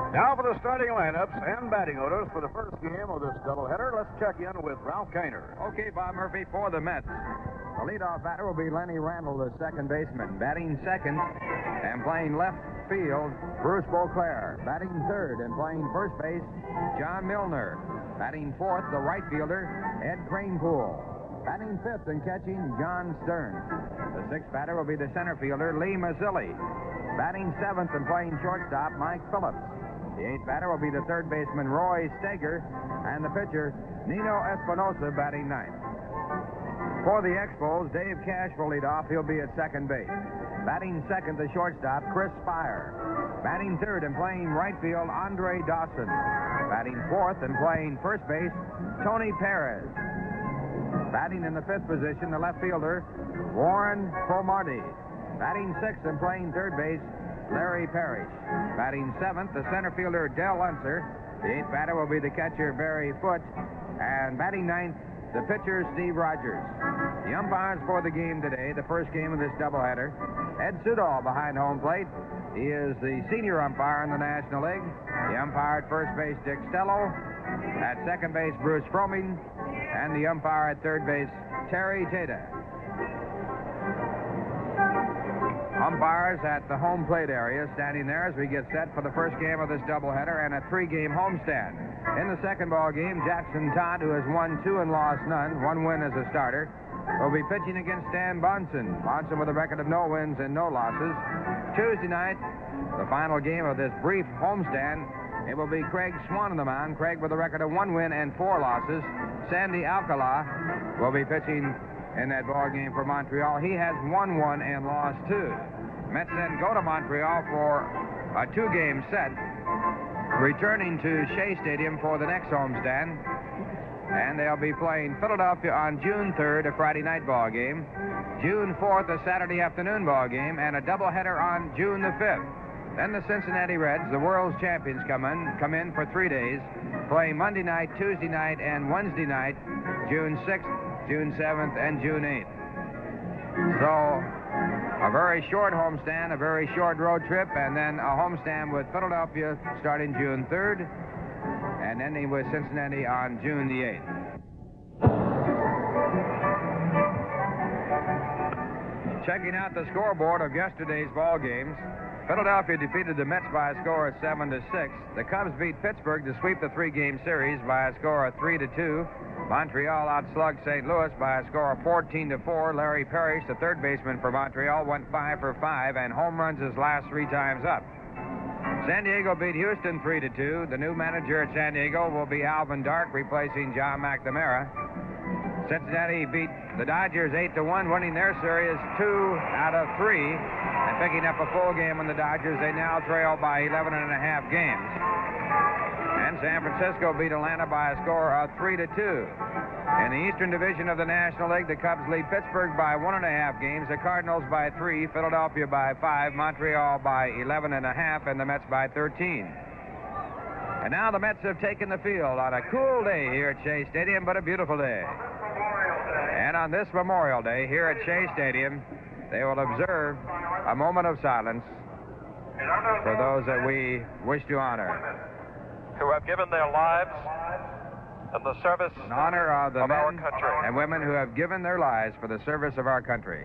Now for the starting lineups and batting orders for the first game of this doubleheader. Let's check in with Ralph Kainer. Okay, Bob Murphy, for the Mets. The leadoff batter will be Lenny Randle, the second baseman. Batting second and playing left field, Bruce Boisclair. Batting third and playing first base, John Milner. Batting fourth, the right fielder, Ed Kranepool. Batting fifth and catching, John Stearns. The sixth batter will be the center fielder, Lee Mazzilli. Batting seventh and playing shortstop, Mike Phillips. The eighth batter will be the third baseman, Roy Staiger, and the pitcher, Nino Espinosa, batting ninth. For the Expos, Dave Cash will lead off. He'll be at second base. Batting second, the shortstop, Chris Speier. Batting third and playing right field, Andre Dawson. Batting fourth and playing first base, Tony Perez. Batting in the fifth position, the left fielder, Warren Cromartie. Batting sixth and playing third base, Larry Parrish. Batting seventh, the center fielder, Unser. The eighth batter will be the catcher, Barry Foote. And batting ninth, the pitcher, Steve Rogers. The umpires for the game today, the first game of this doubleheader. Ed Sudol behind home plate. He is the senior umpire in the National League. The umpire at first base, Dick Stello. At second base, Bruce Fromming. And the umpire at third base, Terry Tata. Umpires at the home plate area standing there as we get set for the first game of this doubleheader and a three-game homestand. In the second ball game, Jackson Todd, who has won 2 and lost none, 1 win as a starter, will be pitching against Stan Bonson. Bonson with a record of no wins and no losses. Tuesday night, the final game of this brief homestand, it will be Craig Swan on the mound. Craig with a record of 1 win and 4 losses. Sandy Alcala will be pitching in that ball game for Montreal. He has won 1 and lost 2. Mets then go to Montreal for a 2-game set, returning to Shea Stadium for the next homestand. And they'll be playing Philadelphia on June 3rd, a Friday night ball game. June 4th, a Saturday afternoon ball game, and a doubleheader on June the 5th. Then the Cincinnati Reds, the world's champions, come in for 3 days, play Monday night, Tuesday night, and Wednesday night, June 6th, June 7th, and June 8th. So, a very short homestand, a very short road trip, and then a homestand with Philadelphia starting June 3rd, and ending with Cincinnati on June the 8th. Checking out the scoreboard of yesterday's ball games, Philadelphia defeated the Mets by a score of 7-6. The Cubs beat Pittsburgh to sweep the 3-game series by a score of 3-2. Montreal outslugged St. Louis by a score of 14-4. Larry Parrish, the third baseman for Montreal, went 5 for 5 and home runs his last 3 times up. San Diego beat Houston 3-2. The new manager at San Diego will be Alvin Dark, replacing John McNamara. Cincinnati beat the Dodgers 8-1, winning their series 2 out of 3, and picking up a full game on the Dodgers. They now trail by 11.5 games. And San Francisco beat Atlanta by a score of 3-2. In the Eastern Division of the National League, the Cubs lead Pittsburgh by 1.5 games, the Cardinals by 3, Philadelphia by 5, Montreal by 11.5, and the Mets by 13. And now the Mets have taken the field on a cool day here at Shea Stadium, but a beautiful day. And on this Memorial Day here at Shea Stadium, they will observe a moment of silence for those that we wish to honor. Who have given their lives in the service in honor of the men our country and women who have given their lives for the service of our country.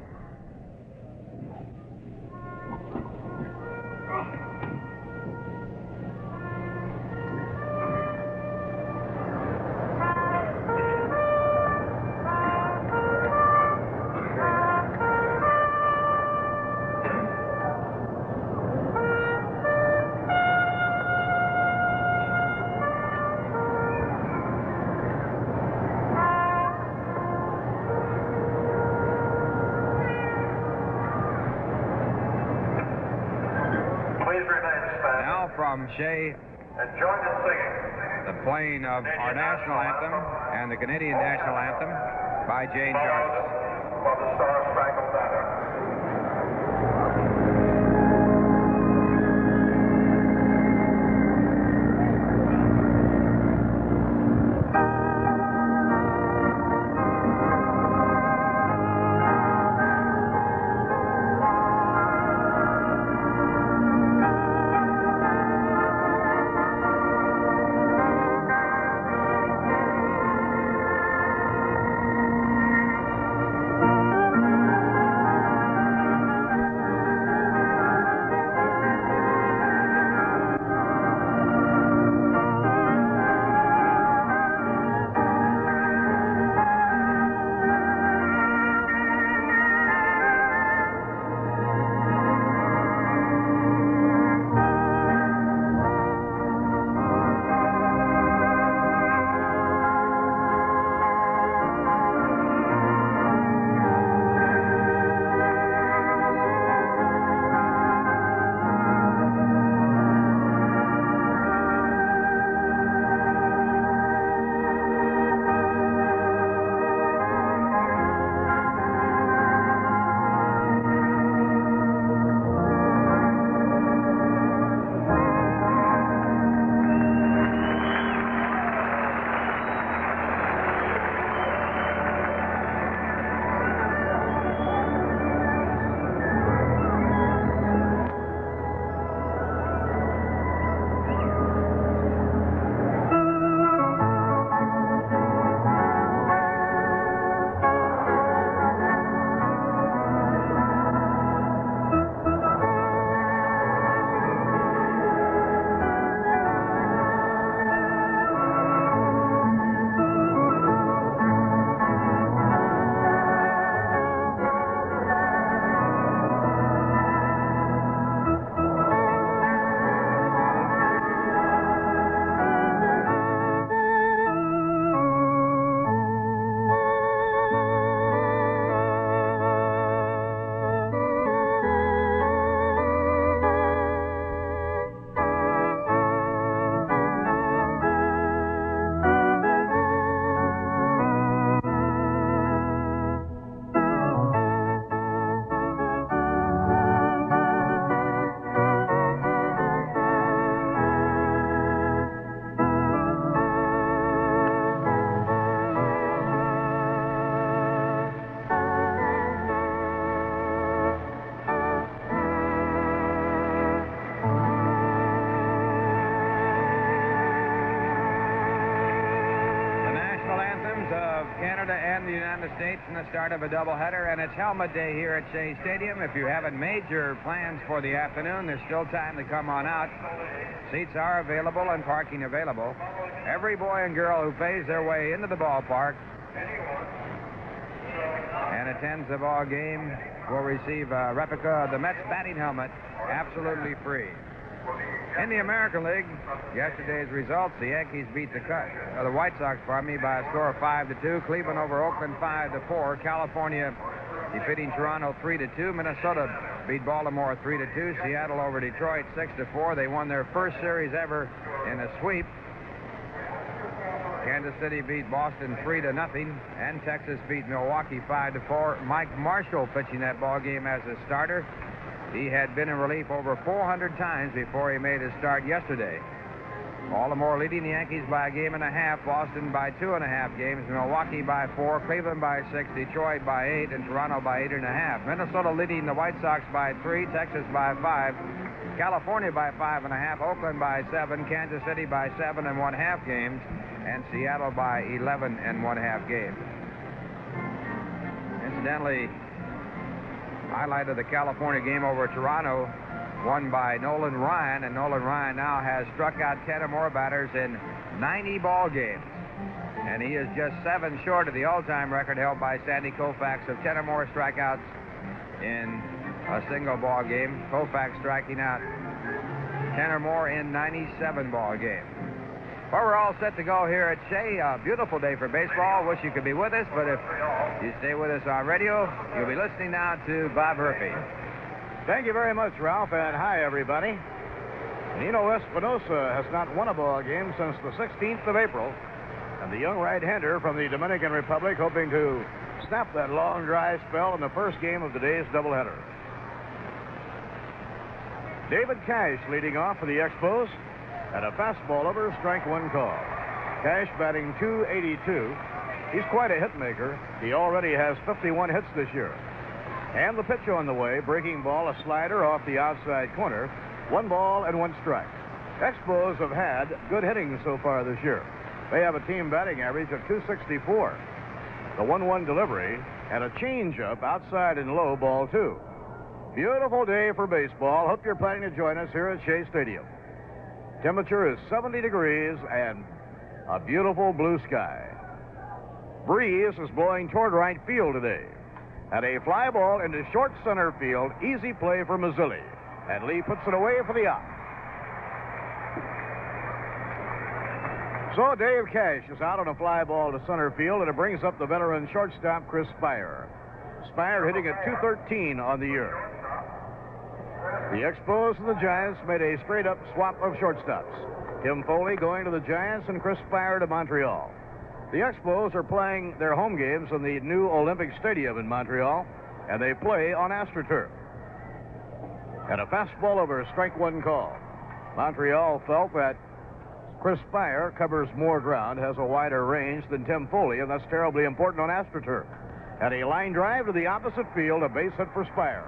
From Shea, the playing of our national anthem and the Canadian national anthem by Jane Jarvis. For the Star-Spangled Banner. around the states in the start of a doubleheader, and it's helmet day here at Shea Stadium. If you haven't made your plans for the afternoon, there's still time to come on out. Seats are available and parking available. Every boy and girl who pays their way into the ballpark and attends the ball game will receive a replica of the Mets batting helmet absolutely free. In the American League, yesterday's results, the Yankees beat the White Sox, by a score of 5-2. Cleveland over Oakland 5-4. California defeating Toronto 3-2. Minnesota beat Baltimore 3-2. Seattle over Detroit 6-4. They won their first series ever in a sweep. Kansas City beat Boston 3-0, and Texas beat Milwaukee 5-4. Mike Marshall pitching that ball game as a starter. He had been in relief over 400 times before he made his start yesterday. Baltimore leading the Yankees by a game and a half, Boston by 2.5 games, Milwaukee by 4, Cleveland by 6, Detroit by 8, and Toronto by 8.5. Minnesota leading the White Sox by 3, Texas by 5, California by 5.5, Oakland by 7, Kansas City by 7.5 games, and Seattle by 11.5 games. Incidentally, highlight of the California game over Toronto, won by Nolan Ryan, and Nolan Ryan now has struck out 10 or more batters in 90 ball games. And he is just 7 short of the all-time record held by Sandy Koufax of 10 or more strikeouts in a single ball game. Koufax striking out 10 or more in 97 ball games. Well, we're all set to go here at Shea. A beautiful day for baseball. Wish you could be with us, but if you stay with us on radio, you'll be listening now to Bob Herpy. Thank you very much, Ralph, and hi, everybody. Nino Espinosa has not won a ball game since the 16th of April, and the young right-hander from the Dominican Republic hoping to snap that long, dry spell in the first game of today's doubleheader. David Cash leading off for the Expos. And a fastball over, strike one call. Cash batting .282. He's quite a hit maker. He already has 51 hits this year. And the pitch on the way, breaking ball, a slider off the outside corner. 1 ball and 1 strike. Expos have had good hitting so far this year. They have a team batting average of .264. The 1-1 delivery and a changeup outside and low, ball 2. Beautiful day for baseball. Hope you're planning to join us here at Shea Stadium. Temperature is 70 degrees and a beautiful blue sky. Breeze is blowing toward right field today. And a fly ball into short center field. Easy play for Mazzilli. And Lee puts it away for the out. So Dave Cash is out on a fly ball to center field, and it brings up the veteran shortstop Chris Speier. Speier hitting at .213 on the year. The Expos and the Giants made a straight-up swap of shortstops. Tim Foley going to the Giants and Chris Speier to Montreal. The Expos are playing their home games in the new Olympic Stadium in Montreal, and they play on AstroTurf. And a fastball over, strike one call. Montreal felt that Chris Speier covers more ground, has a wider range than Tim Foley, and that's terribly important on AstroTurf. And a line drive to the opposite field, a base hit for Speier.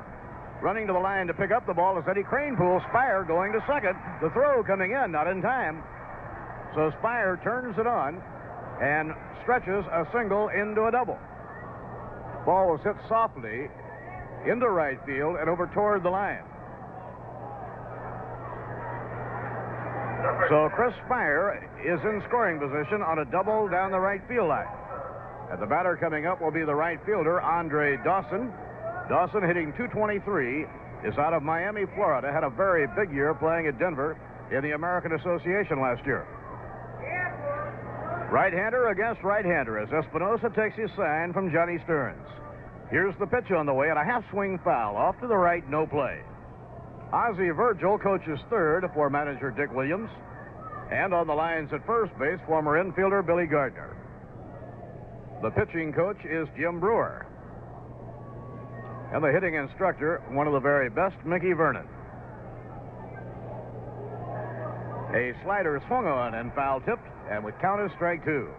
Running to the line to pick up the ball is Ed Kranepool. Speier going to second. The throw coming in, not in time. So Speier turns it on and stretches a single into a double. Ball was hit softly into right field and over toward the line. So Chris Speier is in scoring position on a double down the right field line. And the batter coming up will be the right fielder, Andre Dawson. Dawson, hitting .223, is out of Miami, Florida. Had a very big year playing at Denver in the American Association last year. Right-hander against right-hander as Espinosa takes his sign from Johnny Stearns. Here's the pitch on the way, and a half-swing foul. Off to the right, no play. Ozzie Virgil coaches third for manager Dick Williams. And on the lines at first base, former infielder Billy Gardner. The pitching coach is Jim Brewer. And the hitting instructor, one of the very best, Mickey Vernon. A slider swung on and foul tipped, and would count as strike 2.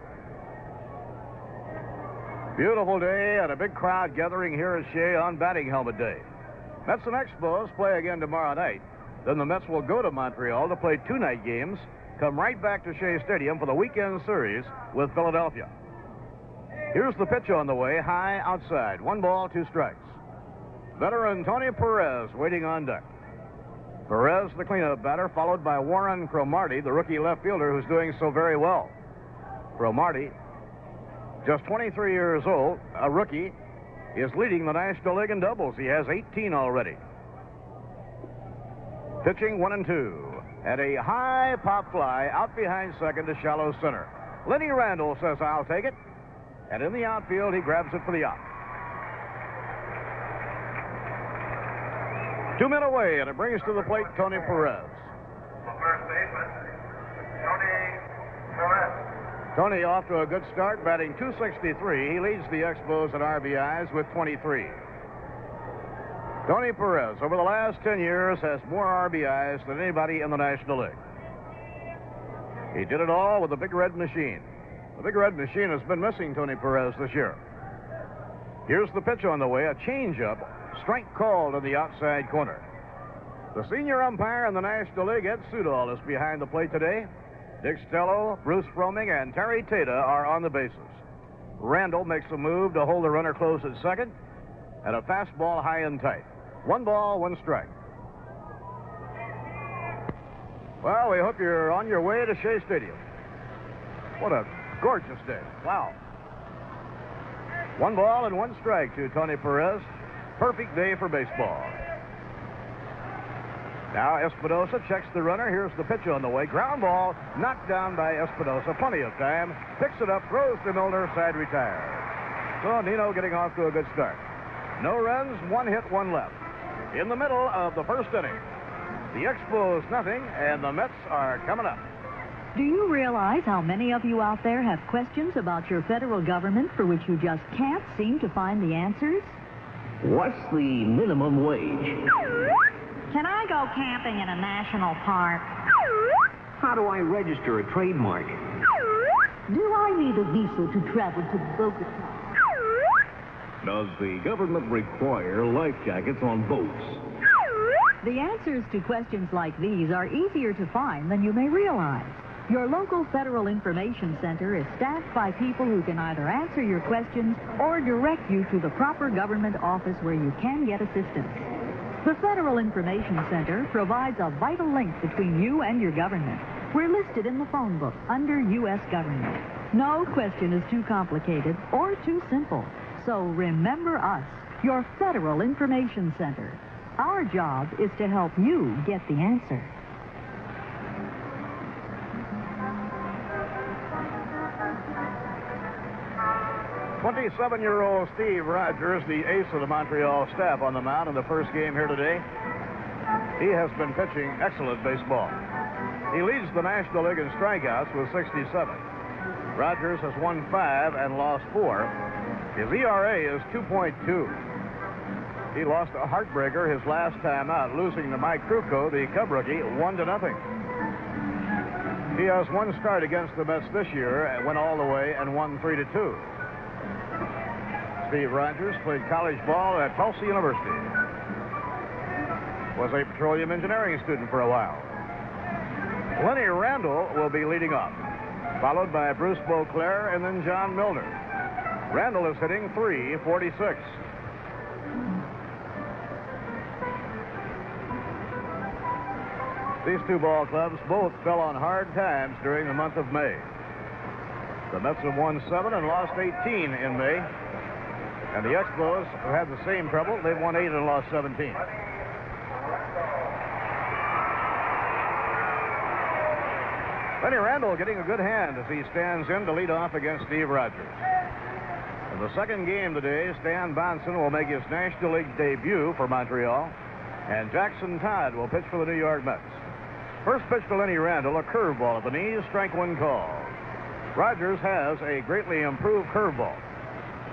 Beautiful day and a big crowd gathering here at Shea on batting helmet day. Mets and Expos play again tomorrow night. Then the Mets will go to Montreal to play 2 night games, come right back to Shea Stadium for the weekend series with Philadelphia. Here's the pitch on the way, high outside. 1 ball, 2 strikes. Veteran Tony Perez waiting on deck. Perez, the cleanup batter, followed by Warren Cromartie, the rookie left fielder who's doing so very well. Cromartie, just 23 years old, a rookie, is leading the National League in doubles. He has 18 already. Pitching 1-2. And a high pop fly out behind second to shallow center. Lenny Randle says, I'll take it. And in the outfield, he grabs it for the out. 2 men away, and it brings to the plate Tony Perez. First baseman, Tony Perez. Tony off to a good start, batting .263. He leads the Expos in RBIs with 23. Tony Perez, over the last 10 years, has more RBIs than anybody in the National League. He did it all with the Big Red Machine. The Big Red Machine has been missing Tony Perez this year. Here's the pitch on the way, a changeup, strike called in the outside corner. The senior umpire in the National League, Ed Sudol, is behind the plate today. Dick Stello, Bruce Fromming, and Terry Tata are on the bases. Randle makes a move to hold the runner close at second, and a fastball high and tight. 1 ball, 1 strike. Well, we hope you're on your way to Shea Stadium. What a gorgeous day. Wow. 1 ball and 1 strike to Tony Perez. Perfect day for baseball. Now Espinosa checks the runner. Here's the pitch on the way. Ground ball knocked down by Espinosa. Plenty of time. Picks it up, throws to Milner, side retired. So Nino getting off to a good start. No runs, 1 hit, 1 left. In the middle of the first inning. The Expos nothing, and the Mets are coming up. Do you realize how many of you out there have questions about your federal government for which you just can't seem to find the answers? What's the minimum wage? Can I go camping in a national park? How do I register a trademark? Do I need a visa to travel to Bogota? Does the government require life jackets on boats? The answers to questions like these are easier to find than you may realize. Your local Federal Information Center is staffed by people who can either answer your questions or direct you to the proper government office where you can get assistance. The Federal Information Center provides a vital link between you and your government. We're listed in the phone book under U.S. Government. No question is too complicated or too simple. So remember us, your Federal Information Center. Our job is to help you get the answer. 27-year-old Steve Rogers, the ace of the Montreal staff, on the mound in the first game here today. He has been pitching excellent baseball. He leads the National League in strikeouts with 67. Rogers has won 5 and lost 4. His ERA is 2.2. He lost a heartbreaker his last time out, losing to Mike Krukow, the Cub rookie, 1-0. He has 1 start against the Mets this year and went all the way and won 3-2. Steve Rogers played college ball at Tulsa University. Was a petroleum engineering student for a while. Lenny Randle will be leading off, followed by Bruce Boisclair and then John Milner. Randle is hitting .346. These two ball clubs both fell on hard times during the month of May. The Mets have won 7 and lost 18 in May. And the Expos have had the same trouble. They've won 8 and lost 17. Lenny Randle getting a good hand as he stands in to lead off against Steve Rogers. In the second game today, Stan Bonson will make his National League debut for Montreal, and Jackson Todd will pitch for the New York Mets. First pitch to Lenny Randle, a curveball at the knees, strike 1 call. Rogers has a greatly improved curveball,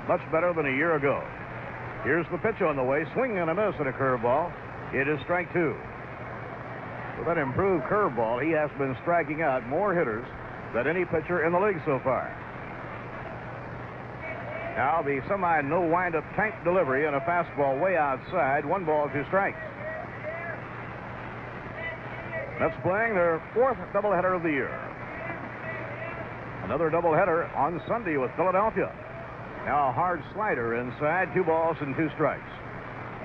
much better than a year ago. Here's the pitch on the way, swing and a miss at a curveball. It is strike 2. With that improved curveball, he has been striking out more hitters than any pitcher in the league so far. Now the semi-no wind-up tank delivery and a fastball way outside. 1 ball, 2 strikes. That's playing their 4th doubleheader of the year. Another doubleheader on Sunday with Philadelphia. Now a hard slider inside, 2 balls and 2 strikes.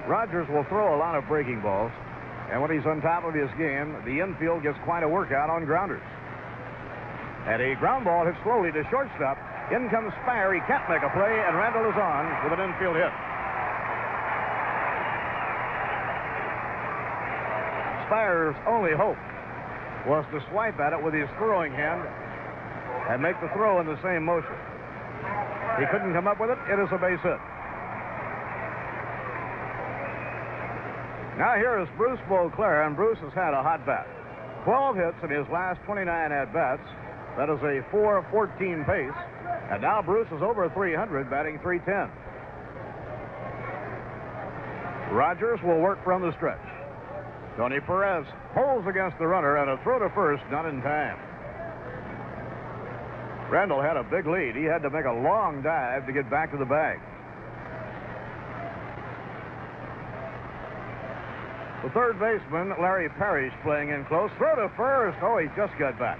Rogers will throw a lot of breaking balls, and when he's on top of his game, the infield gets quite a workout on grounders. And a ground ball hit slowly to shortstop. In comes Speier. He can't make a play, and Randle is on with an infield hit. Speier's only hope was to swipe at it with his throwing hand and make the throw in the same motion. He couldn't come up with it. It is a base hit. Now here is Bruce Boisclair, and Bruce has had a hot bat. 12 hits in his last 29 at-bats. That is a .414 pace. And now Bruce is over 300, batting .310. Rogers will work from the stretch. Tony Perez holds against the runner, and a throw to first, not in time. Randle had a big lead. He had to make a long dive to get back to the bag. The third baseman, Larry Parrish, playing in close. Throw to first. Oh, he just got back.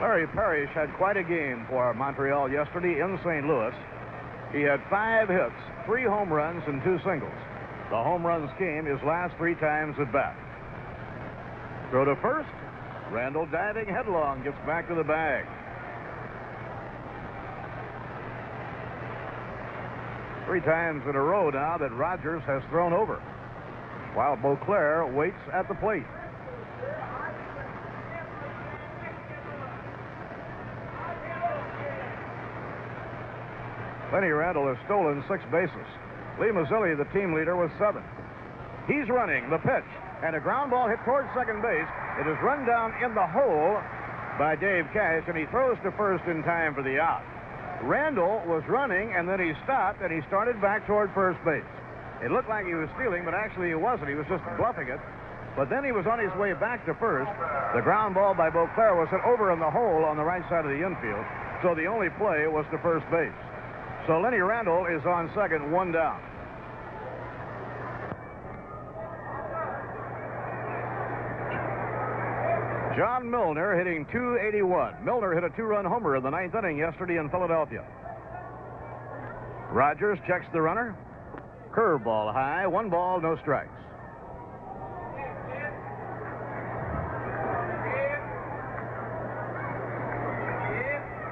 Larry Parrish had quite a game for Montreal yesterday in St. Louis. He had 5 hits, 3 home runs, and 2 singles. The home runs came his last 3 times at bat. Throw to first. Randle diving headlong, gets back to the bag. 3 times in a row now that Rogers has thrown over, while Boisclair waits at the plate. Lenny Randle has stolen 6 bases. Lee Mazzilli, the team leader, with 7. He's running the pitch, and a ground ball hit towards second base. It is run down in the hole by Dave Cash, and he throws to first in time for the out. Randle was running, and then he stopped, and he started back toward first base. It looked like he was stealing, but actually he wasn't. He was just bluffing it. But then he was on his way back to first. The ground ball by Boisclair was hit over in the hole on the right side of the infield, so the only play was to first base. So Lenny Randle is on second, 1 down. John Milner hitting .281. Milner hit a 2-run homer in the 9th inning yesterday in Philadelphia. Rogers checks the runner. Curveball high, 1 ball, no strikes.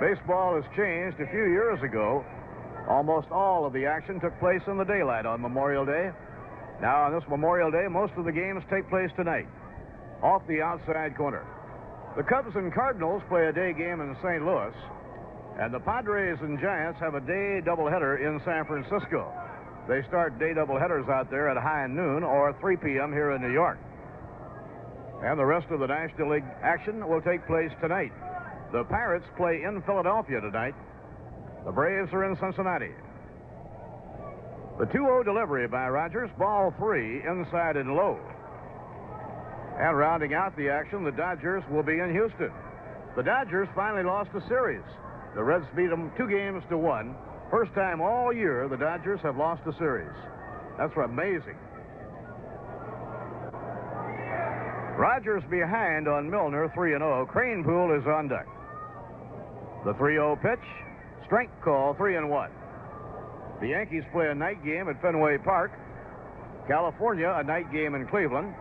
Baseball has changed. A few years ago, almost all of the action took place in the daylight on Memorial Day. Now, on this Memorial Day, most of the games take place tonight, off the outside corner. The Cubs and Cardinals play a day game in St. Louis, and the Padres and Giants have a day doubleheader in San Francisco. They start day doubleheaders out there at high noon or 3 p.m. here in New York. And the rest of the National League action will take place tonight. The Pirates play in Philadelphia tonight. The Braves are in Cincinnati. The 2-0 delivery by Rogers, ball 3, inside and low. And rounding out the action, the Dodgers will be in Houston. The Dodgers finally lost a series. The Reds beat them 2-1. First time all year the Dodgers have lost a series. That's amazing. Rogers behind on Milner, 3-0. Kranepool is on deck. The 3-0 pitch, strike call, 3-1. The Yankees play a night game at Fenway Park. California, a night game in Cleveland.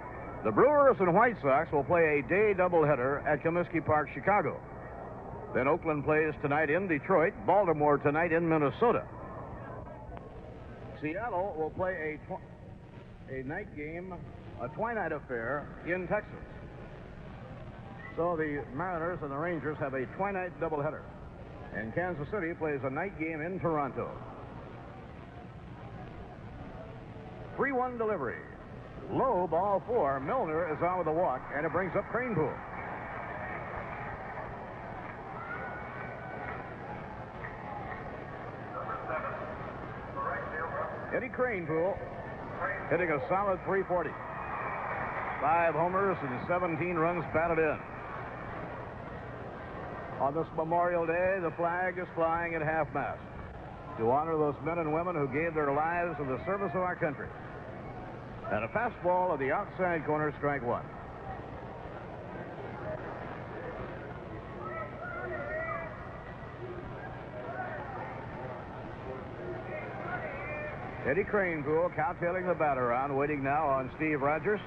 The Brewers and White Sox will play a day doubleheader at Comiskey Park, Chicago. Then Oakland plays tonight in Detroit, Baltimore tonight in Minnesota. Seattle will play a night game, a twilight affair in Texas. So the Mariners and the Rangers have a twilight doubleheader. And Kansas City plays a night game in Toronto. 3-1 delivery. Low, ball 4. Milner is on with a walk, and it brings up Kranepool. Eddie Kranepool hitting a solid .340. 5 homers and 17 runs batted in. On this Memorial Day, the flag is flying at half-mast to honor those men and women who gave their lives in the service of our country. And a fastball of the outside corner, strike 1. Eddie Kranepool cowtailing the batter on, waiting now on Steve Rogers.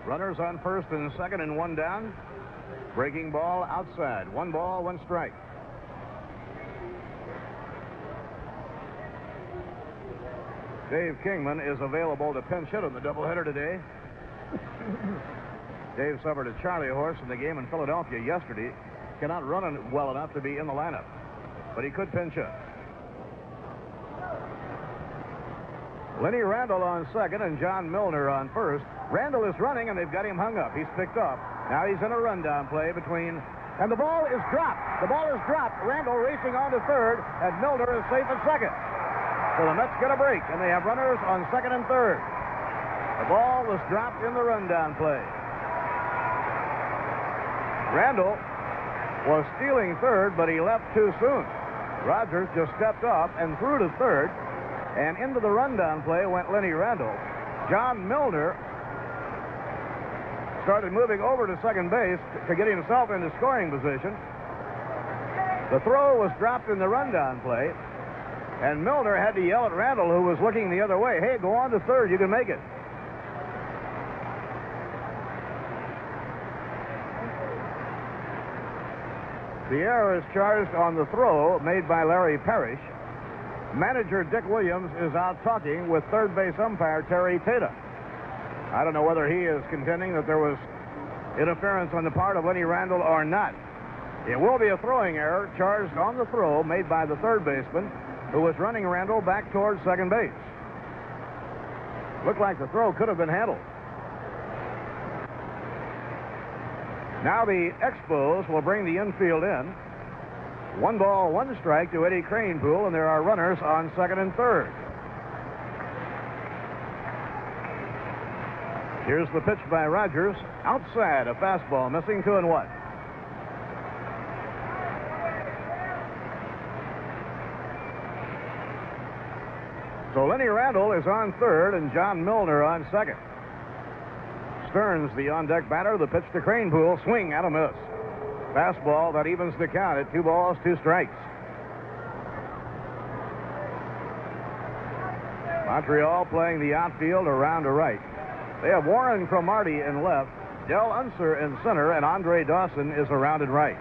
Runners on first and second and one down. Breaking ball outside. 1 ball, 1 strike. Dave Kingman is available to pinch hit on the doubleheader today. Dave suffered a Charlie horse in the game in Philadelphia yesterday. Cannot run it well enough to be in the lineup, but he could pinch hit. Lenny Randle on second and John Milner on first. Randle is running, and they've got him hung up. He's picked up. Now he's in a rundown play between, and the ball is dropped. The ball is dropped. Randle racing on to third, and Milner is safe at second. So the Mets get a break, and they have runners on second and third. The ball was dropped in the rundown play. Randle was stealing third, but he left too soon. Rogers just stepped up and threw to third, and into the rundown play went Lenny Randle. John Milner started moving over to second base to get himself into scoring position. The throw was dropped in the rundown play, and Milner had to yell at Randle, who was looking the other way, "Hey, go on to third, you can make it." The error is charged on the throw made by Larry Parrish. Manager Dick Williams is out talking with third base umpire Terry Tata. I don't know whether he is contending that there was interference on the part of Lenny Randle or not. It will be a throwing error charged on the throw made by the third baseman, who was running Randle back towards second base. Looked like the throw could have been handled. Now the Expos will bring the infield in. 1 ball, 1 strike to Eddie Kranepool, and there are runners on second and third. Here's the pitch by Rogers. Outside, a fastball, missing 2-1. So Lenny Randle is on third and John Milner on second. Stearns, the on-deck batter, the pitch to Kranepool, swing and a miss. Fastball that evens the count at 2 balls, 2 strikes. Montreal playing the outfield around to right. They have Warren Cromartie in left, Del Unser in center, and Andre Dawson is around and right.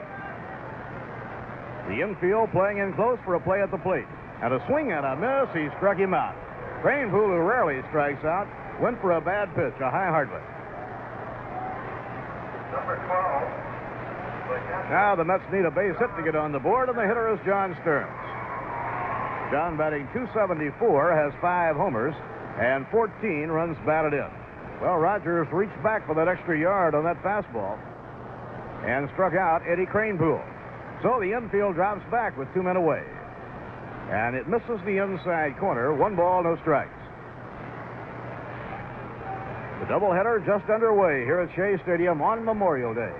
The infield playing in close for a play at the plate. And a swing and a miss, he struck him out. Kranepool, who rarely strikes out, went for a bad pitch, a high hardwood. Number 12. Now the Mets need a base hit to get on the board, and the hitter is John Stearns. John, batting .274, has 5 homers and 14 runs batted in. Well, Rogers reached back for that extra yard on that fastball and struck out Eddie Kranepool. So the infield drops back with 2 men away. And it misses the inside corner. 1 ball, no strikes. The doubleheader just underway here at Shea Stadium on Memorial Day.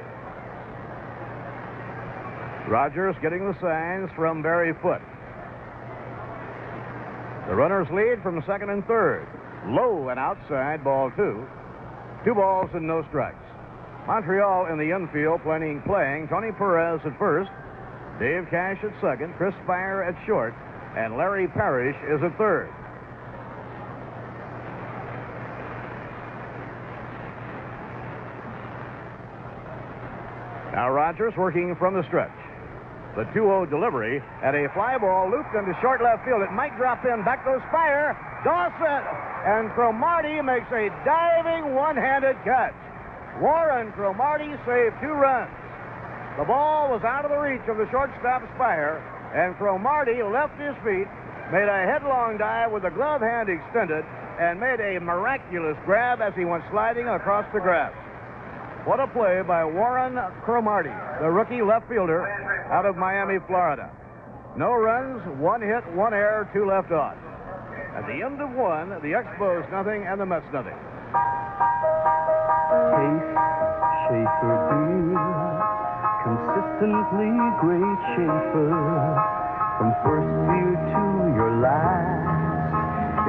Rogers getting the signs from Barry Foote. The runners lead from second and third. Low and outside, ball 2. 2 balls and no strikes. Montreal in the infield playing Tony Perez at first, Dave Cash at second, Chris Speier at short, and Larry Parrish is at third. Now Rogers working from the stretch. The 2-0 delivery and a fly ball looped into short left field. It might drop in. Back goes Speier. Dawson and Cromartie makes a diving one-handed catch. Warren Cromartie saved 2 runs. The ball was out of the reach of the shortstop Speier, and Cromartie left his feet, made a headlong dive with the glove hand extended, and made a miraculous grab as he went sliding across the grass. What a play by Warren Cromartie, the rookie left fielder out of Miami, Florida. No runs, 1 hit, 1 error, 2 left on. At the end of 1, the Expos nothing and the Mets nothing. Taste Schaefer beer, consistently great Schaefer. From first beer to your last,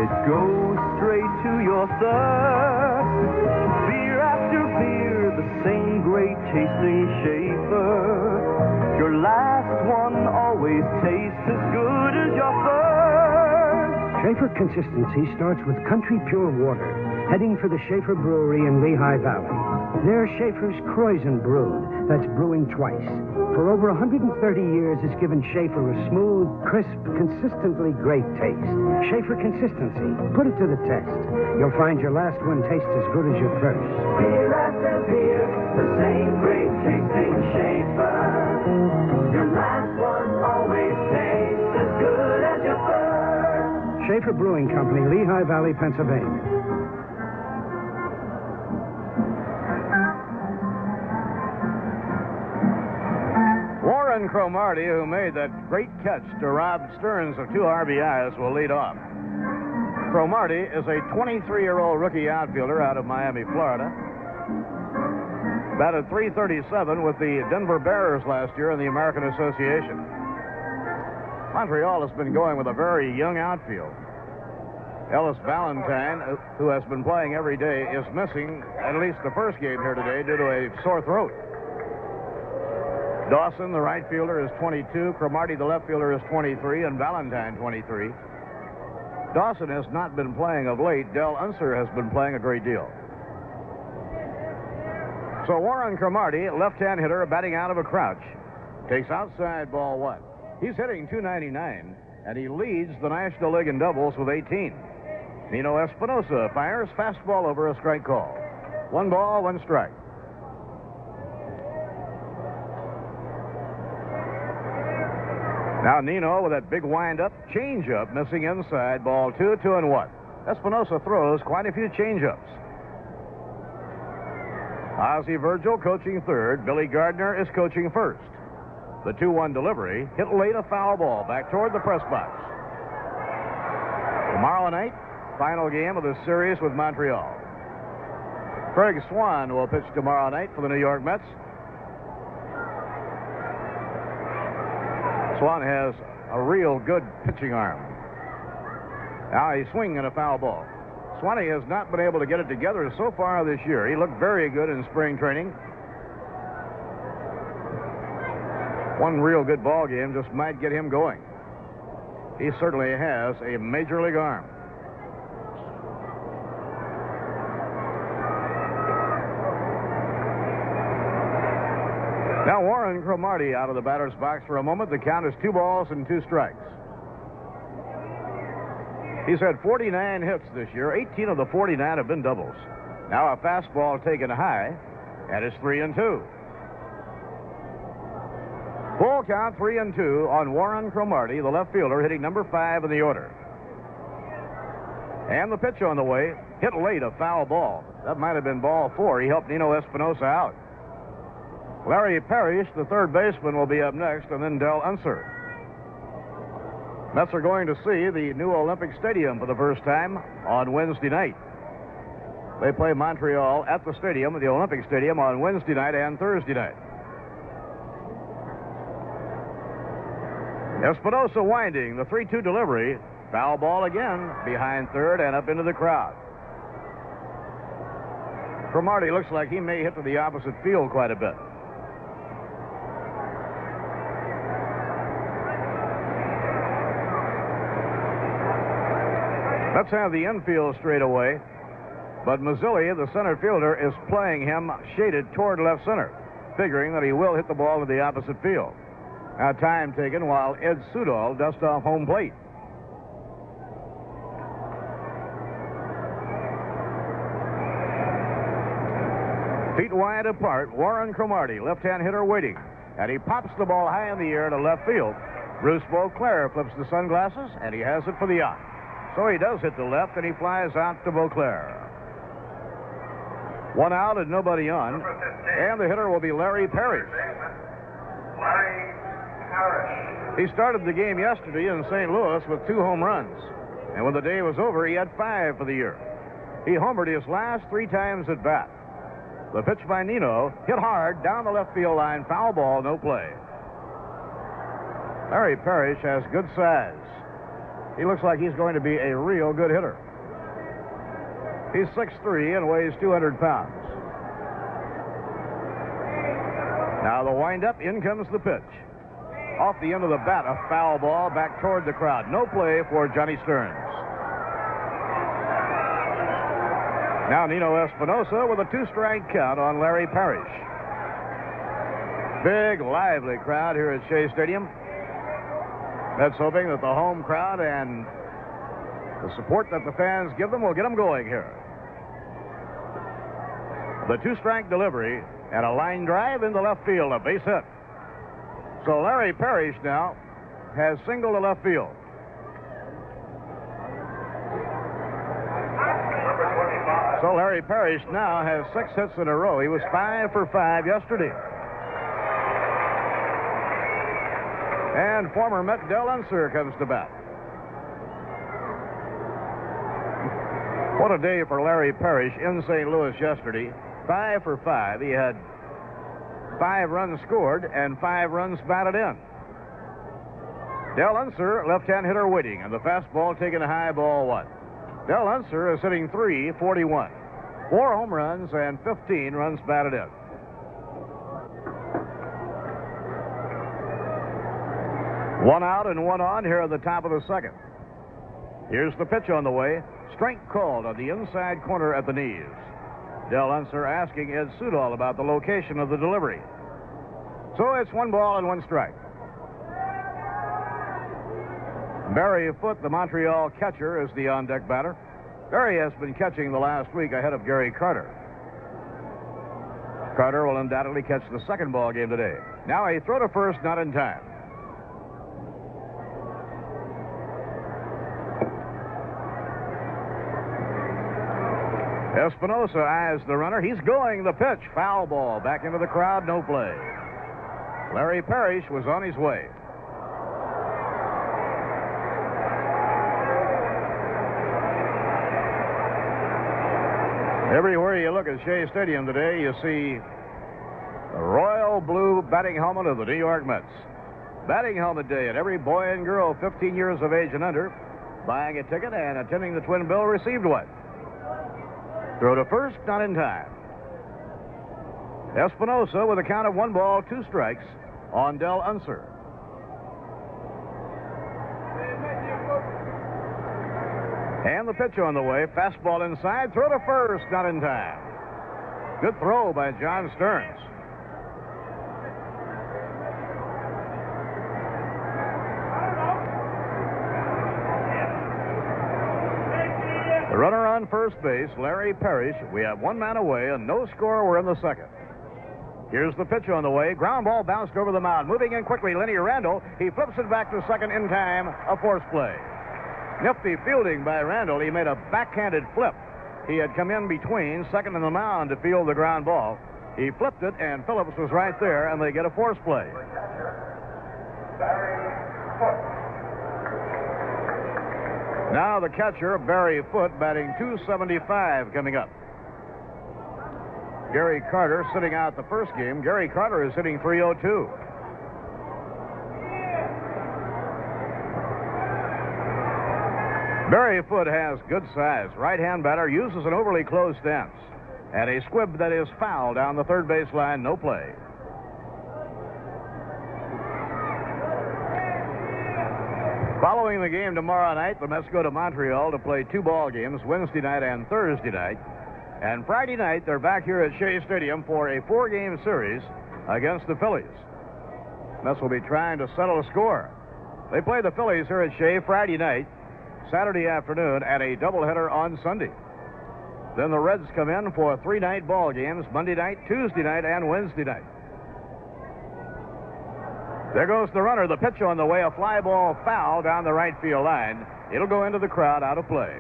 it goes straight to your thirst. Beer after beer, the same great tasting Schaefer. Your last one always tastes as good as your first. Schaefer consistency starts with country pure water, heading for the Schaefer Brewery in Lehigh Valley. Their Schaefer's Kreuzen brewed, that's brewing twice. For over 130 years, it's given Schaefer a smooth, crisp, consistently great taste. Schaefer consistency. Put it to the test. You'll find your last one tastes as good as your first. Beer after beer, the same great tasting Schaefer. Your last one always tastes as good as your first. Schaefer Brewing Company, Lehigh Valley, Pennsylvania. Warren Cromartie, who made that great catch to rob Stearns of 2 RBIs, will lead off. Cromartie is a 23-year-old rookie outfielder out of Miami, Florida. Batted .337 with the Denver Bears last year in the American Association. Montreal has been going with a very young outfield. Ellis Valentine, who has been playing every day, is missing at least the first game here today due to a sore throat. Dawson, the right fielder, is 22. Cromartie, the left fielder, is 23, and Valentine, 23. Dawson has not been playing of late. Del Unser has been playing a great deal. So Warren Cromartie, left-hand hitter, batting out of a crouch, takes outside ball 1. He's hitting .299, and he leads the National League in doubles with 18. Nino Espinosa fires fastball over a strike call. 1 ball, 1 strike. Now Nino with that big wind-up, change-up, missing inside, ball 2, 2-1. Espinosa throws quite a few change-ups. Ozzie Virgil coaching third. Billy Gardner is coaching first. The 2-1 delivery, hit late, a foul ball, back toward the press box. Tomorrow night, final game of the series with Montreal. Craig Swan will pitch tomorrow night for the New York Mets. Swan has a real good pitching arm. Now he's swinging a foul ball. Swanee has not been able to get it together so far this year. He looked very good in spring training. One real good ball game just might get him going. He certainly has a major league arm. Now Warren Cromartie out of the batter's box for a moment. The count is 2 balls and 2 strikes. He's had 49 hits this year. 18 of the 49 have been doubles. Now a fastball taken high, and it's 3-2. Full count, 3-2 on Warren Cromartie, the left fielder, hitting number 5 in the order. And the pitch on the way, hit late, a foul ball. That might have been ball 4. He helped Nino Espinosa out. Larry Parrish, the third baseman, will be up next, and then Del Unser. Mets are going to see the new Olympic Stadium for the first time on Wednesday night. They play Montreal at the stadium, the Olympic Stadium, on Wednesday night and Thursday night. Espinosa winding, the 3-2 delivery. Foul ball again, behind third and up into the crowd. Cromartie looks like he may hit to the opposite field quite a bit. Let's have the infield straight away. But Mazzilli, the center fielder, is playing him shaded toward left center, figuring that he will hit the ball to the opposite field. Now time taken while Ed Sudol dusts off home plate. Feet wide apart, Warren Cromartie, left-hand hitter, waiting. And he pops the ball high in the air to left field. Bruce Boisclair flips the sunglasses, and he has it for the out. So he does hit the left, and he flies out to Boisclair. 1 out and nobody on. And the hitter will be Larry Parrish. Larry Parrish. He started the game yesterday in St. Louis with 2 home runs. And when the day was over, he had 5 for the year. He homered his last 3 times at bat. The pitch by Nino hit hard down the left field line. Foul ball, no play. Larry Parrish has good size. He looks like he's going to be a real good hitter. He's 6'3" and weighs 200 pounds. Now the windup, in comes the pitch. Off the end of the bat, a foul ball back toward the crowd. No play for Johnny Stearns. Now Nino Espinosa with a 2-strike count on Larry Parrish. Big, lively crowd here at Shea Stadium. That's hoping that the home crowd and the support that the fans give them will get them going here. The 2-strike delivery and a line drive into left field, a base hit. So Larry Parrish now has singled to left field. So Larry Parrish now has 6 hits in a row. He was 5 for 5 yesterday. And former Met Del Unser comes to bat. What a day for Larry Parrish in St. Louis yesterday. 5 for 5. He had 5 runs scored and 5 runs batted in. Del Unser, left-hand hitter, waiting, and the fastball taking a high ball 1. Del Unser is hitting .341. 4 home runs and 15 runs batted in. One out and one on here at the top of the second. Here's the pitch on the way. Strike called on the inside corner at the knees. Del Unser asking Ed Sudol about the location of the delivery. So it's 1 ball and 1 strike. Barry Foote, the Montreal catcher, is the on-deck batter. Barry has been catching the last week ahead of Gary Carter. Carter will undoubtedly catch the second ball game today. Now a throw to first, not in time. Espinosa eyes the runner. He's going. The pitch. Foul ball. Back into the crowd. No play. Larry Parrish was on his way. Everywhere you look at Shea Stadium today, you see the royal blue batting helmet of the New York Mets. Batting helmet day, and every boy and girl 15 years of age and under buying a ticket and attending the Twin Bill received one. Throw to first, not in time. Espinosa with a count of 1 ball, 2 strikes on Del Unser. And the pitch on the way. Fastball inside. Throw to first, not in time. Good throw by John Stearns. The runner on first base, Larry Parrish. We have 1 man away and no score. We're in the second. Here's the pitch on the way. Ground ball bounced over the mound. Moving in quickly, Lenny Randle. He flips it back to second in time. A force play. Nifty fielding by Randle. He made a backhanded flip. He had come in between second and the mound to field the ground ball. He flipped it, and Phillips was right there, and they get a force play. Now the catcher, Barry Foote, batting .275 coming up. Gary Carter sitting out the first game. Gary Carter is hitting .302. Barry Foote has good size. Right-hand batter, uses an overly closed stance. And a squib that is foul down the third base line, no play. Following the game tomorrow night, the Mets go to Montreal to play 2 ball games, Wednesday night and Thursday night. And Friday night, they're back here at Shea Stadium for a 4-game series against the Phillies. Mets will be trying to settle a score. They play the Phillies here at Shea Friday night, Saturday afternoon, and a doubleheader on Sunday. Then the Reds come in for 3-night ball games, Monday night, Tuesday night, and Wednesday night. There goes the runner. The pitch on the way, a fly ball foul down the right field line. It'll go into the crowd, out of play.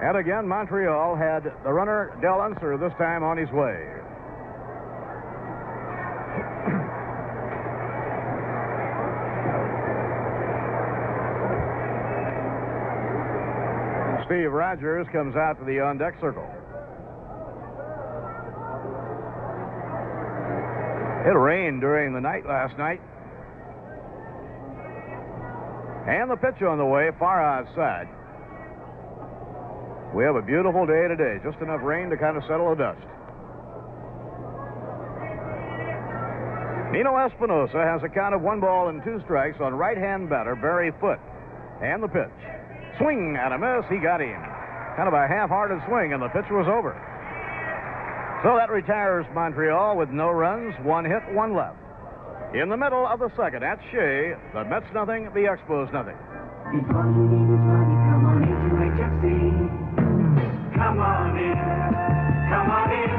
And again, Montreal had the runner, Del Unser, this time on his way. Steve Rogers comes out to the on-deck circle. It rained during the night last night. And the pitch on the way, far outside. We have a beautiful day today. Just enough rain to kind of settle the dust. Nino Espinosa has a count of 1 ball and 2 strikes on right-hand batter Barry Foote. And the pitch. Swing and a miss. He got him. kind of a half-hearted swing, and the pitch was over. So that retires Montreal with no runs, 1 hit, 1 left. In the middle of the second, at Shea, the Mets nothing, the Expos nothing. If all you need is money, come on into HFC. Come on in, come on in,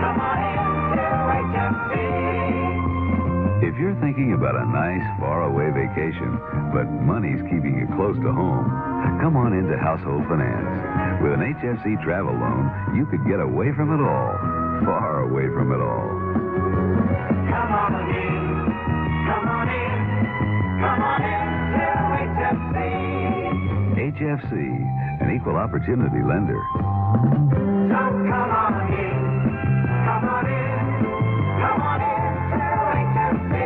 come on into HFC. If you're thinking about a nice, faraway vacation, but money's keeping you close to home, come on into Household Finance. With an HFC travel loan, you could get away from it all, far away from it all. Come on in, come on in, come on into HFC. HFC, an equal opportunity lender. So come on in, come on in, come on into HFC.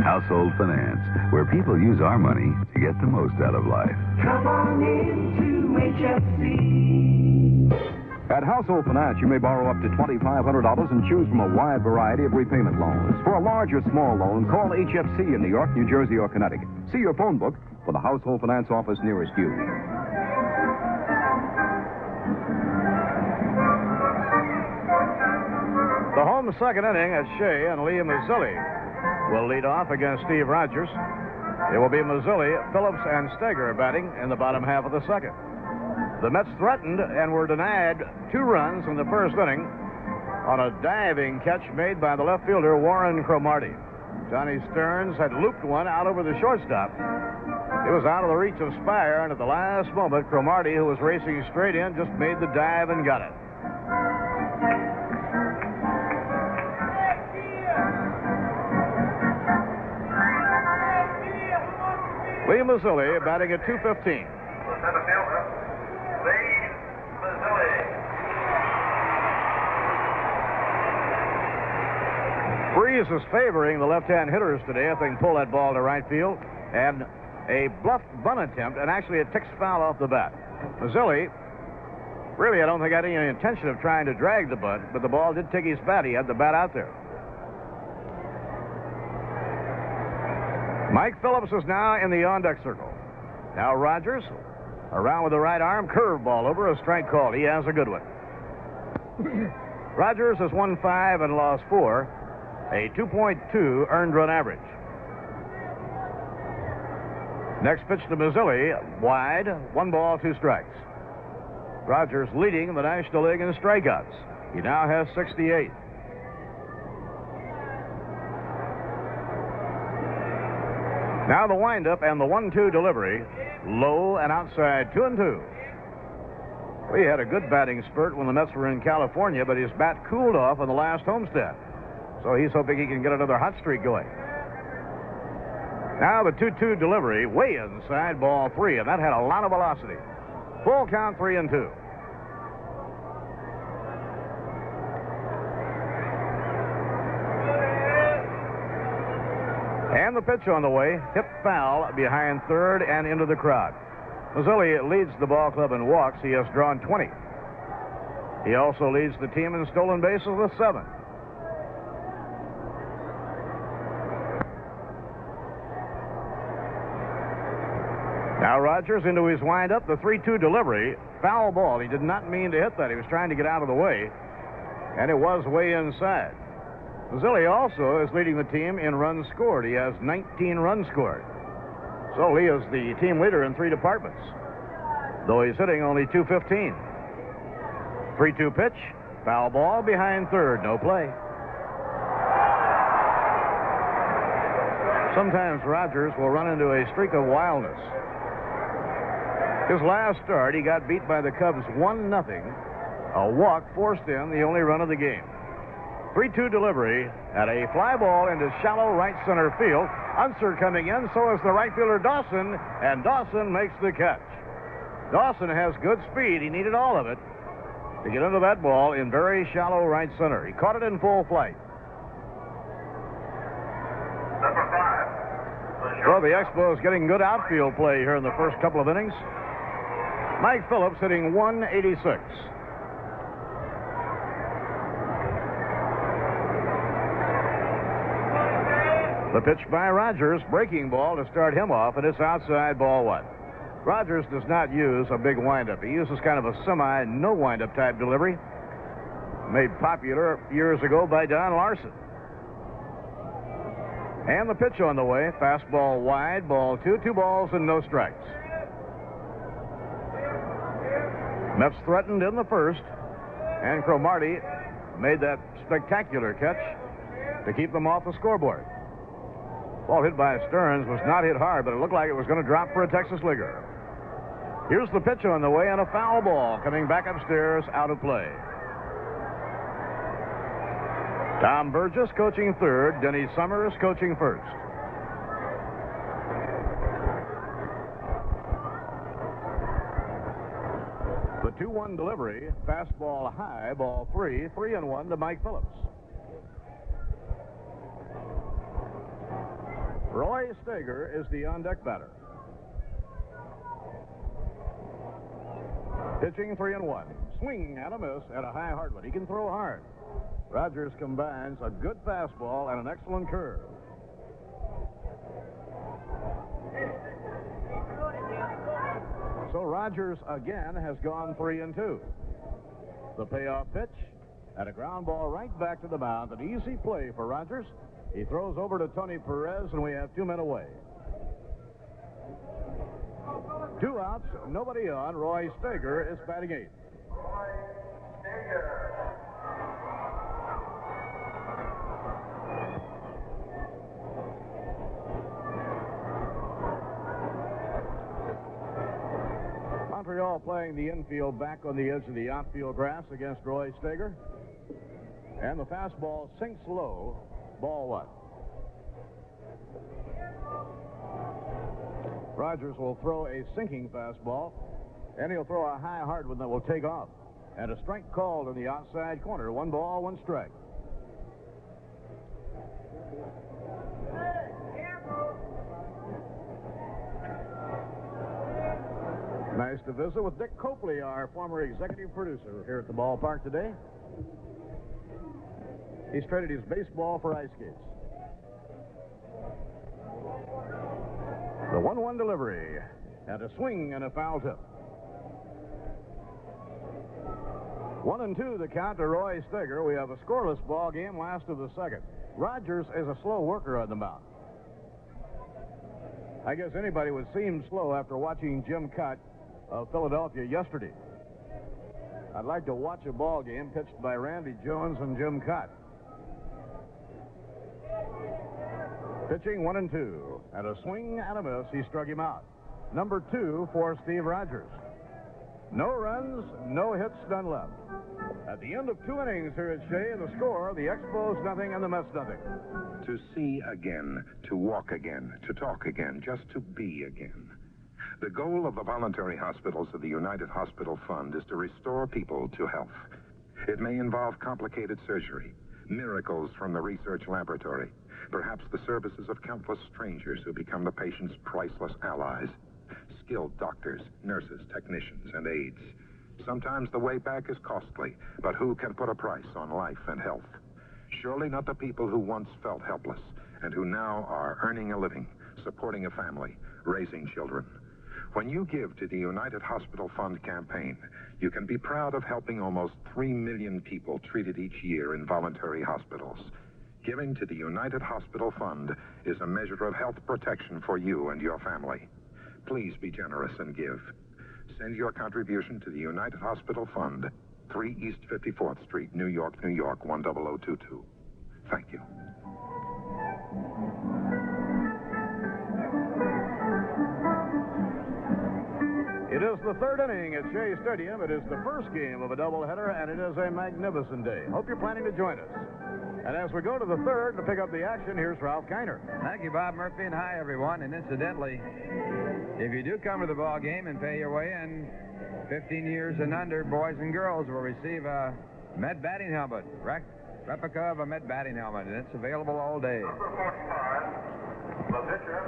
Household Finance, where people use our money to get the most out of life. Come on into HFC. At Household Finance, you may borrow up to $2,500 and choose from a wide variety of repayment loans. For a large or small loan, call HFC in New York, New Jersey, or Connecticut. See your phone book for the Household Finance office nearest you. The home second inning at Shea, and Lee Mazzilli will lead off against Steve Rogers. It will be Mazzilli, Phillips, and Staiger batting in the bottom half of the second. The Mets threatened and were denied 2 runs in the first inning on a diving catch made by the left fielder Warren Cromartie. Johnny Stearns had looped one out over the shortstop. It was out of the reach of Speier, and at the last moment, Cromartie, who was racing straight in, just made the dive and got it. Lee Mazzilli batting at .215. Breeze is favoring the left-hand hitters today if they can pull that ball to right field. And a bluff bunt attempt, and actually it ticks foul off the bat. Mazzilli, really, I don't think had any intention of trying to drag the bunt, but the ball did tick his bat. He had the bat out there. Mike Phillips is now in the on-deck circle. Now Rogers, around with the right arm, curveball over, a strike call. He has a good one. Rogers has won 5 and lost 4, a 2.2 earned run average. Next pitch to Mazzilli, wide, 1 ball, 2 strikes. Rogers leading the National League in strikeouts. He now has 68. Now the windup and the 1-2 delivery, low and outside, 2-2. We had a good batting spurt when the Mets were in California, but his bat cooled off on the last homestand. So he's hoping he can get another hot streak going. Now the 2-2 delivery, way inside, ball 3, and that had a lot of velocity. Full count, 3-2. And the pitch on the way, hit foul behind third and into the crowd. Mazzilli leads the ball club in walks. He has drawn 20. He also leads the team in stolen bases with 7. Now Rogers into his windup, the 3-2 delivery, foul ball. He did not mean to hit that. He was trying to get out of the way, and it was way inside. Mazzilli also is leading the team in runs scored. He has 19 runs scored. So he is the team leader in 3 departments, though he's hitting only .215. 3-2 pitch, foul ball behind third, no play. Sometimes Rogers will run into a streak of wildness. His last start, he got beat by the Cubs 1-0. A walk forced in the only run of the game. 3-2 delivery at a fly ball into shallow right center field. Unser coming in, so is the right fielder Dawson, and Dawson makes the catch. Dawson has good speed. He needed all of it to get into that ball in very shallow right center. He caught it in full flight. Number 5. Well, the Expos getting good outfield play here in the first couple of innings. Mike Phillips hitting .186. The pitch by Rogers, breaking ball to start him off, and it's outside, ball 1. Rogers does not use a big windup. He uses kind of a semi-no windup type delivery, made popular years ago by Don Larson. And the pitch on the way. Fastball wide, ball 2, 2 balls and no strikes. Mets threatened in the first, and Cromartie made that spectacular catch to keep them off the scoreboard. Ball hit by Stearns was not hit hard, but it looked like it was going to drop for a Texas leaguer. Here's the pitch on the way, and a foul ball coming back upstairs, out of play. Tom Burgess coaching third, Denny Summers coaching first. The 2-1 delivery, fastball high, ball 3, 3-1 to Mike Phillips. Roy Staiger is the on-deck batter. Pitching 3-1. Swing and a miss at a high hard one. He can throw hard. Rogers combines a good fastball and an excellent curve. So Rogers again has gone 3-2. The payoff pitch and a ground ball right back to the mound. An easy play for Rogers. He throws over to Tony Perez, and we have 2 men away. 2 outs, nobody on. Roy Staiger is batting 8th. Montreal playing the infield back on the edge of the outfield grass against Roy Staiger. And the fastball sinks low. Ball 1. Rogers will throw a sinking fastball, and he'll throw a high hard one that will take off. And a strike called in the outside corner. 1 ball, 1 strike. Nice to visit with Dick Copley, our former executive producer, here at the ballpark today. He's traded his baseball for ice skates. The 1-1 delivery, and a swing and a foul tip. 1-2 the count to Roy Staiger. We have a scoreless ball game, last of the second. Rogers is a slow worker on the mound. I guess anybody would seem slow after watching Jim Cott of Philadelphia yesterday. I'd like to watch a ball game pitched by Randy Jones and Jim Cott. Pitching 1-2, and a swing and a miss. He struck him out. Number 2 for Steve Rogers. No runs, no hits, none left. At the end of 2 innings here at Shea, the score, the Expos nothing and the Mets nothing. To see again, to walk again, to talk again, just to be again. The goal of the voluntary hospitals of the United Hospital Fund is to restore people to health. It may involve complicated surgery, miracles from the research laboratory, perhaps the services of countless strangers who become the patient's priceless allies, skilled doctors, nurses, technicians, and aides. Sometimes the way back is costly, but who can put a price on life and health? Surely not the people who once felt helpless and who now are earning a living, supporting a family, raising children. When you give to the United Hospital Fund campaign, you can be proud of helping almost 3 million people treated each year in voluntary hospitals. Giving to the United Hospital Fund is a measure of health protection for you and your family. Please be generous and give. Send your contribution to the United Hospital Fund, 3 East 54th Street, New York, New York, 10022. Thank you. It is the 3rd inning at Shea Stadium. It is the first game of a doubleheader, and it is a magnificent day. Hope you're planning to join us. And as we go to the 3rd to pick up the action, here's Ralph Kiner. Thank you, Bob Murphy, and hi, everyone. And incidentally, if you do come to the ball game and pay your way in, 15 years and under, boys and girls will receive a Met batting helmet, replica of a Met batting helmet, and it's available all day. Number 45, the pitcher,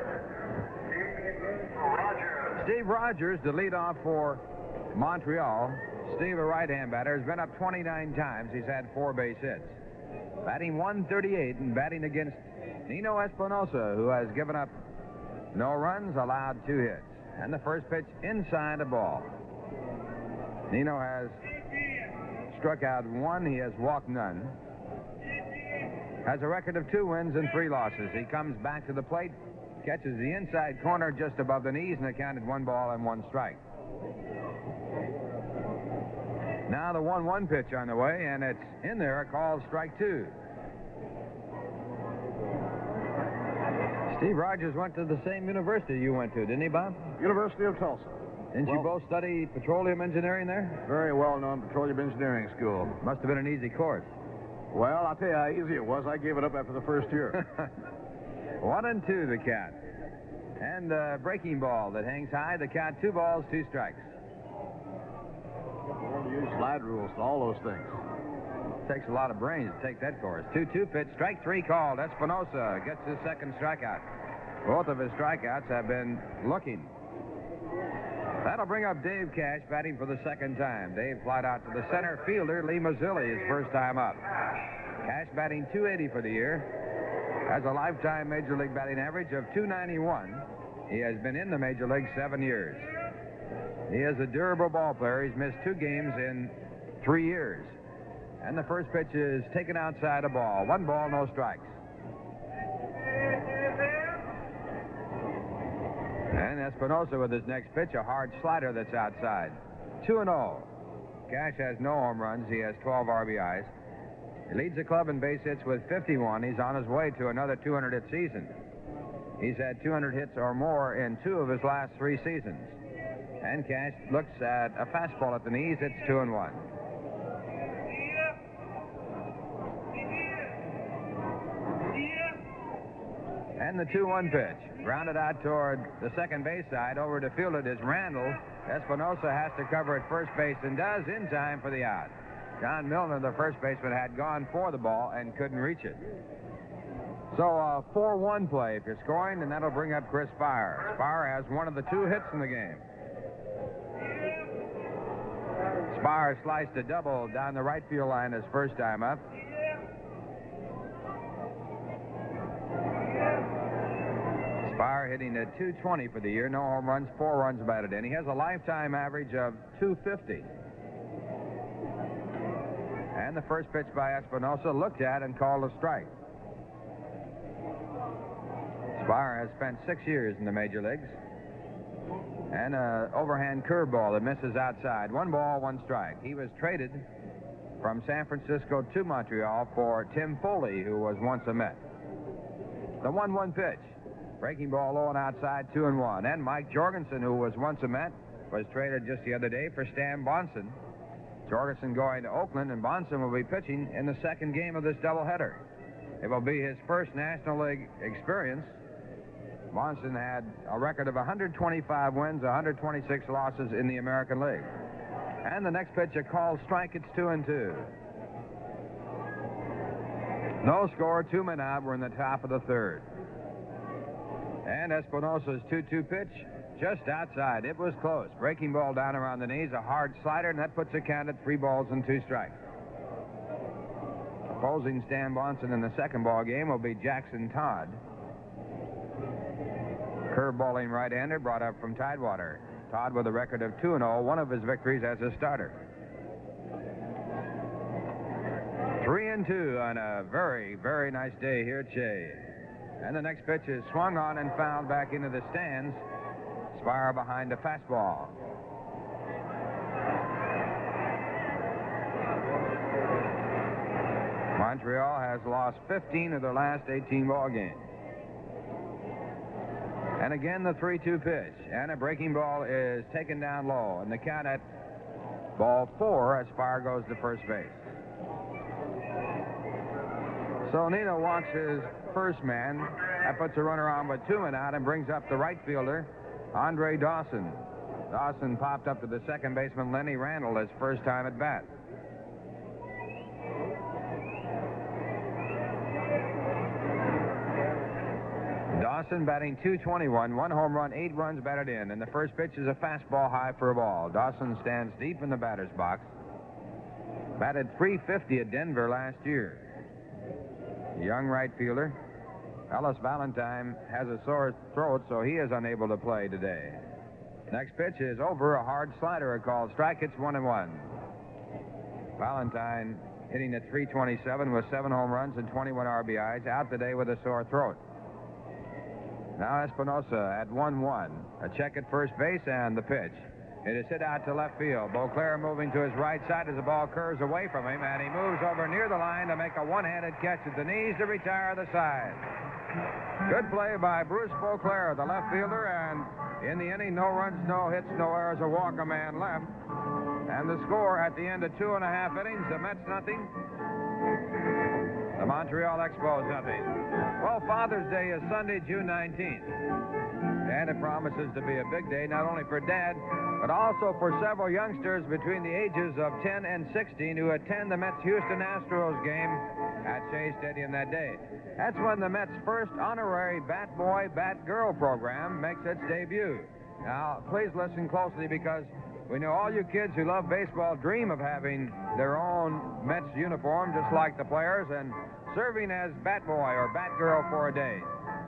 Steve Rogers. Steve Rogers, the leadoff for Montreal. Steve, a right-hand batter, has been up 29 times. He's had 4 base hits. Batting 138 and batting against Nino Espinosa, who has given up no runs, allowed 2 hits. And the first pitch inside the ball. Nino has struck out 1. He has walked none. Has a record of 2 wins and 3 losses. He comes back to the plate, catches the inside corner just above the knees, and accounted 1 ball and 1 strike. Now the 1-1 pitch on the way, and it's in there, called strike 2. Steve Rogers went to the same university you went to, didn't he, Bob? University of Tulsa. Didn't you both study petroleum engineering there? Very well-known petroleum engineering school. Must have been an easy course. Well, I'll tell you how easy it was. I gave it up after the first year. 1-2 the count. And the breaking ball that hangs high. The count 2 balls, 2 strikes. Slide rules, all those things. Takes a lot of brains to take that course. 2-2 pitch, strike 3 called. Espinosa gets his second strikeout. Both of his strikeouts have been looking. That'll bring up Dave Cash batting for the second time. Dave flied out to the center fielder, Lee Mazzilli, his first time up. Cash batting .280 for the year. Has a lifetime Major League batting average of .291. He has been in the Major League 7 years. He is a durable ball player. He's missed 2 games in 3 years. And the first pitch is taken outside the ball. 1 ball, no strikes. And Espinosa with his next pitch, a hard slider that's outside. 2-0. Cash has no home runs. He has 12 RBIs. He leads the club in base hits with 51. He's on his way to another 200-hit season. He's had 200 hits or more in 2 of his last 3 seasons. And Cash looks at a fastball at the knees. It's 2-1. And the 2-1 pitch. Grounded out toward the second base side. Over to field it is Randle. Espinosa has to cover at first base and does in time for the out. John Milner, the first baseman, had gone for the ball and couldn't reach it. So a 4-1 play if you're scoring, and that'll bring up Chris Speier. Speier has one of the 2 hits in the game. Speier sliced a double down the right field line his first time up. Speier hitting at .220 for the year. No home runs, 4 runs batted in. He has a lifetime average of .250. And the first pitch by Espinosa looked at and called a strike. Speier has spent 6 years in the major leagues. And an overhand curveball that misses outside. 1 ball, 1 strike. He was traded from San Francisco to Montreal for Tim Foley, who was once a Met. The 1-1 pitch. Breaking ball low and outside, 2-1. And Mike Jorgensen, who was once a Met, was traded just the other day for Stan Bonson. Jorgensen going to Oakland, and Bonson will be pitching in the second game of this doubleheader. It will be his first National League experience. Bonson had a record of 125 wins, 126 losses in the American League. And the next pitch, a called strike. It's 2-2. No score, 2 men out. We're in the top of the third. And Espinosa's 2-2 pitch just outside. It was close. Breaking ball down around the knees, a hard slider, and that puts a count at 3 balls and 2 strikes. Opposing Stan Bonson in the second ball game will be Jackson Todd. Curveballing right-hander brought up from Tidewater. Todd with a record of 2-0, one of his victories as a starter. 3-2 on a very, very nice day here at Shea. And the next pitch is swung on and fouled back into the stands. Speier behind a fastball. Montreal has lost 15 of their last 18 ball games. And again, the 3-2 pitch. And a breaking ball is taken down low. And the count at ball 4 as Speier goes to first base. So Nino walks his first man. That puts a runner on with 2 men out and brings up the right fielder, Andre Dawson. Dawson popped up to the second baseman, Lenny Randle, his first time at bat. Dawson batting .221, 1 home run, 8 runs batted in, and the first pitch is a fastball high for a ball. Dawson stands deep in the batter's box. Batted .350 at Denver last year. Young right fielder. Ellis Valentine has a sore throat, so he is unable to play today. Next pitch is over, a hard slider called strike. It's 1-1. Valentine hitting at .327 with 7 home runs and 21 RBIs, out today with a sore throat. Now Espinosa at 1-1. A check at first base and the pitch. It is hit out to left field. Boisclair moving to his right side as the ball curves away from him, and he moves over near the line to make a one-handed catch at the knees to retire the side. Good play by Bruce Boisclair, the left fielder, and in the inning, no runs, no hits, no errors, a walk, a man left. And the score at the end of 2.5 innings, the Mets nothing, the Montreal Expos nothing. Well, Father's Day is Sunday, June 19th. And it promises to be a big day, not only for Dad, but also for several youngsters between the ages of 10 and 16 who attend the Mets Houston Astros game at Shea Stadium that day. That's when the Mets' first honorary Bat Boy, Bat Girl program makes its debut. Now, please listen closely, because we know all you kids who love baseball dream of having their own Mets uniform, just like the players, and serving as Bat Boy or Bat Girl for a day.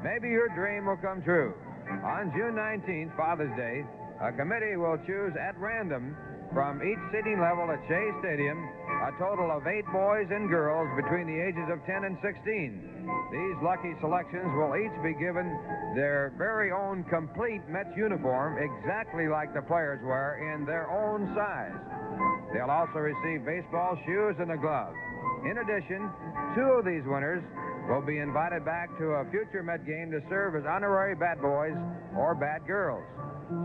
Maybe your dream will come true. On June 19th, Father's Day, a committee will choose at random from each seating level at Shea Stadium a total of 8 boys and girls between the ages of 10 and 16. These lucky selections will each be given their very own complete Mets uniform, exactly like the players wear, in their own size. They'll also receive baseball shoes and a glove. In addition, 2 of these winners will be invited back to a future Met game to serve as honorary Bat Boys or Bat Girls.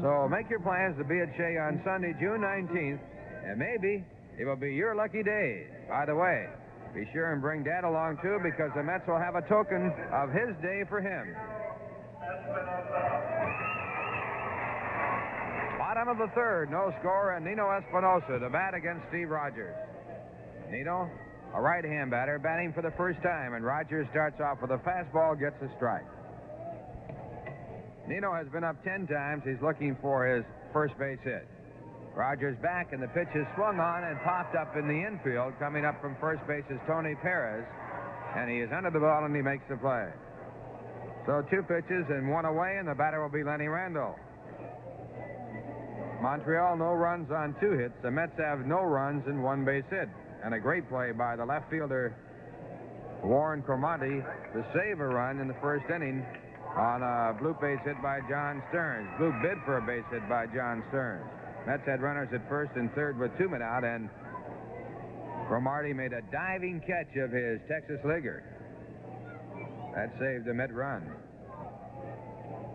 So make your plans to be at Shea on Sunday, June 19th, and maybe it will be your lucky day. By the way, be sure and bring Dad along, too, because the Mets will have a token of his day for him. Bottom of the third, no score, and Nino Espinosa to bat against Steve Rogers. Nino, a right-hand batter, batting for the first time, and Rogers starts off with a fastball, gets a strike. Nino has been up 10 times. He's looking for his first base hit. Rogers back, and the pitch is swung on and popped up in the infield. Coming up from first base is Tony Perez, and he is under the ball, and he makes the play. So 2 pitches and 1 away, and the batter will be Lenny Randle. Montreal, no runs on 2 hits. The Mets have no runs and 1 base hit. And a great play by the left fielder, Warren Cromartie, to save a run in the first inning on a bloop base hit by John Stearns. Bloop bid for a base hit by John Stearns. Mets had runners at first and third with 2 men out, and Cromartie made a diving catch of his Texas Leaguer. That saved the Met run.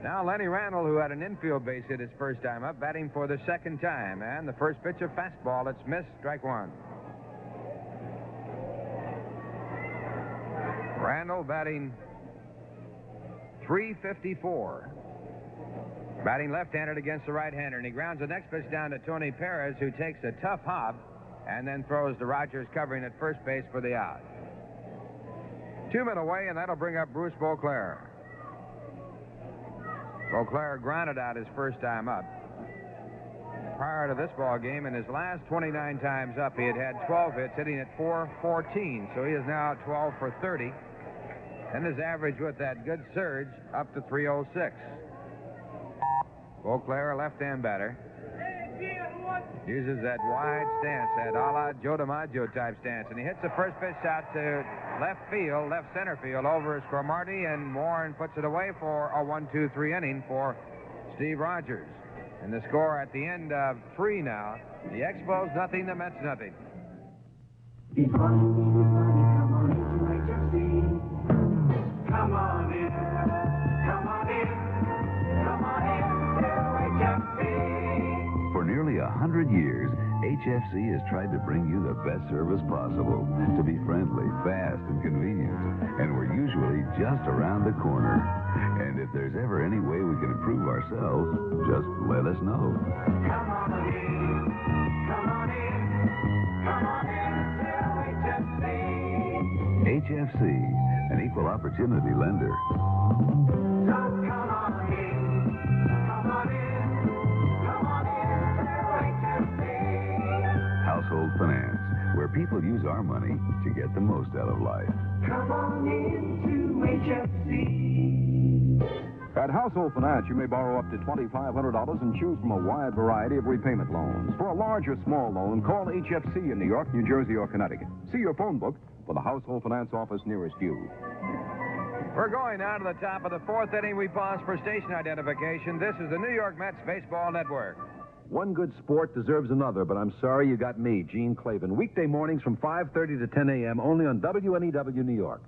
Now Lenny Randle, who had an infield base hit his first time up, batting for the second time. And the first pitch, a fastball. It's missed, strike 1. Randle batting .354. Batting left-handed against the right-hander, and he grounds the next pitch down to Tony Perez, who takes a tough hop and then throws to Rogers, covering at first base for the out. 2 men away, and that'll bring up Bruce Boisclair. Boisclair grounded out his first time up. Prior to this ball game, in his last 29 times up, he had 12 hits, hitting at .414, so he is now 12 for 30. And his average with that good surge up to .306. Boisclair, a left-hand batter, uses that wide stance, that a la Joe DiMaggio type stance, and he hits the first pitch out to left field, left center field, over his Cromartie, and Warren puts it away for a 1-2-3 inning for Steve Rogers. And the score at the end of 3 now, the Expos nothing, the Mets nothing. Come on in, come on in, come on in to HFC. For nearly 100 years, HFC has tried to bring you the best service possible, to be friendly, fast, and convenient. And we're usually just around the corner. And if there's ever any way we can improve ourselves, just let us know. Come on in, come on in, come on in to HFC. HFC, an equal opportunity lender. So come on in, come on in, come on in to HFC. Household finance, where people use our money to get the most out of life. Come on in to HFC. At Household Finance, you may borrow up to $2,500 and choose from a wide variety of repayment loans. For a large or small loan, call HFC in New York, New Jersey, or Connecticut. See your phone book for the Household Finance office nearest you. We're going now to the top of the fourth inning. We pause for station identification. This is the New York Mets Baseball Network. One good sport deserves another, but I'm sorry you got me, Gene Clavin. Weekday mornings from 5:30 to 10 a.m. only on WNEW New York.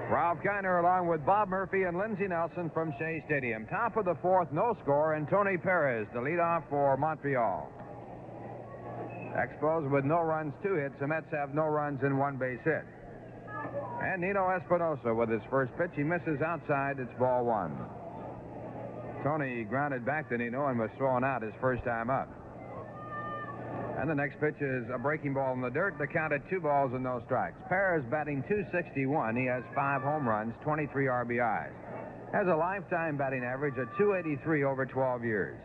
Ralph Kiner along with Bob Murphy and Lindsey Nelson from Shea Stadium. Top of the fourth, no score, and Tony Perez, the leadoff for Montreal. Expos with no runs, 2 hits. The Mets have no runs and 1 base hit. And Nino Espinosa with his first pitch. He misses outside. It's ball 1. Tony grounded back to Nino and was thrown out his first time up. And the next pitch is a breaking ball in the dirt. The count at 2 balls and no strikes. Perez batting .261. He has 5 home runs, 23 RBIs. Has a lifetime batting average of .283 over 12 years.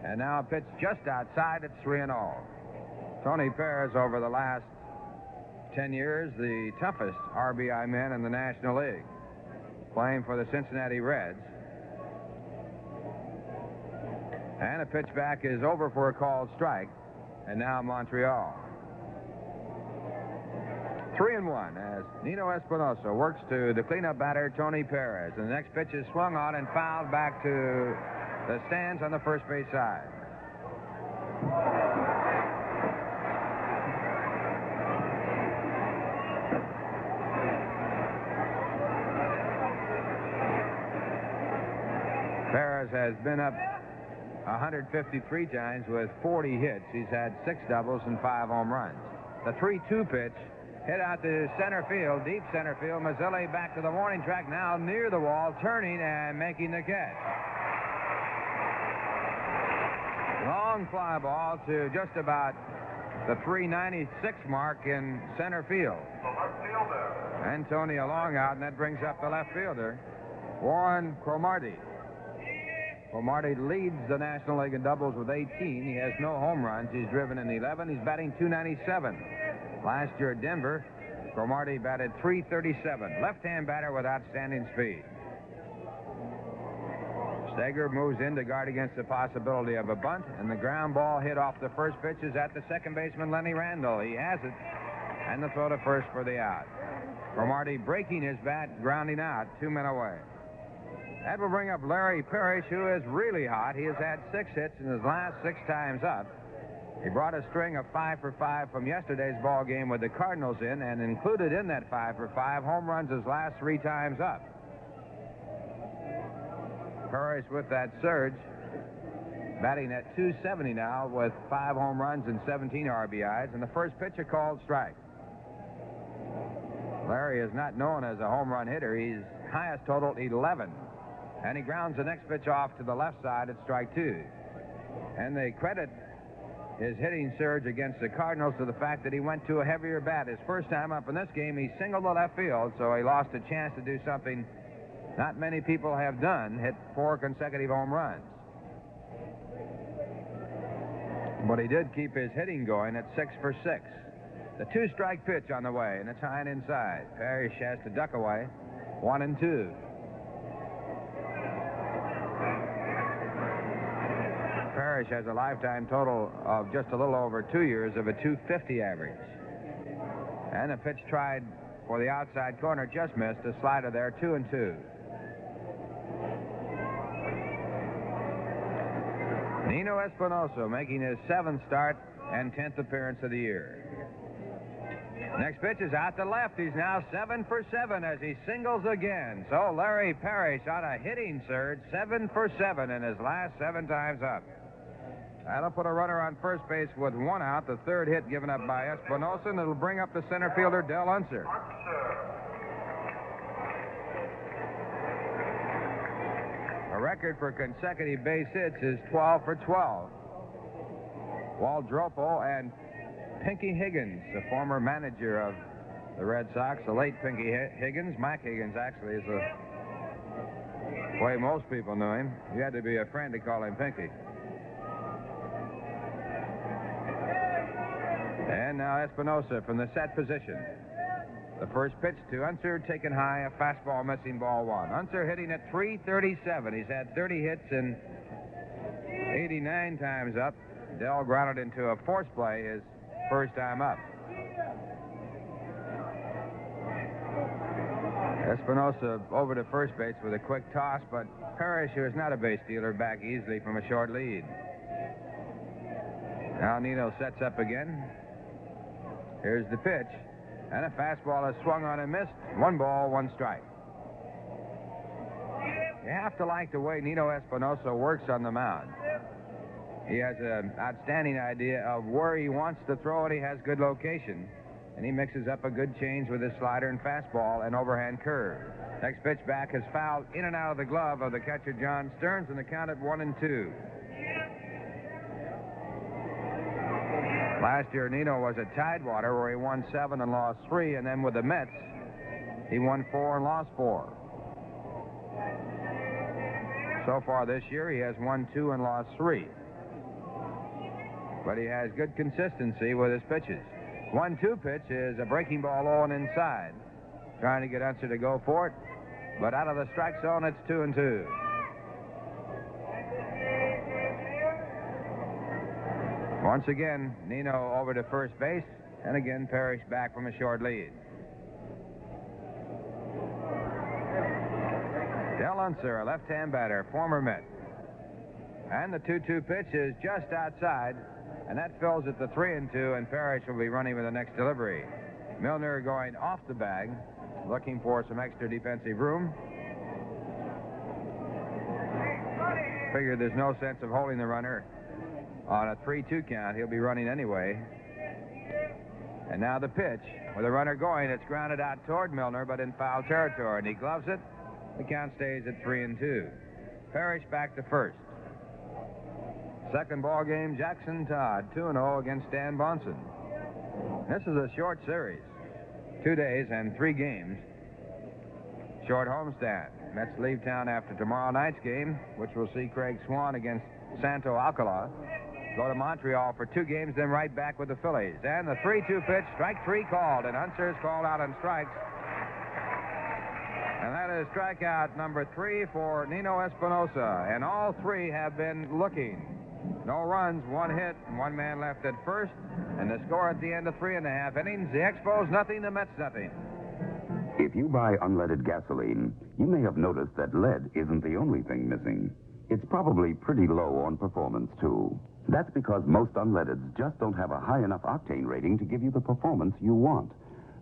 And now a pitch just outside. It's 3-0. Tony Perez, over the last 10 years, the toughest RBI man in the National League, playing for the Cincinnati Reds. And a pitch back is over for a called strike. And now Montreal. 3-1 as Nino Espinosa works to the cleanup batter, Tony Perez. And the next pitch is swung on and fouled back to the stands on the first base side. Perez has been up 153 times with 40 hits. He's had 6 doubles and 5 home runs. The 3-2 pitch hit out to center field, deep center field. Mazzilli back to the warning track, now near the wall, turning and making the catch. Long fly ball to just about the 396 mark in center field. And Tony a long out, and that brings up the left fielder, Warren Cromartie. Cromartie leads the National League in doubles with 18. He has no home runs. He's driven in 11. He's batting .297. Last year at Denver, Cromartie batted .337. Left-hand batter with outstanding speed. Staiger moves in to guard against the possibility of a bunt, and the ground ball hit off the first pitch is at the second baseman, Lenny Randle. He has it, and the throw to first for the out. Cromartie breaking his bat, grounding out, 2 men away. That will bring up Larry Parrish, who is really hot. He has had 6 hits in his last 6 times up. He brought a string of 5 for 5 from yesterday's ball game with the Cardinals in, and included in that 5 for 5 home runs his last 3 times up. Parrish with that surge, batting at .270 now with 5 home runs and 17 RBIs, and the first pitch a called strike. Larry is not known as a home run hitter. He's highest total 11. And he grounds the next pitch off to the left side at strike 2. And they credit his hitting surge against the Cardinals to the fact that he went to a heavier bat. His first time up in this game, he singled the left field, so he lost a chance to do something not many people have done, hit 4 consecutive home runs. But he did keep his hitting going at 6 for 6. The 2-strike pitch on the way, and it's high and inside. Parrish has to duck away. 1-2. Parrish has a lifetime total of just a little over 2 years of a .250 average. And a pitch tried for the outside corner, just missed. A slider there, 2-2. Nino Espinosa making his 7th start and 10th appearance of the year. Next pitch is out to left. He's now 7 for 7 as he singles again. So Larry Parrish on a hitting surge, 7 for 7 in his last 7 times up. That'll put a runner on first base with 1 out. The 3rd hit given up by Espinosa, and it'll bring up the center fielder, Del Unser. A record for consecutive base hits is 12 for 12. Walt Dropo and Pinky Higgins, the former manager of the Red Sox, the late Pinky Higgins. Mike Higgins, actually, is the way most people knew him. You had to be a friend to call him Pinky. And now Espinosa from the set position. The first pitch to Unser, taken high, a fastball missing, ball one. Unser hitting at .337. He's had 30 hits and 89 times up. Dell grounded into a force play his first time up. Espinosa over to first base with a quick toss, but Parrish, who is not a base stealer, back easily from a short lead. Now Nino sets up again. Here's the pitch. And a fastball is swung on and missed. 1 ball, 1 strike. You have to like the way Nino Espinosa works on the mound. He has an outstanding idea of where he wants to throw it. He has good location. And he mixes up a good change with his slider and fastball and overhand curve. Next pitch back is fouled in and out of the glove of the catcher, John Stearns, and the count at 1-2. Last year, Nino was at Tidewater, where he won 7 and lost 3, and then with the Mets, he won 4 and lost 4. So far this year, he has won 2 and lost 3. But he has good consistency with his pitches. 1-2 pitch is a breaking ball low and inside. Trying to get Unser to go for it, but out of the strike zone, it's 2-2. Once again, Nino over to first base, and again, Parrish back from a short lead. Del Unser, a left-hand batter, former Met. And the 2-2 pitch is just outside, and that fills it to 3-2, and Parrish will be running with the next delivery. Milner going off the bag, looking for some extra defensive room. Figured there's no sense of holding the runner. On a 3-2 count, he'll be running anyway. And now the pitch. With the runner going, it's grounded out toward Milner, but in foul territory, and he gloves it. The count stays at 3-2. Parrish back to first. Second ball game, Jackson Todd, 2-0 against Stan Bonson. This is a short series. 2 days and 3 games. Short homestand. Mets leave town after tomorrow night's game, which will see Craig Swan against Santo Alcala. Go to Montreal for 2 games, then right back with the Phillies. And the 3-2 pitch, strike 3 called, and Unser is called out on strikes. And that is strikeout number 3 for Nino Espinosa. And all 3 have been looking. No runs, 1 hit, and 1 man left at first. And the score at the end of 3.5 innings, the Expos nothing, the Mets nothing. If you buy unleaded gasoline, you may have noticed that lead isn't the only thing missing. It's probably pretty low on performance, too. That's because most unleadeds just don't have a high enough octane rating to give you the performance you want.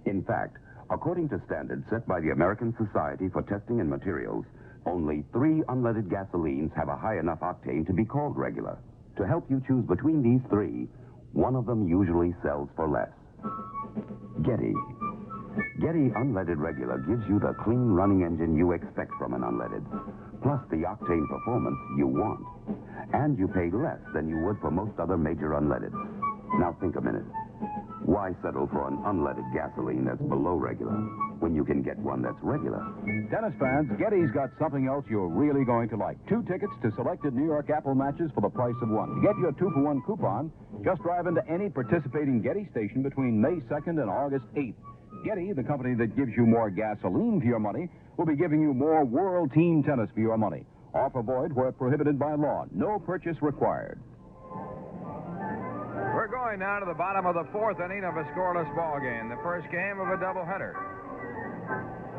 In fact, according to standards set by the American Society for Testing and Materials, only 3 unleaded gasolines have a high enough octane to be called regular. To help you choose between these 3, one of them usually sells for less. Getty. Getty Unleaded Regular gives you the clean running engine you expect from an unleaded, plus the octane performance you want. And you pay less than you would for most other major unleadeds. Now think a minute. Why settle for an unleaded gasoline that's below regular when you can get one that's regular? Tennis fans, Getty's got something else you're really going to like. 2 tickets to selected New York Apple matches for the price of 1. To get your 2-for-1 coupon, just drive into any participating Getty station between May 2nd and August 8th. Getty, the company that gives you more gasoline for your money, will be giving you more World Team Tennis for your money. Offer void where prohibited by law. No purchase required. We're going now to the bottom of the 4th inning of a scoreless ball game, the first game of a doubleheader.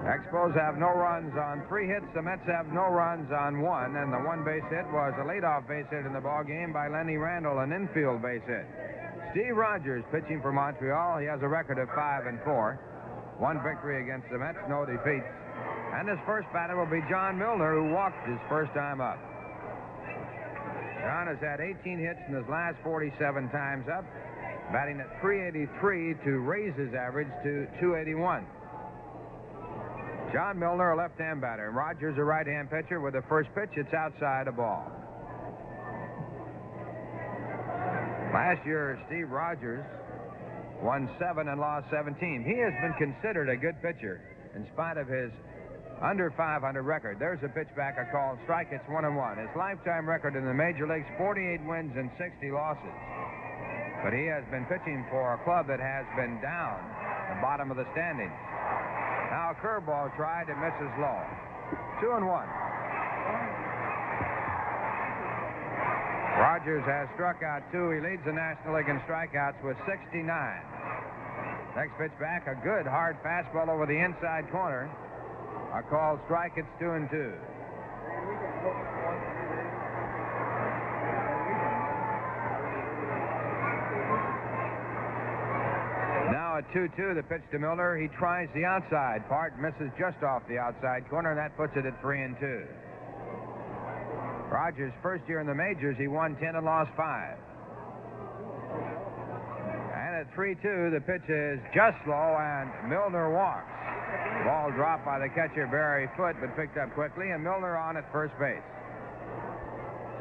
Expos have no runs on 3 hits. The Mets have no runs on 1, and the 1 base hit was a leadoff base hit in the ball game by Lenny Randle, an infield base hit. Steve Rogers pitching for Montreal. He has a record of 5-4. 1 victory against the Mets, no defeats. And his first batter will be John Milner, who walked his first time up. John has had 18 hits in his last 47 times up, batting at .383 to raise his average to .281. John Milner, a left-hand batter, and Rogers, a right-hand pitcher. With the first pitch, it's outside a ball. Last year, Steve Rogers won 7 and lost 17. He has been considered a good pitcher in spite of his under .500 record. There's a pitch back, a called strike. It's 1-1. His lifetime record in the major leagues, 48 wins and 60 losses. But he has been pitching for a club that has been down the bottom of the standings. Now a curveball tried and misses low. 2-1. Rogers has struck out 2. He leads the National League in strikeouts with 69. Next pitch back, a good hard fastball over the inside corner. A called strike. It's 2-2. Now at 2-2, the pitch to Milner. He tries the outside part, misses just off the outside corner, and that puts it at 3-2. Rogers' first year in the majors, he won 10 and lost 5. And at 3-2, the pitch is just low, and Milner walks. Ball dropped by the catcher, Barry Foote, but picked up quickly, and Milner on at first base.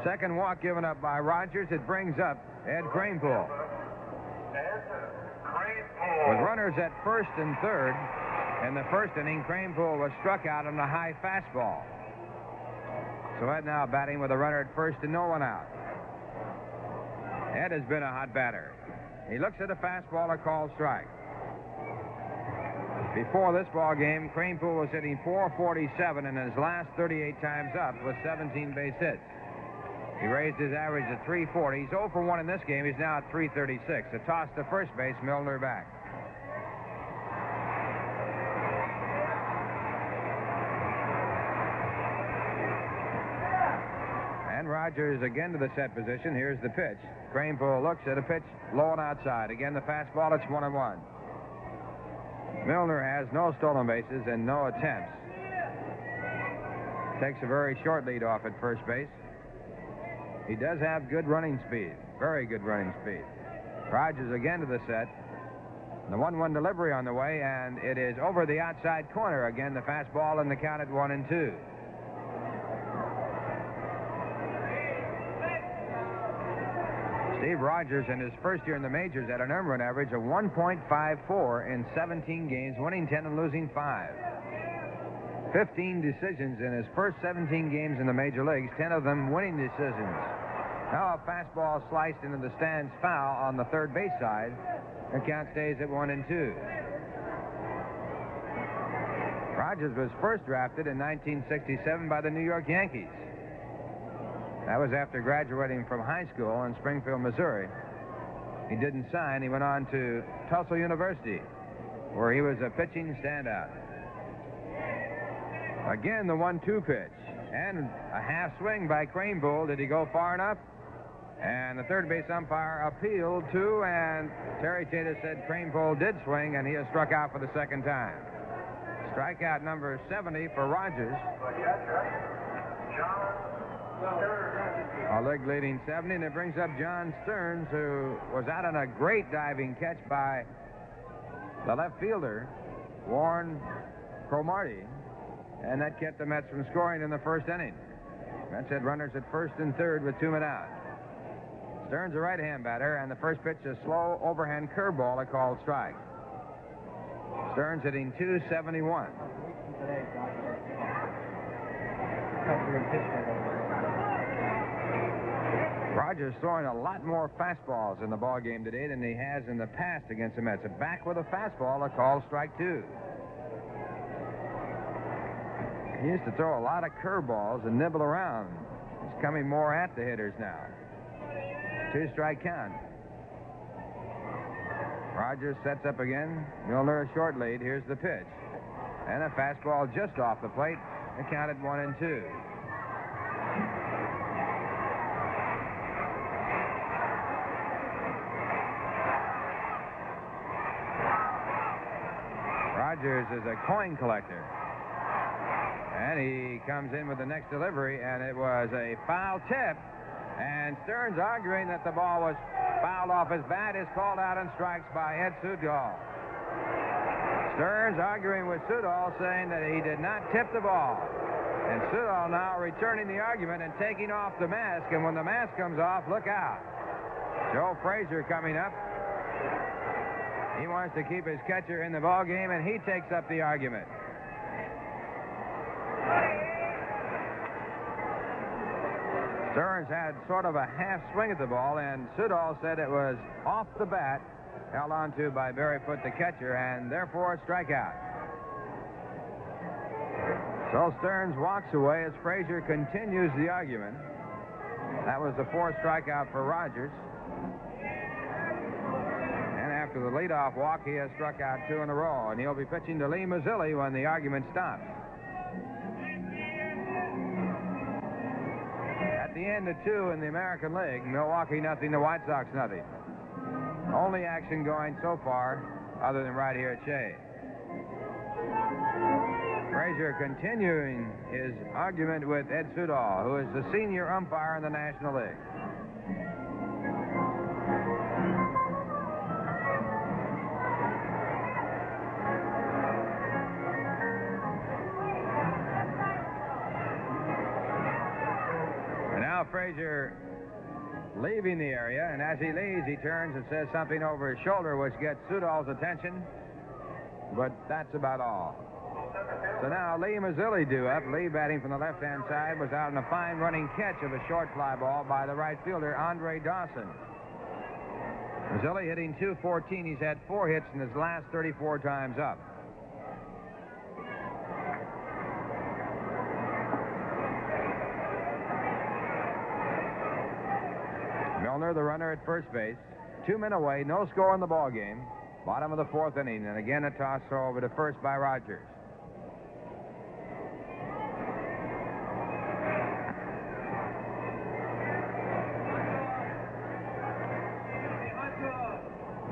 Second walk given up by Rogers. It brings up Ed Kranepool. With runners at first and third, in the first inning, Kranepool was struck out on a high fastball. So Ed now batting with a runner at first and no one out. Ed has been a hot batter. He looks at a fastball, a called strike. Before this ball game, Kranepool was hitting .447 in his last 38 times up with 17 base hits. He raised his average to .340. He's 0 for 1 in this game. He's now at .336. A toss to first base, Milner back. And Rogers again to the set position. Here's the pitch. Kranepool looks at a pitch low and outside. Again, the fastball. It's 1-1. Milner has no stolen bases and no attempts. Takes a very short lead off at first base. He does have good running speed. Very good running speed. Rogers again to the set. The 1-1 delivery on the way, and it is over the outside corner. Again, the fastball, and the count at 1-2. Steve Rogers, in his first year in the majors, had an earned run average of 1.54 in 17 games, winning 10 and losing 5. 15 decisions in his first 17 games in the major leagues, 10 of them winning decisions. Now a fastball sliced into the stands foul on the third base side. The count stays at 1-2. Rogers was first drafted in 1967 by the New York Yankees. That was after graduating from high school in Springfield, Missouri. He didn't sign. He went on to Tulsa University, where he was a pitching standout. Again, the 1-2 pitch. And a half swing by Kranepool. Did he go far enough? And the third base umpire appealed to, and Terry Tatus said Kranepool did swing, and he has struck out for the second time. Strikeout number 70 for Rogers. A league leading 70, and it brings up John Stearns, who was out on a great diving catch by the left fielder, Warren Cromartie, and that kept the Mets from scoring in the first inning. Mets had runners at first and third with 2 men out. Stearns a right-hand batter, and the first pitch a slow overhand curveball, a called strike. Stearns hitting .271. Rogers throwing a lot more fastballs in the ball game today than he has in the past against the Mets. Back with a fastball, a called strike 2. He used to throw a lot of curveballs and nibble around. He's coming more at the hitters now. 2-strike count. Rogers sets up again. Milner a short lead. Here's the pitch. And a fastball just off the plate. It counted 1-2. Rogers is a coin collector. And he comes in with the next delivery, and it was a foul tip. And Stearns, arguing that the ball was fouled off his bat, is called out on strikes by Ed Sudol. Stearns arguing with Sudol, saying that he did not tip the ball. And Sudol now returning the argument and taking off the mask. And when the mask comes off, look out. Joe Frazier coming up. He wants to keep his catcher in the ball game, and he takes up the argument. Stearns had sort of a half swing at the ball, and Sudol said it was off the bat, held onto by Barry Foote, the catcher, and therefore a strikeout. So Stearns walks away as Frazier continues the argument. That was the fourth strikeout for Rogers. And after the leadoff walk, he has struck out 2 in a row, and he'll be pitching to Lee Mazzilli when the argument stops. At the end of 2 in the American League, Milwaukee nothing, the White Sox nothing. Only action going so far, other than right here at Shea. Frazier continuing his argument with Ed Sudol, who is the senior umpire in the National League. And now Frazier leaving the area, and as he leaves, he turns and says something over his shoulder, which gets Sudol's attention, but that's about all. So now Lee Mazzilli due up. Lee, batting from the left-hand side, was out in a fine running catch of a short fly ball by the right fielder, Andre Dawson. Mazzilli hitting .214. He's had 4 hits in his last 34 times up. Milner, the runner at first base. 2 men away, no score in the ball game. Bottom of the 4th inning, and again a toss throw over to first by Rogers.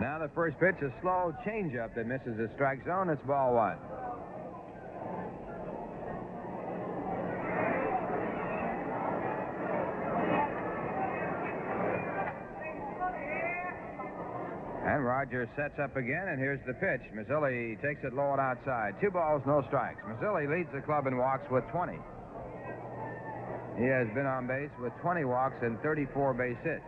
Now the first pitch, a slow changeup that misses the strike zone. It's ball 1. And Rogers sets up again, and here's the pitch. Mazzilli takes it low and outside. 2 balls, no strikes. Mazzilli leads the club in walks with 20. He has been on base with 20 walks and 34 base hits.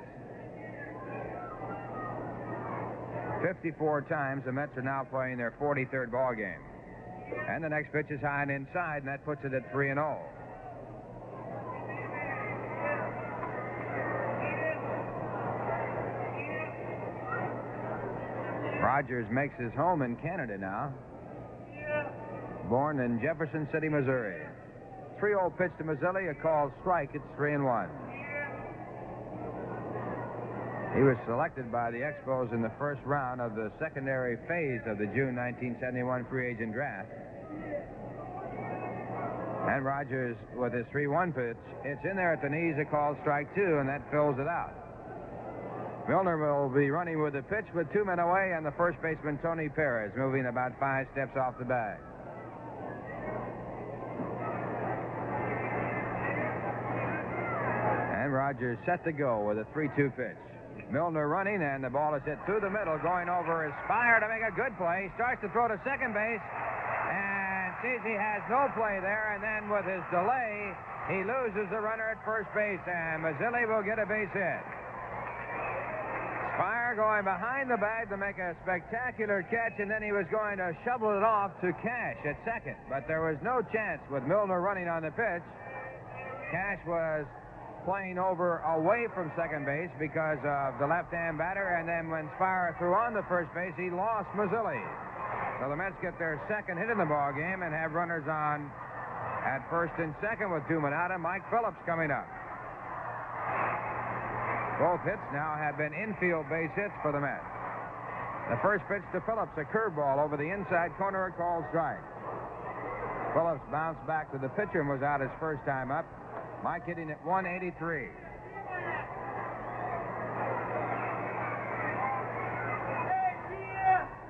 54 times the Mets are now playing their 43rd ball game. And the next pitch is high and inside, and that puts it at 3-0. Rogers makes his home in Canada now. Born in Jefferson City, Missouri. 3-0 pitch to Mazzilli, a called strike. It's 3-1. He was selected by the Expos in the first round of the secondary phase of the June 1971 free agent draft. And Rogers, with his 3-1 pitch, it's in there at the knees, a called strike 2, and that fills it out. Milner will be running with the pitch with 2 men away, and the first baseman, Tony Perez, moving about 5 steps off the bag. And Rogers set to go with a 3-2 pitch. Milner running, and the ball is hit through the middle, going over is Speier to make a good play. Starts to throw to second base, and sees he has no play there, and then with his delay, he loses the runner at first base, and Mazzilli will get a base hit. Speier going behind the bag to make a spectacular catch, and then he was going to shovel it off to Cash at second, but there was no chance with Milner running on the pitch. Cash was playing over away from second base because of the left-hand batter, and then when Speier threw on the first base, he lost Mazzilli. So the Mets get their second hit in the ball game and have runners on at first and second with 2 men out, and Mike Phillips coming up. Both hits now have been infield base hits for the Mets. The first pitch to Phillips, a curveball over the inside corner, a called strike. Phillips bounced back to the pitcher and was out his first time up. Mike hitting at 183.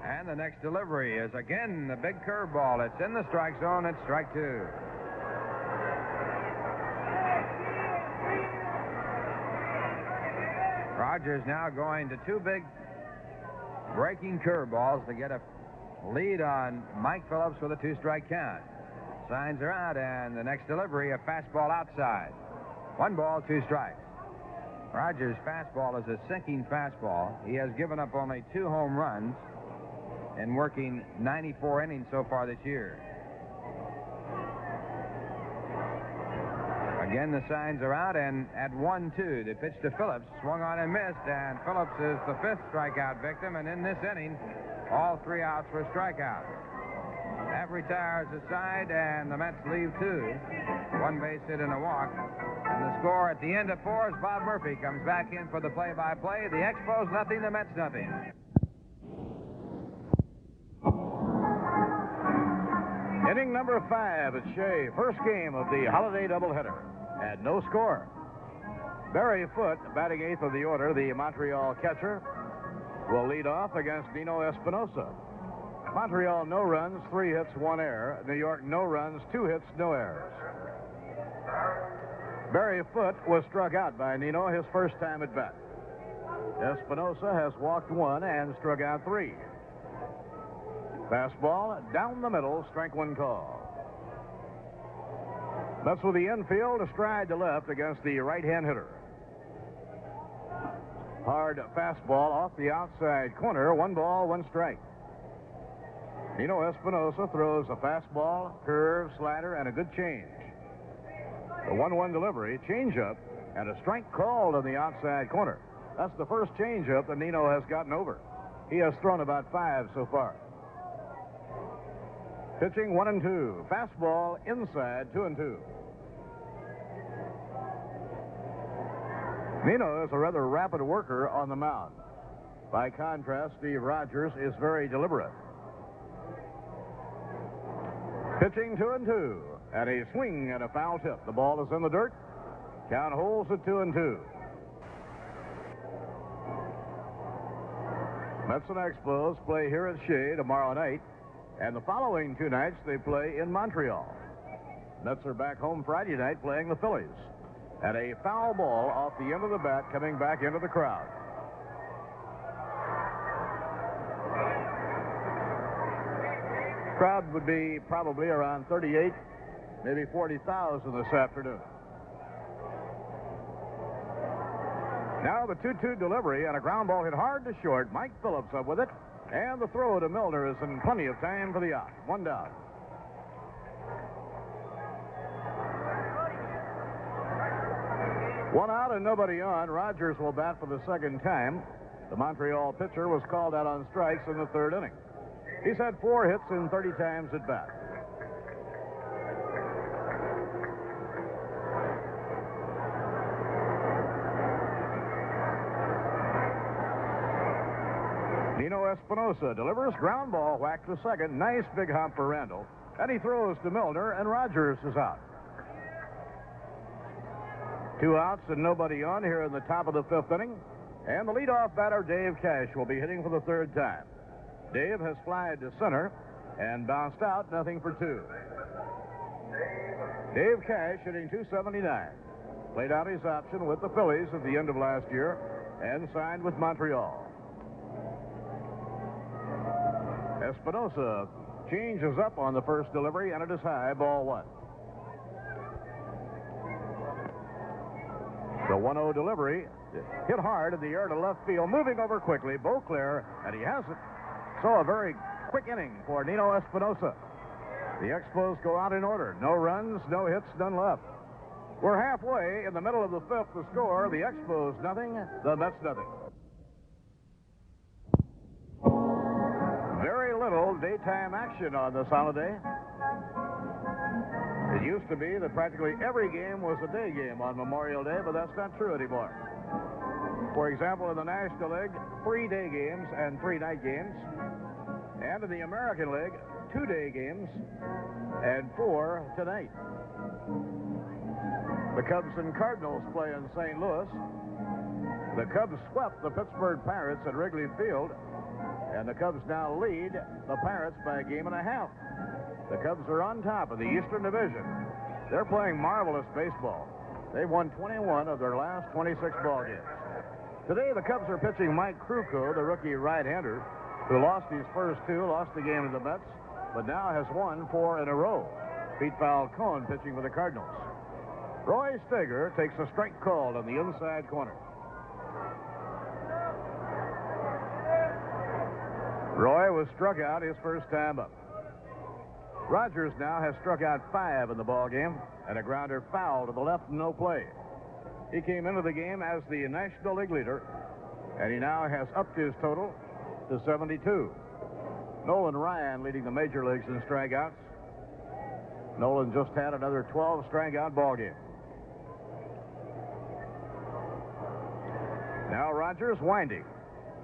And the next delivery is again the big curveball. It's in the strike zone. It's strike 2. Rogers now going to 2 big breaking curveballs to get a lead on Mike Phillips with a 2-strike count. Signs are out, and the next delivery, a fastball outside. 1 ball, 2 strikes. Rogers' fastball is a sinking fastball. He has given up only 2 home runs in working 94 innings so far this year. Again, the signs are out, and at 1-2, the pitch to Phillips, swung on and missed, and Phillips is the 5th strikeout victim, and in this inning, all 3 outs were strikeouts. That retires the side, and the Mets leave 2. 1 base hit and a walk. And the score at the end of 4 is Bob Murphy comes back in for the play-by-play. The Expos nothing, the Mets nothing. Inning number 5 at Shea. First game of the holiday doubleheader. And no score. Barry Foote, batting 8th of the order, the Montreal catcher, will lead off against Nino Espinosa. Montreal, no runs, 3 hits, 1 error. New York, no runs, 2 hits, no errors. Barry Foote was struck out by Nino his first time at bat. Espinosa has walked 1 and struck out 3. Fastball down the middle, strike 1 call. That's with the infield, a stride to left against the right-hand hitter. Hard fastball off the outside corner, 1 ball, 1 strike. Nino Espinosa throws a fastball, curve, slider, and a good change. The 1-1 delivery, changeup, and a strike called on the outside corner. That's the first changeup that Nino has gotten over. He has thrown about 5 so far. Pitching 1-2. Fastball inside, 2-2. Nino is a rather rapid worker on the mound. By contrast, Steve Rogers is very deliberate. Pitching 2-2. And a swing and a foul tip. The ball is in the dirt. Count holds at 2-2. Mets and Expos play here at Shea tomorrow night. And the following 2 nights, they play in Montreal. Mets are back home Friday night playing the Phillies. And a foul ball off the end of the bat coming back into the crowd. Crowd would be probably around 38, maybe 40,000 this afternoon. Now the 2-2 delivery and a ground ball hit hard to short. Mike Phillips up with it. And the throw to Milner is in plenty of time for the out. 1 down. One out and nobody on. Rogers will bat for the second time. The Montreal pitcher was called out on strikes in the 3rd inning. He's had 4 hits in 30 times at bat. Nino Espinosa delivers, ground ball whacked to second. Nice big hop for Randle. And he throws to Milner, and Rogers is out. 2 outs and nobody on here in the top of the 5th inning. And the leadoff batter, Dave Cash, will be hitting for the 3rd time. Dave has flied to center and bounced out, nothing for 2. Dave Cash hitting .279. Played out his option with the Phillies at the end of last year and signed with Montreal. Espinosa changes up on the first delivery, and it is high, ball 1. The 1-0 delivery hit hard in the air to left field, moving over quickly. Boisclair, and he has it. So a very quick inning for Nino Espinosa. The Expos go out in order. No runs, no hits, none left. We're halfway in the middle of the 5th. The score, the Expos nothing, the Mets nothing. Very little daytime action on this holiday. It used to be that practically every game was a day game on Memorial Day, but that's not true anymore. For example, in the National League, 3 day games and 3 night games. And in the American League, 2 day games and 4 tonight. The Cubs and Cardinals play in St. Louis. The Cubs swept the Pittsburgh Pirates at Wrigley Field, and the Cubs now lead the Pirates by a game and a half. The Cubs are on top of the Eastern Division. They're playing marvelous baseball. They've won 21 of their last 26 ball games. Today, the Cubs are pitching Mike Krukow, the rookie right-hander, who lost his first 2, lost the game to the Mets, but now has won 4 in a row. Pete Falcone pitching for the Cardinals. Roy Staiger takes a strike called on the inside corner. Roy was struck out his first time up. Rogers now has struck out 5 in the ball game. and a grounder foul to the left, no play. He came into the game as the National League leader, and he now has upped his total to 72. Nolan Ryan leading the major leagues in strikeouts. Nolan just had another 12 strikeout ball game. Now Rogers winding.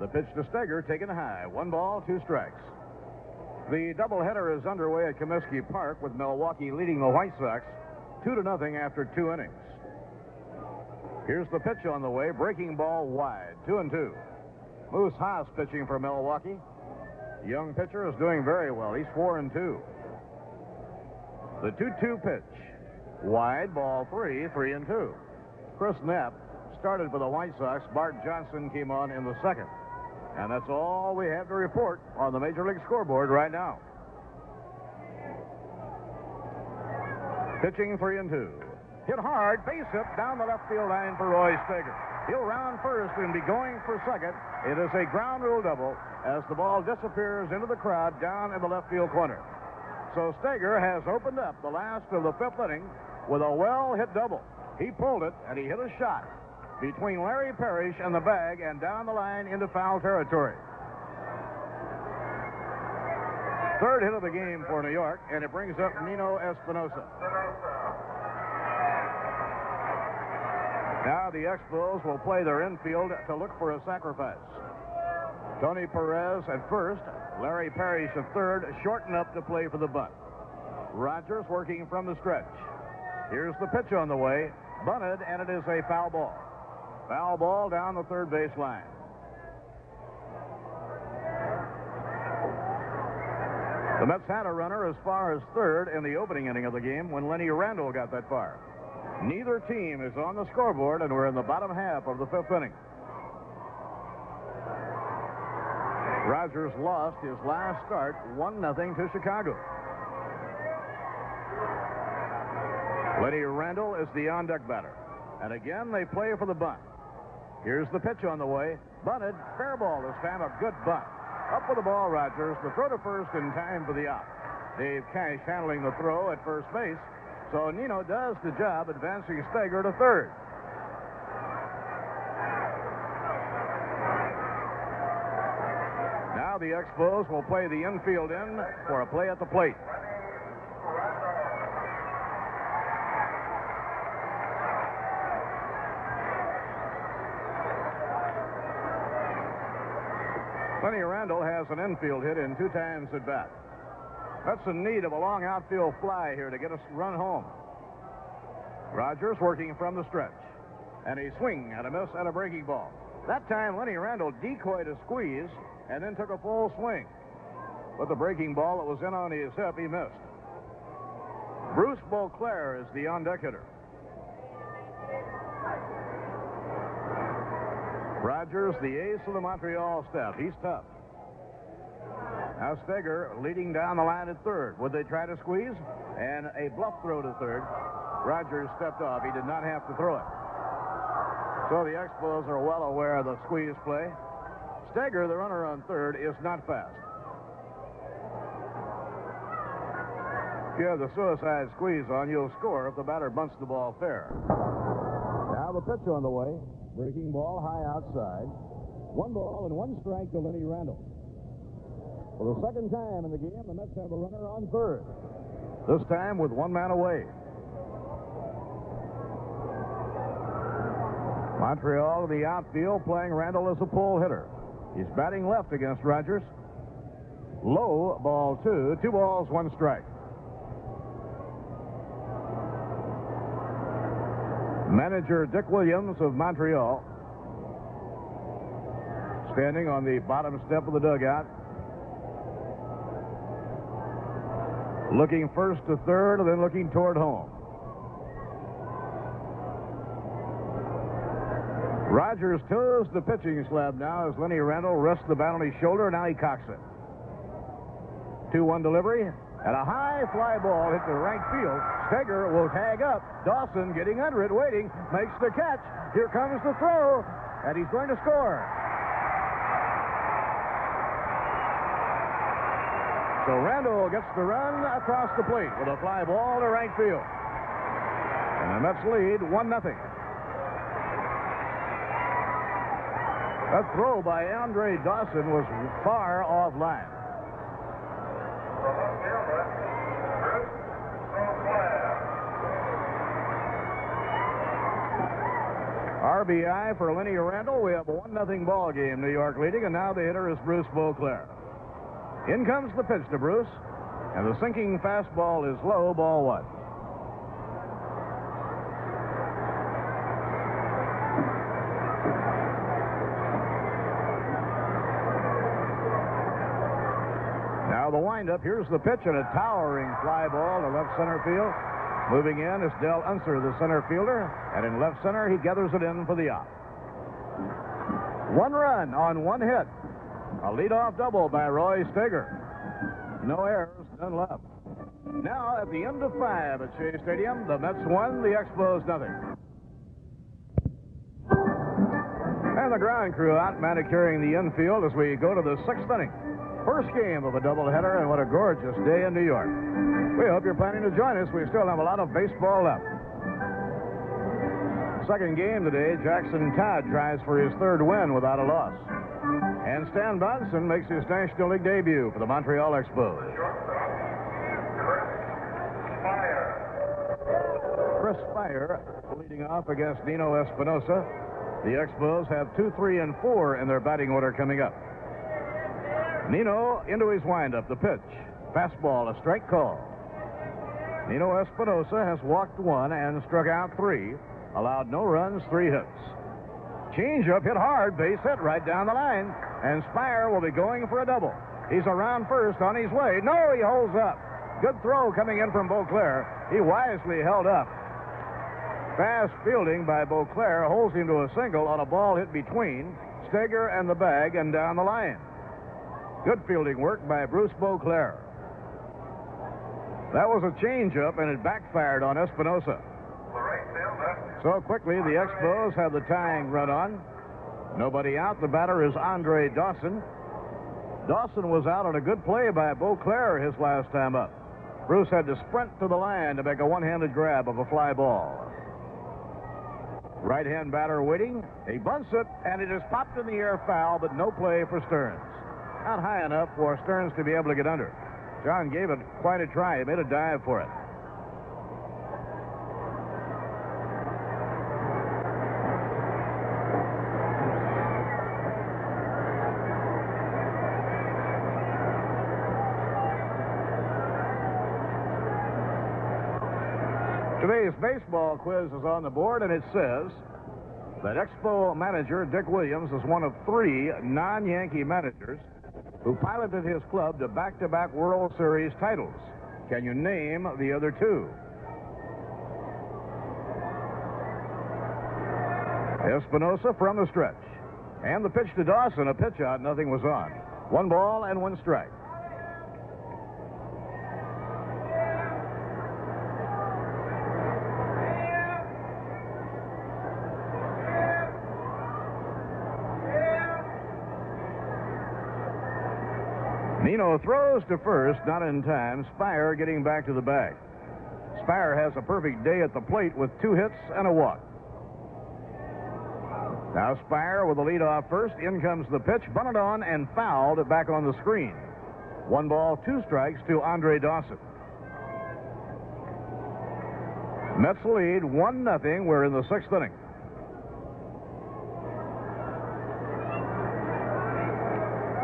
The pitch to Staiger taken high. 1 ball, 2 strikes. The doubleheader is underway at Comiskey Park with Milwaukee leading the White Sox 2-0 after 2 innings. Here's the pitch on the way. Breaking ball wide. 2-2. Moose Haas pitching for Milwaukee. Young pitcher is doing very well. He's 4-2. The 2-2 pitch. Wide, ball 3, 3-2. Chris Knapp started for the White Sox. Bart Johnson came on in the second. And that's all we have to report on the Major League scoreboard right now. Pitching 3-2. Hit hard, base hit down the left field line for Roy Staiger. He'll round first and be going for second. It is a ground rule double as the ball disappears into the crowd down in the left field corner. So Staiger has opened up the last of the 5th inning with a well-hit double. He pulled it, and he hit a shot between Larry Parrish and the bag and down the line into foul territory. 3rd hit of the game for New York, and it brings up Nino Espinosa. Now the Expos will play their infield to look for a sacrifice. Tony Perez at first, Larry Parrish at third, shorten up to play for the bunt. Rogers working from the stretch. Here's the pitch on the way, bunted, and it is a foul ball. Foul ball down the third base line. The Mets had a runner as far as third in the opening inning of the game when Lenny Randle got that far. Neither team is on the scoreboard, and we're in the bottom half of the 5th inning. Rogers lost his last start 1-0 to Chicago. Lenny Randle is the on-deck batter. And again, they play for the bunt. Here's the pitch on the way. Bunted. Fair ball this time. A good bunt. Up with the ball, Rogers. The throw to first in time for the out. Dave Cash handling the throw at first base. So Nino does the job, advancing Staiger to third. Now the Expos will play the infield in for a play at the plate. Lenny Randle has an infield hit in 2 times at bat. That's in need of a long outfield fly here to get us run home. Rogers working from the stretch. And a swing and a miss and a breaking ball. That time Lenny Randle decoyed a squeeze and then took a full swing. But the breaking ball that was in on his hip, he missed. Bruce Boisclair is the on-deck hitter. Rogers, the ace of the Montreal staff. He's tough. Now Staiger leading down the line at third. Would they try to squeeze? And a bluff throw to third. Rogers stepped off. He did not have to throw it. So the Expos are well aware of the squeeze play. Staiger, the runner on third, is not fast. If you have the suicide squeeze on, you'll score if the batter bunts the ball fair. Now the pitch on the way. Breaking ball high outside. 1 ball and 1 strike to Lenny Randle. For the second time in the game, the Mets have a runner on third. This time with 1 man away. Montreal in the outfield playing Randle as a pull hitter. He's batting left against Rogers. Low, ball 2. 2 balls, 1 strike. Manager Dick Williams of Montreal standing on the bottom step of the dugout, looking first to third and then looking toward home. Rogers toes the pitching slab now as Lenny Randle rests the bat on his shoulder. Now he cocks it. 2-1 delivery. And a high fly ball hit the right field. Staiger will tag up. Dawson getting under it, waiting, makes the catch. Here comes the throw, and he's going to score. So Randle gets the run across the plate with a fly ball to right field. And the Mets lead 1-0. That throw by Andre Dawson was far off line. RBI for Lenny Randle. We have a 1-0 ball game, New York leading, and now the hitter is Bruce Boisclair. In comes the pitch to Bruce, and the sinking fastball is low, ball 1. Now the windup. Here's the pitch and a towering fly ball to left center field. Moving in is Del Unser, the center fielder, and in left center he gathers it in for the out. 1 run on 1 hit. A leadoff double by Roy Staiger. No errors, none left. Now at the end of 5 at Shea Stadium, the Mets won, the Expos nothing. And the ground crew out manicuring the infield as we go to the 6th inning. First game of a doubleheader, and what a gorgeous day in New York. We hope you're planning to join us. We still have a lot of baseball left. Second game today, Jackson Todd tries for his 3rd win without a loss. And Stan Bonson makes his National League debut for the Montreal Expos. Chris Speier leading off against Nino Espinosa. The Expos have 2, 3, and 4 in their batting order coming up. Nino into his windup, the pitch. Fastball, a strike call. Nino Espinosa has walked 1 and struck out 3. Allowed no runs, 3 hits. Changeup hit hard, base hit right down the line. And Speier will be going for a double. He's around first on his way. No, he holds up. Good throw coming in from Boisclair. He wisely held up. Fast fielding by Boisclair holds him to a single on a ball hit between Staiger and the bag and down the line. Good fielding work by Bruce Boisclair. That was a changeup, and it backfired on Espinosa. So quickly, the Expos have the tying run on. Nobody out. The batter is Andre Dawson. Dawson was out on a good play by Boisclair his last time up. Bruce had to sprint to the line to make a one-handed grab of a fly ball. Right-hand batter waiting. He bunts it, and it is popped in the air foul, but no play for Stearns. Not high enough for Stearns to be able to get under. John gave it quite a try. He made a dive for it. Today's baseball quiz is on the board, and it says that Expo manager Dick Williams is one of 3 non-Yankee managers who piloted his club to back-to-back World Series titles. Can you name the other 2? Espinosa from the stretch. And the pitch to Dawson, a pitch out, nothing was on. 1 ball and 1 strike. Nino throws to first, not in time. Speier getting back to the bag. Speier has a perfect day at the plate with 2 hits and a walk. Now Speier with the lead off first. In comes the pitch, bunted on and fouled back on the screen. 1 ball, 2 strikes to Andre Dawson. Mets lead 1-0. We're in the 6th inning.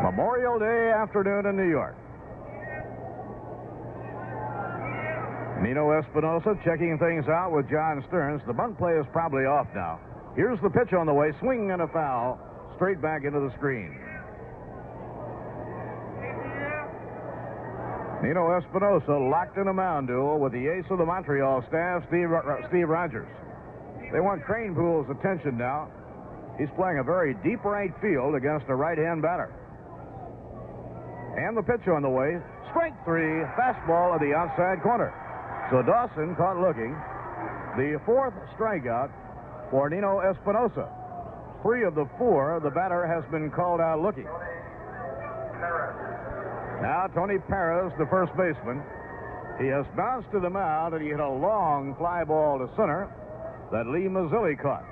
Memorial Day afternoon in New York. Nino Espinosa checking things out with John Stearns. The bunt play is probably off now. Here's the pitch on the way. Swing and a foul. Straight back into the screen. Nino Espinosa locked in a mound duel with the ace of the Montreal staff, Steve Rogers. They want Kranepool's attention now. He's playing a very deep right field against a right-hand batter. And the pitch on the way. Strike 3, fastball at the outside corner. So Dawson caught looking. The 4th strikeout for Nino Espinosa. 3 of the 4, the batter has been called out looking. Now Tony Perez, the first baseman. He has bounced to the mound, and he hit a long fly ball to center that Lee Mazzilli caught.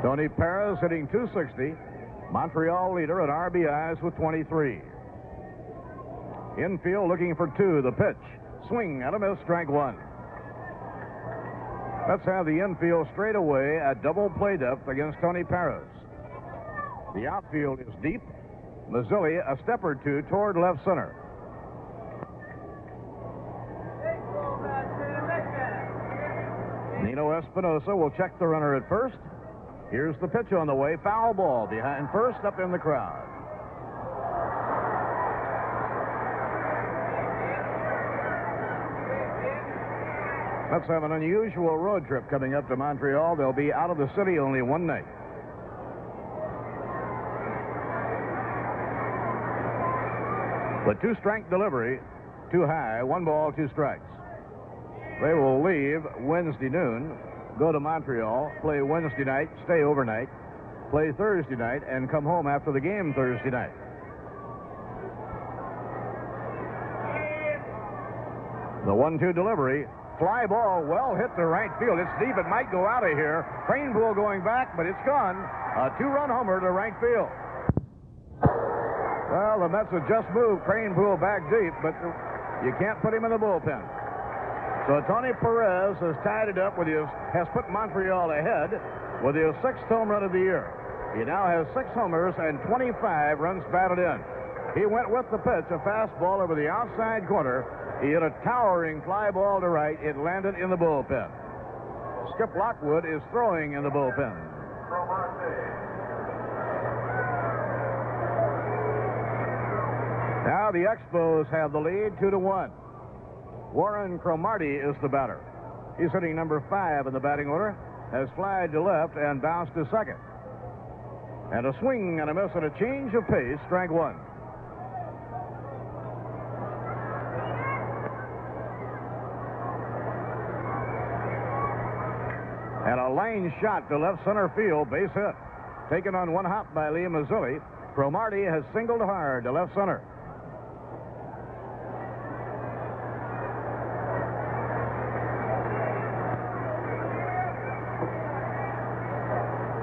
Tony Perez hitting .260. Montreal leader at RBIs with 23. Infield looking for 2. The pitch. Swing and a miss, strike 1. Let's have the infield straight away at double play depth against Tony Perez. The outfield is deep. Mazzilli a step or 2 toward left center. Nino Espinosa will check the runner at first. Here's the pitch on the way. Foul ball behind first, up in the crowd. Let's have an unusual road trip coming up to Montreal. They'll be out of the city only one night. The 2-strike delivery, too high. 1 ball, 2 strikes. They will leave Wednesday noon, go to Montreal, play Wednesday night, stay overnight, play Thursday night, and come home after the game Thursday night. The 1-2 delivery. Fly ball well hit to right field. It's deep. It might go out of here. Kranepool going back, but it's gone. A 2-run homer to right field. Well, the Mets have just moved Kranepool back deep, but you can't put him in the bullpen. So Tony Perez has tied it up has put Montreal ahead with his 6th home run of the year. He now has 6 homers and 25 runs batted in. He went with the pitch, a fastball over the outside corner. He hit a towering fly ball to right. It landed in the bullpen. Skip Lockwood is throwing in the bullpen. Now the Expos have the lead 2-1. Warren Cromartie is the batter. He's hitting number 5 in the batting order. Has flied to left and bounced to second. And a swing and a miss and a change of pace, strike 1. And a line shot to left center field, base hit. Taken on 1 hop by Lee Mazzilli. Cromartie has singled hard to left center.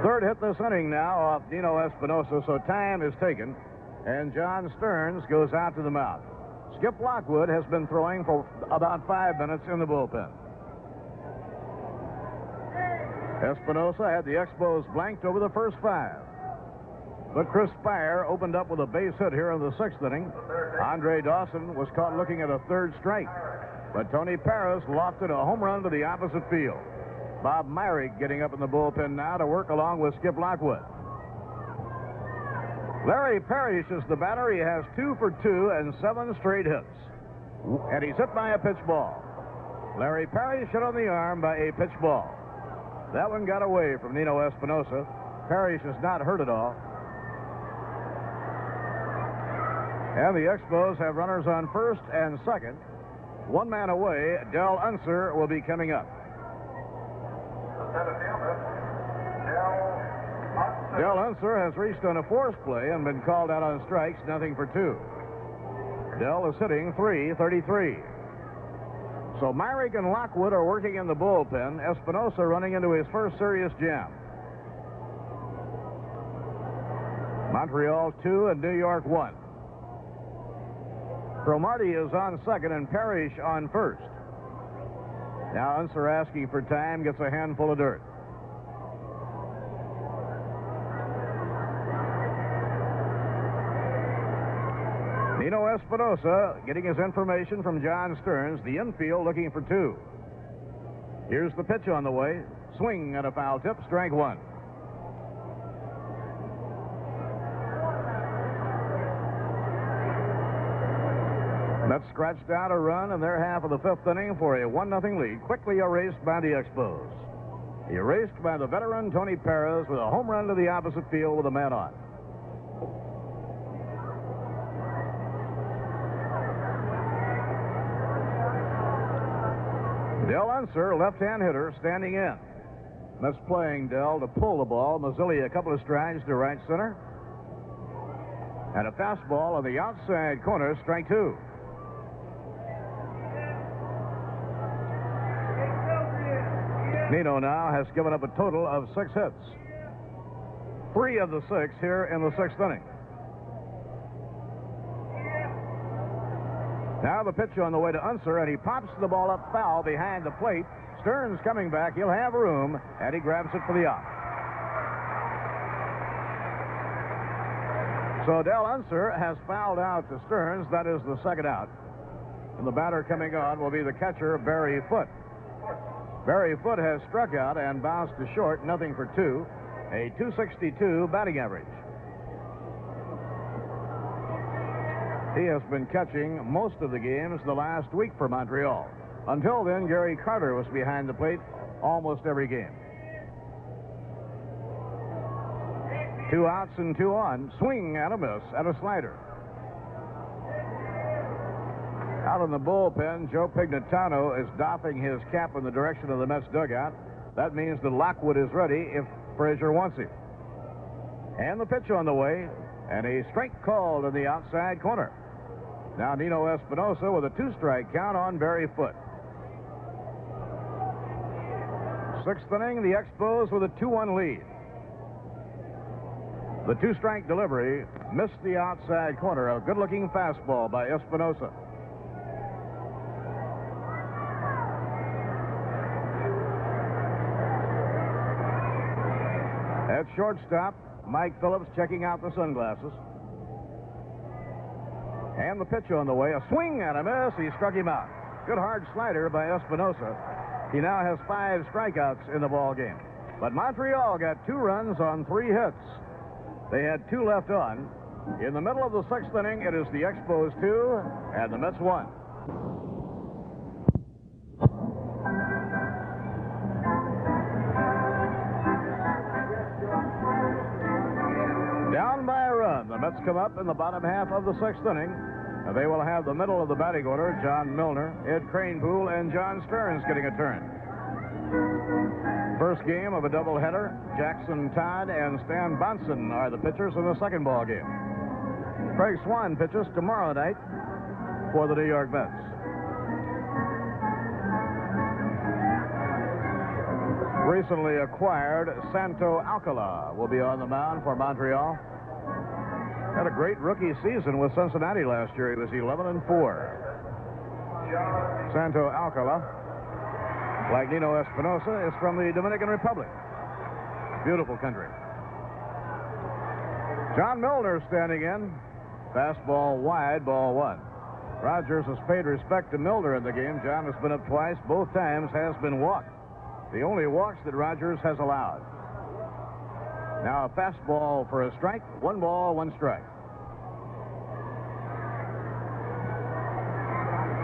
Third hit this inning now off Nino Espinosa, so time is taken. And John Stearns goes out to the mound. Skip Lockwood has been throwing for about 5 minutes in the bullpen. Espinosa had the Expos blanked over the first 5. But Chris Speier opened up with a base hit here in the 6th inning. Andre Dawson was caught looking at a 3rd strike. But Tony Perez lofted a home run to the opposite field. Bob Myrick getting up in the bullpen now to work along with Skip Lockwood. Larry Parrish is the batter. He has 2 for 2 and 7 straight hits. And he's hit by a pitch ball. Larry Parrish hit on the arm by a pitch ball. That one got away from Nino Espinosa. Parrish is not hurt at all. And the Expos have runners on first and second. 1 man away. Del Unser will be coming up. Del Unser has reached on a force play and been called out on strikes, nothing for 2. Del is hitting .333. So Myrick and Lockwood are working in the bullpen. Espinosa running into his first serious jam. Montreal 2 and New York 1. Cromartie is on second and Parrish on first. Now Unser asking for time, gets a handful of dirt. Nino Espinosa getting his information from John Stearns. The infield looking for 2. Here's the pitch on the way. Swing and a foul tip, strike 1. Mets scratched out a run in their half of the 5th inning for a 1-0 lead, quickly erased by the Expos. Erased by the veteran Tony Perez with a home run to the opposite field with a man on. Del Unser, left-hand hitter, standing in. Mets playing Del to pull the ball. Mazzilli a couple of strides to right center. And a fastball on the outside corner, strike 2. Nino now has given up a total of 6 hits. 3 of the 6 here in the 6th inning. Now the pitch on the way to Unser, and he pops the ball up foul behind the plate. Stearns coming back. He'll have room, and he grabs it for the out. So Del Unser has fouled out to Stearns. That is the second out. And the batter coming on will be the catcher, Barry Foote. Barry Foote has struck out and bounced to short, nothing for 2. A .262 batting average. He has been catching most of the games the last week for Montreal. Until then, Gary Carter was behind the plate almost every game. 2 outs and 2 on. Swing and a miss and a slider. Out in the bullpen, Joe Pignatano is doffing his cap in the direction of the Mets dugout. That means that Lockwood is ready if Frazier wants him. And the pitch on the way, and a strike called in the outside corner. Now Nino Espinosa with a 2-strike count on Barry Foote. 6th inning, the Expos with a 2-1 lead. The 2-strike delivery missed the outside corner. A good-looking fastball by Espinosa. At shortstop, Mike Phillips checking out the sunglasses. And the pitch on the way. A swing and a miss. He struck him out. Good hard slider by Espinosa. He now has 5 strikeouts in the ball game. But Montreal got 2 runs on 3 hits. They had 2 left on. In the middle of the 6th inning, it is the Expos 2 and the Mets 1. Down by a run. The Mets come up in the bottom half of the 6th inning. They will have the middle of the batting order, John Milner, Ed Kranepool, and John Stearns getting a turn. First game of a doubleheader. Jackson Todd and Stan Bonson are the pitchers in the second ball game. Craig Swan pitches tomorrow night for the New York Mets. Recently acquired Santo Alcala will be on the mound for Montreal. Had a great rookie season with Cincinnati last year. He was 11-4. Santo Alcala, like Nino Espinosa, is from the Dominican Republic. Beautiful country. John Milner standing in. Fastball wide, ball 1. Rogers has paid respect to Milner in the game. John has been up twice. Both times has been walked. The only walks that Rogers has allowed. Now a fastball for a strike. 1 ball, 1 strike.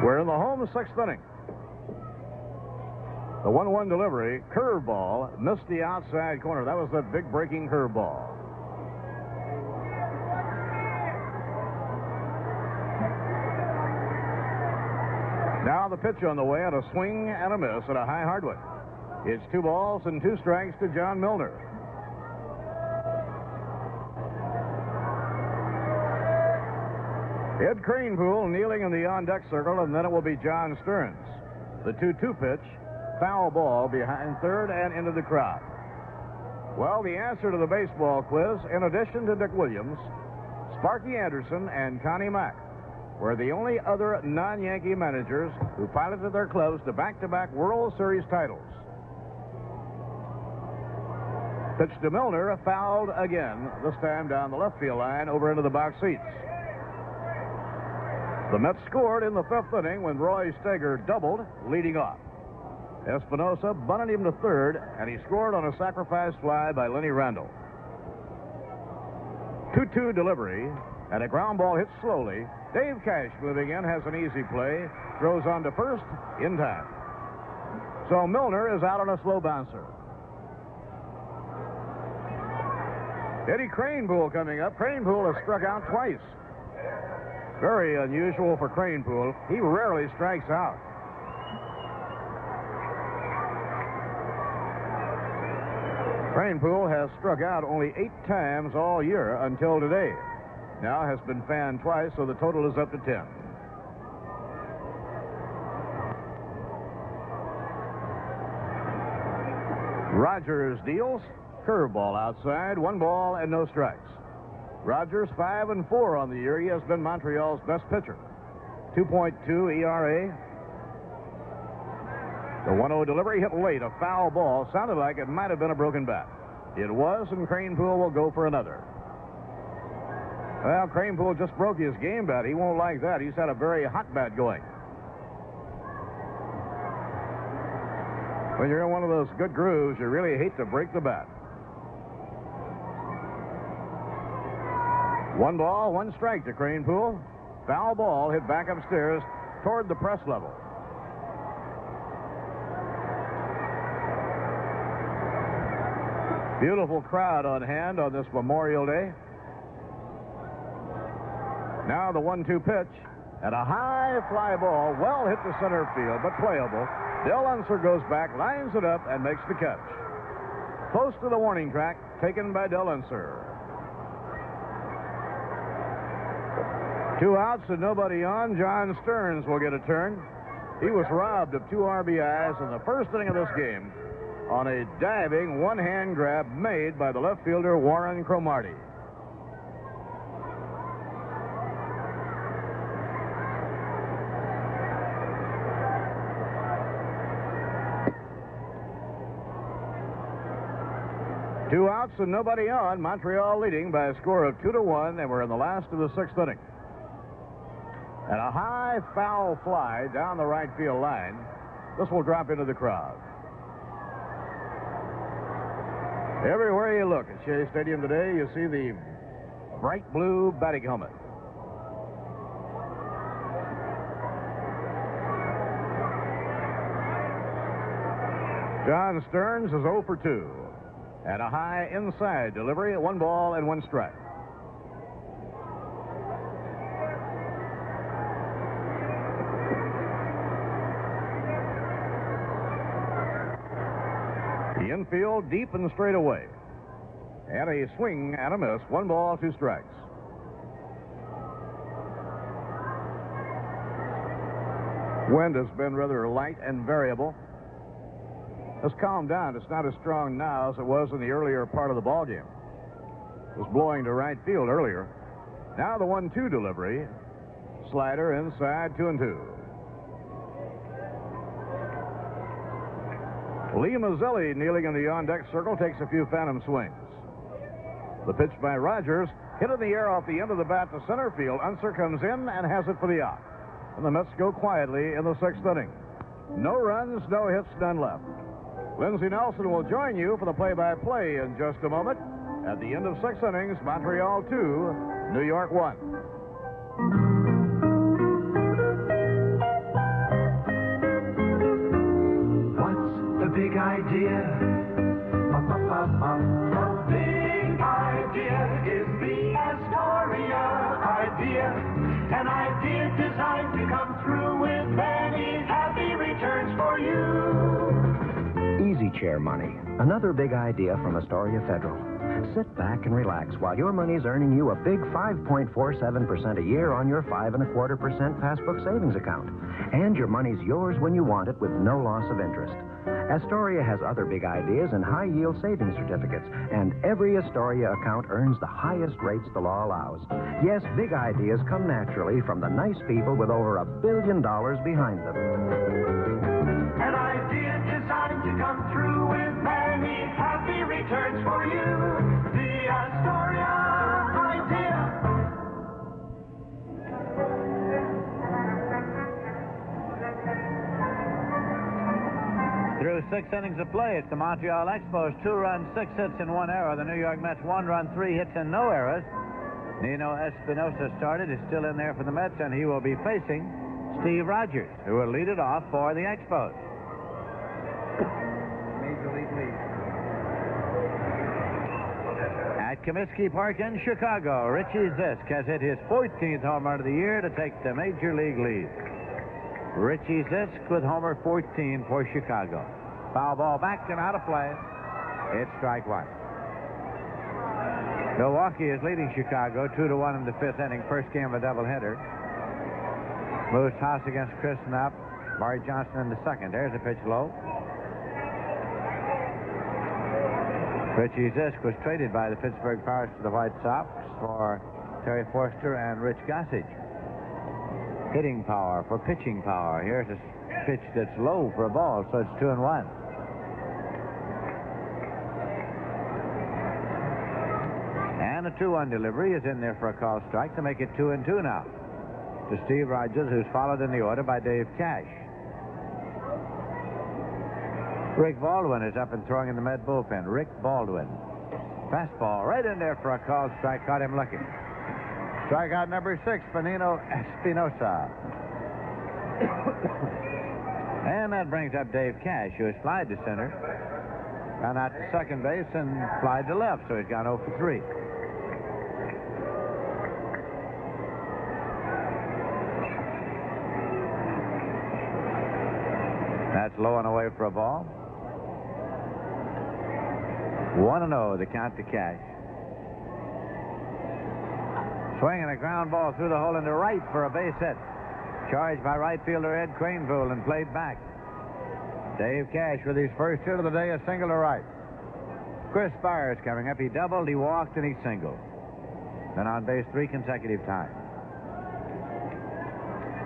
We're in the home 6th inning. The 1-1 delivery, curveball, missed the outside corner. That was that big breaking curveball. Now the pitch on the way, and a swing and a miss at a high hardwood. It's 2 balls and 2 strikes to John Milner. Ed Kranepool kneeling in the on-deck circle, and then it will be John Stearns. The 2-2 pitch, foul ball behind third and into the crowd. Well, the answer to the baseball quiz, in addition to Dick Williams, Sparky Anderson and Connie Mack were the only other non-Yankee managers who piloted their clubs to back-to-back World Series titles. Pitch to Milner, fouled again, this time down the left field line over into the box seats. The Mets scored in the 5th inning when Roy Staiger doubled, leading off. Espinosa bunted him to third, and he scored on a sacrifice fly by Lenny Randle. 2-2 delivery, and a ground ball hit slowly. Dave Cash moving in, has an easy play, throws on to first in time. So Milner is out on a slow bouncer. Eddie Kranepool coming up. Kranepool has struck out twice. Very unusual for Kranepool. He rarely strikes out. Kranepool has struck out only 8 times all year until today. Now has been fanned twice, so the total is up to 10. Rogers deals. Curveball outside. 1 ball and no strikes. Rogers 5-4 on the year. He has been Montreal's best pitcher. 2.2 ERA. The 1-0 delivery hit late. A foul ball. Sounded like it might have been a broken bat. It was, and Kranepool will go for another. Well, Kranepool just broke his game bat. He won't like that. He's had a very hot bat going. When you're in one of those good grooves, you really hate to break the bat. 1 ball, 1 strike to Kranepool. Foul ball hit back upstairs toward the press level. Beautiful crowd on hand on this Memorial Day. Now the 1-2 pitch. And a high fly ball, well hit to center field, but playable. Del Unser goes back, lines it up, and makes the catch. Close to the warning track, taken by Del Unser. 2 outs and nobody on. John Stearns will get a turn. He was robbed of 2 RBIs in the first inning of this game on a diving one-hand grab made by the left fielder Warren Cromartie. Two outs and nobody on. Montreal leading by a score of 2-1, and we're in the last of the 6th inning. And a high foul fly down the right field line. This will drop into the crowd. Everywhere you look at Shea Stadium today, you see the bright blue batting helmet. John Stearns is 0 for 2. And a high inside delivery, 1 ball and 1 strike. The infield deep and straight away. And a swing and a miss, 1 ball, 2 strikes. Wind has been rather light and variable. It's calmed down. It's not as strong now as it was in the earlier part of the ball game. It was blowing to right field earlier. Now the 1-2 delivery. Slider inside, 2-2. Lee Mazzilli, kneeling in the on-deck circle, takes a few phantom swings. The pitch by Rogers, hit in the air off the end of the bat to center field. Unser comes in and has it for the out. And the Mets go quietly in the 6th inning. No runs, no hits, none left. Lindsey Nelson will join you for the play-by-play in just a moment. At the end of 6 innings, Montreal 2, New York 1. What's the big idea? The big idea is the Astoria idea. An idea designed to come through with many happy returns for you. Easy Chair money. Another big idea from Astoria Federal. Sit back and relax while your money's earning you a big 5.47% a year on your 5.25% passbook savings account. And your money's yours when you want it with no loss of interest. Astoria has other big ideas and high-yield savings certificates, and every Astoria account earns the highest rates the law allows. Yes, big ideas come naturally from the nice people with over $1 billion behind them. An idea designed to come through with many happy returns for you. The Astoria idea. Through 6 innings of play, it's the Montreal Expos. 2 runs, 6 hits, and 1 error. The New York Mets 1 run, 3 hits, and no errors. Nino Espinosa started, is still in there for the Mets, and he will be facing Steve Rogers, who will lead it off for the Expos. Major League lead. At Comiskey Park in Chicago, Richie Zisk has hit his 14th home run of the year to take the Major League lead. Richie Zisk with homer 14 for Chicago. Foul ball back and out of play. It's strike 1. Milwaukee is leading Chicago 2-1 in the 5th inning, first game of a doubleheader. Moose Haas against Chris Knapp. Barry Johnson in the 2nd. There's a pitch low. Richie Zisk was traded by the Pittsburgh Pirates to the White Sox for Terry Forster and Rich Gossage. Hitting power for pitching power. Here's a pitch that's low for a ball, so it's 2-1. And a 2-1 delivery is in there for a call strike to make it 2-2 now. To Steve Rogers, who's followed in the order by Dave Cash. Rick Baldwin is up and throwing in the Met bullpen. Rick Baldwin. Fastball right in there for a called strike. Caught him looking. Strikeout number 6 for Nino Espinosa. And that brings up Dave Cash, who has flied to center, gone out to second base, and flied to left, so he's gone 0 for 3. That's low and away for a ball. 1-0, the count to Cash. Swinging a ground ball through the hole into right for a base hit. Charged by right fielder Ed Kranepool and played back. Dave Cash with his first hit of the day, a single to right. Chris Speier is coming up. He doubled, he walked, and he singled. Been on base 3 consecutive times.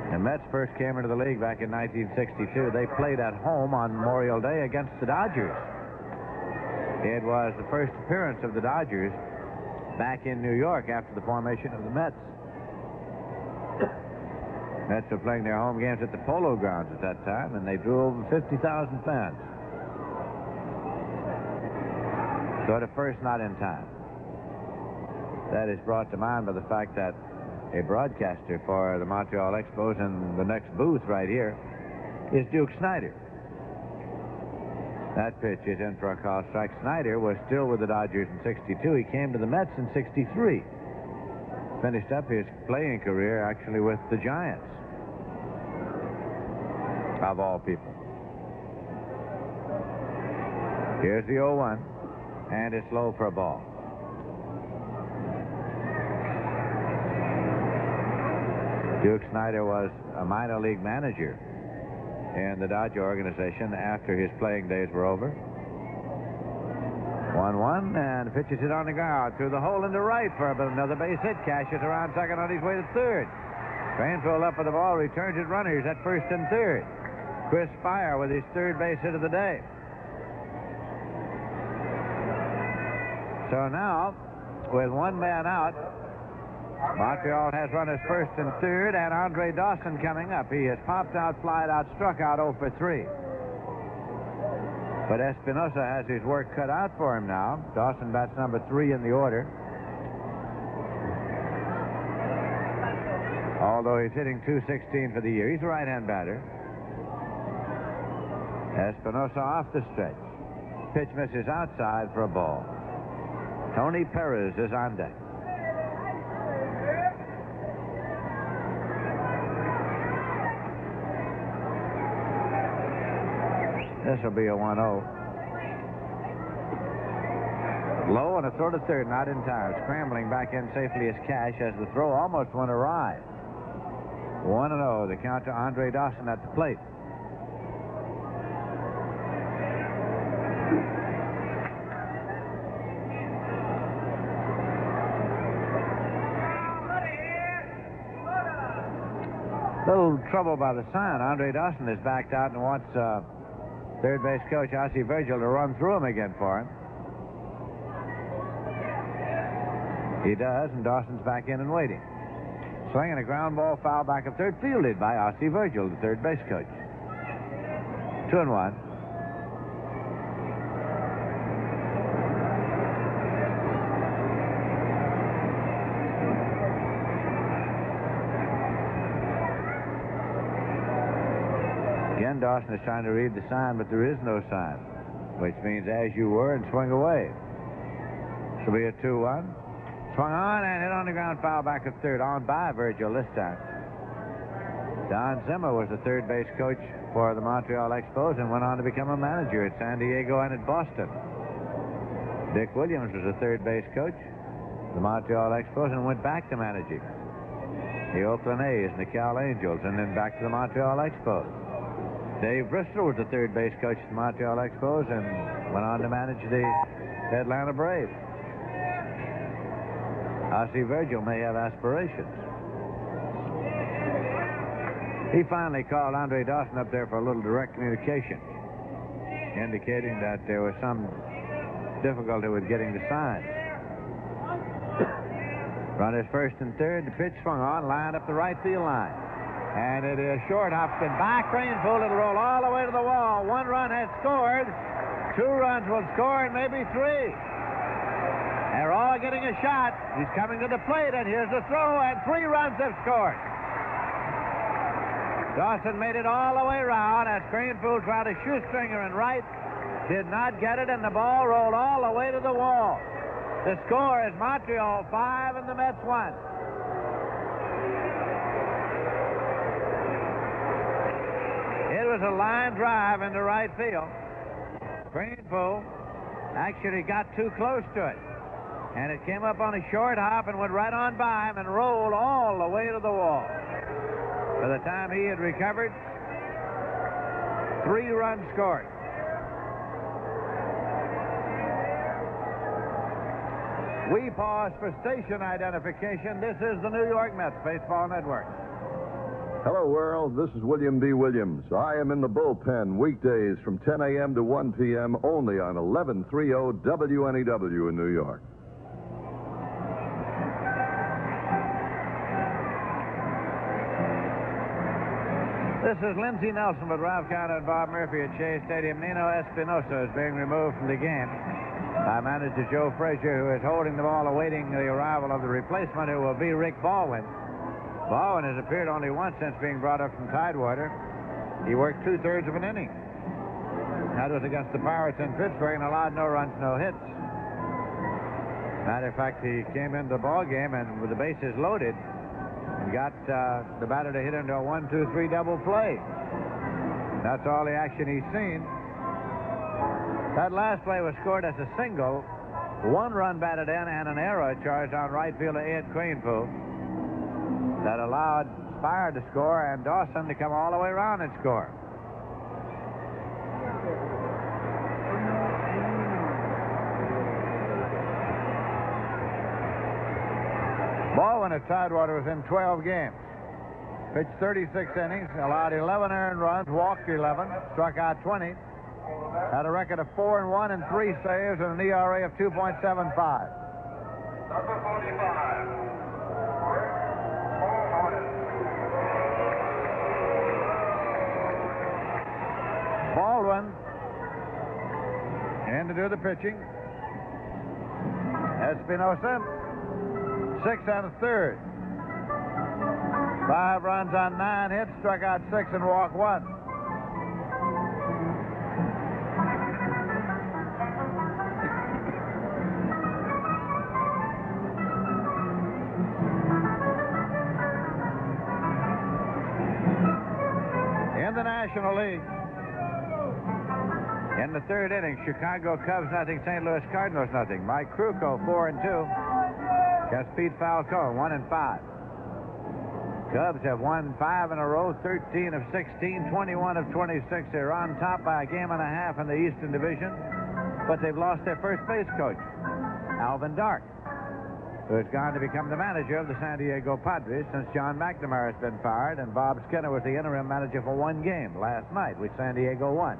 The Mets first came into the league back in 1962. They played at home on Memorial Day against the Dodgers. It was the first appearance of the Dodgers back in New York after the formation of the Mets. Mets were playing their home games at the Polo Grounds at that time, and they drew over 50,000 fans. So at first, not in time. That is brought to mind by the fact that a broadcaster for the Montreal Expos in the next booth right here is Duke Snider. That pitch is in for a call strike. Snider was still with the Dodgers in 62. He came to the Mets in 63. Finished up his playing career actually with the Giants, of all people. Here's the 0-1, and it's low for a ball. Duke Snider was a minor league manager in the Dodger organization after his playing days were over. 1-1, and pitches it on the ground through the hole into right for another base hit. Cash is around second on his way to third. Kranepool up with the ball, returns it runners at first and third. Chris Speier with his third base hit of the day. So now, with one man out, Montreal has runners first and third, and Andre Dawson coming up. He has popped out, flied out, struck out 0 for 3. But Espinosa has his work cut out for him now. Dawson bats number 3 in the order. Although he's hitting .216 for the year. He's a right-hand batter. Espinosa off the stretch. Pitch misses outside for a ball. Tony Perez is on deck. This will be a 1-0. Low and a throw to third, not in time. Scrambling back in safely as Cash as the throw almost went awry. 1-0, the count to Andre Dawson at the plate. Little trouble by the sign. Andre Dawson is backed out and wants third base coach Ossie Virgil to run through him again for him. He does, and Dawson's back in and waiting. Swinging a ground ball, foul back of third, fielded by Ossie Virgil, the third base coach. 2-1. Again, Dawson is trying to read the sign, but there is no sign, which means as you were and swing away. This will be a 2-1. Swung on and hit on the ground, foul back of third, on by Virgil this time. Don Zimmer was the third base coach for the Montreal Expos and went on to become a manager at San Diego and at Boston. Dick Williams was the third base coach for the Montreal Expos and went back to managing the Oakland A's and the Cal Angels, and then back to the Montreal Expos. Dave Bristol was the third base coach of the Montreal Expos and went on to manage the Atlanta Braves. I see Virgil may have aspirations. He finally called Andre Dawson up there for a little direct communication, indicating that there was some difficulty with getting the sign. Runners first and third. The pitch swung on, lined up the right field line. And it is short, hopped and by Kranepool. It'll roll all the way to the wall. 1 run has scored. 2 runs will score, and maybe 3. They're all getting a shot. He's coming to the plate, and here's the throw, and 3 runs have scored. Dawson made it all the way around as Kranepool tried a shoestringer in right. Did not get it, and the ball rolled all the way to the wall. The score is Montreal 5 and the Mets 1. It was a line drive into right field. Kranepool actually got too close to it. And it came up on a short hop and went right on by him and rolled all the way to the wall. By the time he had recovered, 3 runs scored. We pause for station identification. This is the New York Mets Baseball Network. Hello, world. This is William B. Williams. I am in the bullpen weekdays from 10 a.m. to 1 p.m. only on 1130 WNEW in New York. This is Lindsey Nelson with Ralph Conner and Bob Murphy at Shea Stadium. Nino Espinosa is being removed from the game by manager Joe Frazier, who is holding the ball awaiting the arrival of the replacement, who will be Rick Baldwin. Baldwin has appeared only once since being brought up from Tidewater. He worked 2/3 of an inning. That was against the Pirates in Pittsburgh and allowed no runs, no hits. Matter of fact, he came into the ball game and with the bases loaded and got the batter to hit into a 1-2-3 double play. That's all the action he's seen. That last play was scored as a single, 1 run batted in, and an error charged on right fielder Ed Kranepool that allowed Speier to score and Dawson to come all the way around and score. Baldwin at Tidewater was in 12 games. Pitched 36 innings, allowed 11 earned runs, walked 11, struck out 20. Had a record of 4-1 and 3 saves and an ERA of 2.75. Number 45. Baldwin in to do the pitching. Espinosa, 6 1/3. 5 runs on 9 hits, struck out 6 and walked 1. In the National League, in the 3rd inning, Chicago Cubs nothing, St. Louis Cardinals nothing. Mike Krukow 4-2. Against Pete Falcone 1-5. Cubs have won 5 in a row, 13 of 16, 21 of 26. They're on top by a game and a half in the Eastern Division, but they've lost their first base coach, Alvin Dark, who has gone to become the manager of the San Diego Padres since John McNamara has been fired, and Bob Skinner was the interim manager for 1 game last night, which San Diego won.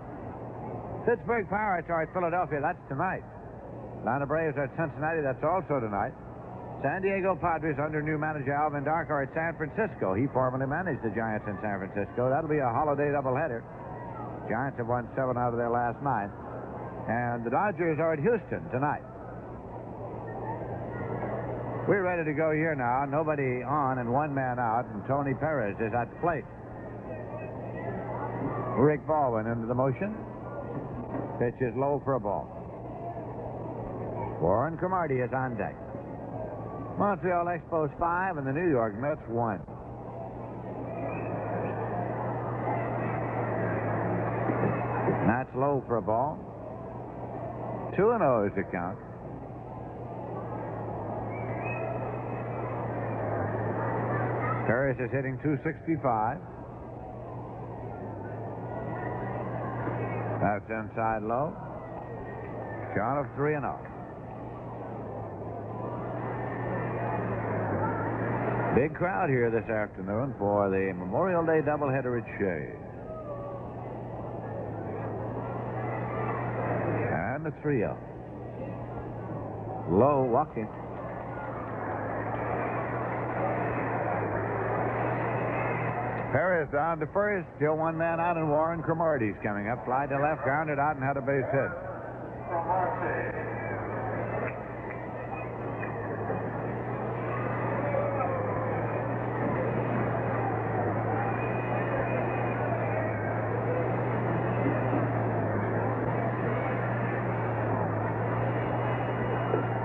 Pittsburgh Pirates are at Philadelphia. That's tonight. Atlanta Braves are at Cincinnati. That's also tonight. San Diego Padres under new manager Alvin Dark are at San Francisco. He formerly managed the Giants in San Francisco. That'll be a holiday doubleheader. Giants have won 7 out of their last 9. And the Dodgers are at Houston tonight. We're ready to go here now. Nobody on and 1 man out, and Tony Perez is at the plate. Rick Baldwin into the motion. Pitch is low for a ball. Warren Cromartie is on deck. Montreal Expos 5 and the New York Mets 1. That's low for a ball. 2-0 is the count. Perez is hitting .265. That's inside low. Count of 3-0. Big crowd here this afternoon for the Memorial Day doubleheader at Shea. And the 3-0. Low walking. Perez down to first. Still one man out, and Warren Cromartie's coming up. Fly to left, grounded out, and had a base hit.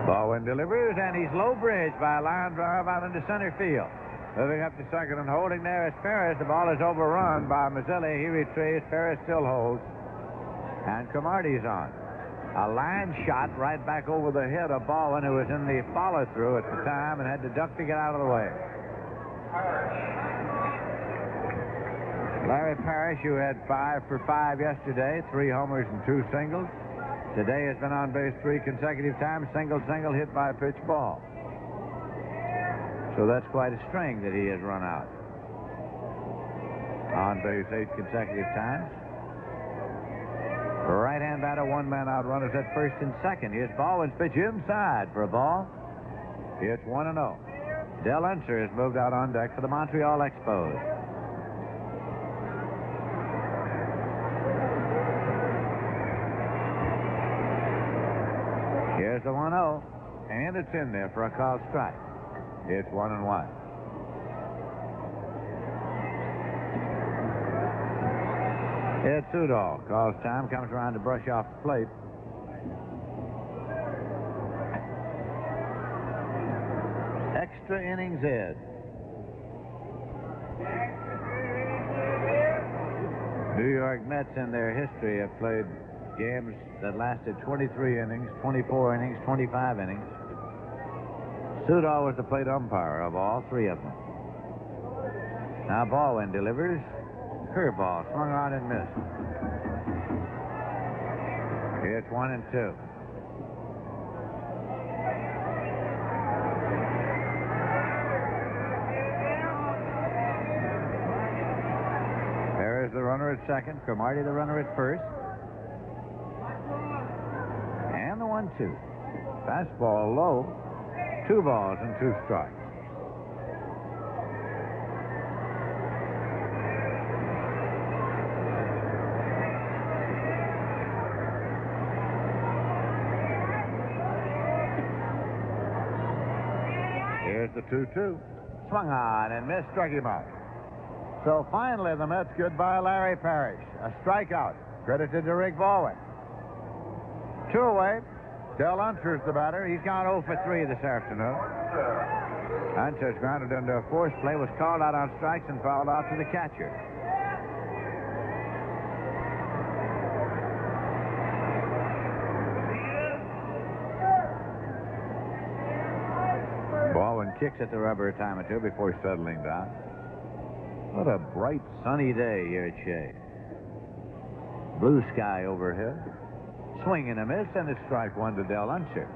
Baldwin delivers, and he's low bridge by a line drive out into center field. Moving up to second and holding there is Perez. The ball is overrun by Mazzilli. He retrieves. Perez still holds. And Cromartie's on. A line shot right back over the head of Baldwin, who was in the follow-through at the time and had to duck to get out of the way. Larry Parrish, who had 5 for 5 yesterday, 3 homers and 2 singles. Today has been on base 3 consecutive times. Single, hit by a pitch ball. So that's quite a string that he has run out. On base 8 consecutive times. Right-hand batter, one man out, runners at first and second. Here's Baldwin's pitch inside for a ball. It's 1-0. Del Unser has moved out on deck for the Montreal Expos. Here's the 1-0, and it's in there for a called strike. It's 1-1. Ed Sudol calls time, comes around to brush off the plate. Extra innings, Ed. New York Mets in their history have played games that lasted 23 innings, 24 innings, 25 innings. Sudol was the plate umpire of all 3 of them. Now Baldwin delivers. Curveball swung on and missed. It's 1-2. Perez the runner at second. Cromartie the runner at first. And the 1-2. Fastball low. 2 balls and 2 strikes. Here's the 2-2. Swung on and missed, struck him out. So finally the Mets goodbye Larry Parrish. A strikeout. Credited to Rick Baldwin. 2 away. Del Unser's the batter. He's gone 0 for 3 this afternoon. Unser's grounded into a force play, was called out on strikes and fouled out to the catcher. Baldwin kicks at the rubber a time or two before settling down. What a bright, sunny day here at Shea. Blue sky overhead. Swing and a miss, and it's strike 1 to Del Unser.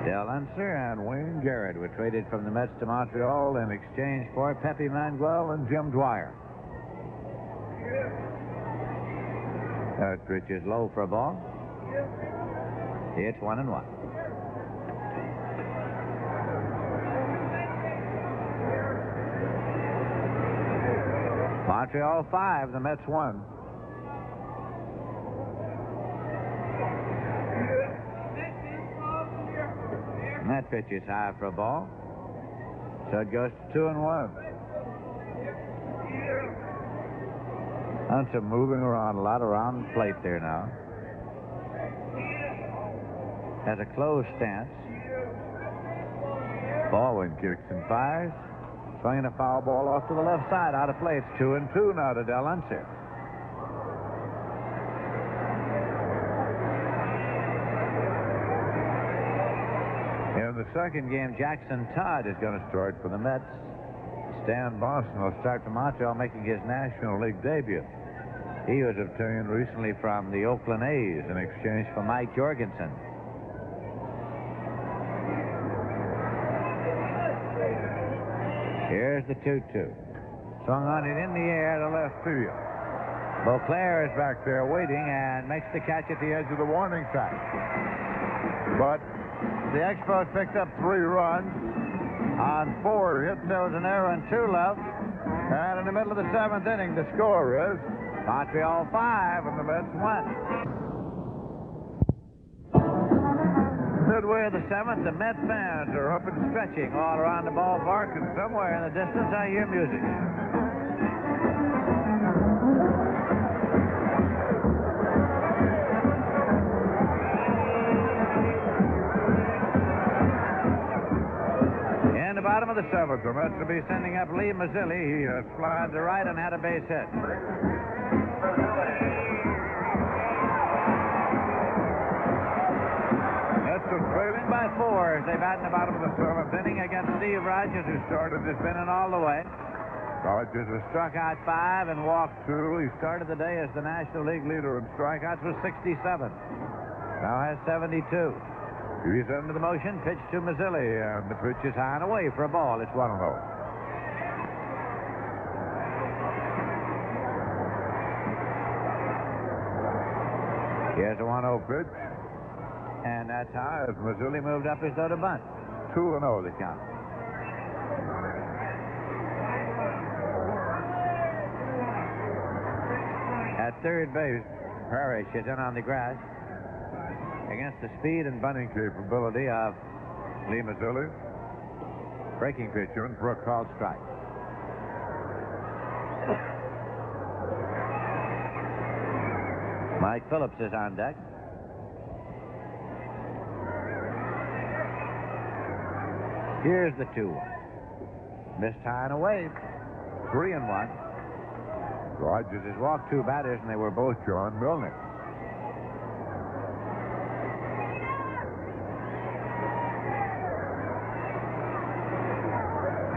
Del Unser and Wayne Garrett were traded from the Mets to Montreal in exchange for Pepe Manuel and Jim Dwyer. That pitch is low for a ball. It's 1-1. Montreal 5, the Mets 1. And that pitch is high for a ball. So it goes to 2-1. Unser moving around a lot around the plate there now. Has a closed stance. Baldwin kicks and fires. Swinging a foul ball off to the left side, out of play. It's 2-2 now to Del Unser. In the second game, Jackson Todd is going to start for the Mets. Stan Boston will start for Montreal, making his National League debut. He was obtained recently from the Oakland A's in exchange for Mike Jorgensen. Here's the 2-2. Swung on it in the air to left field. Boisclair is back there waiting and makes the catch at the edge of the warning track. But the Expos picked up 3 runs on 4 hits. There was an error and 2 left. And in the middle of the 7th inning, the score is Montreal 5 and the Mets 1. Midway of the 7th, the Met fans are up and stretching all around the ballpark, and somewhere in the distance I hear music. In the bottom of the 7th, the Mets will be sending up Lee Mazzilli. He has flied to right and had a base hit. Trailing by 4 as they bat in the bottom of the 7th inning against Steve Rogers, who started this inning all the way. Rogers has struck out 5 and walked 2. He started the day as the National League leader in strikeouts with 67. Now has 72. He's under the motion, pitch to Mazzilli, and the pitch is high and away for a ball. It's 1-0. Here's a 1-0 pitch. And that's how as Mazzilli moved up his though to bunt. 2-0 the count. At third base, Parrish is in on the grass against the speed and bunting capability of Lee Mazzilli. Breaking pitcher in for a called strike. Mike Phillips is on deck. Here's the 2-1. Missed high and away. 3-1. Rogers has walked 2 batters, and they were both John Milner.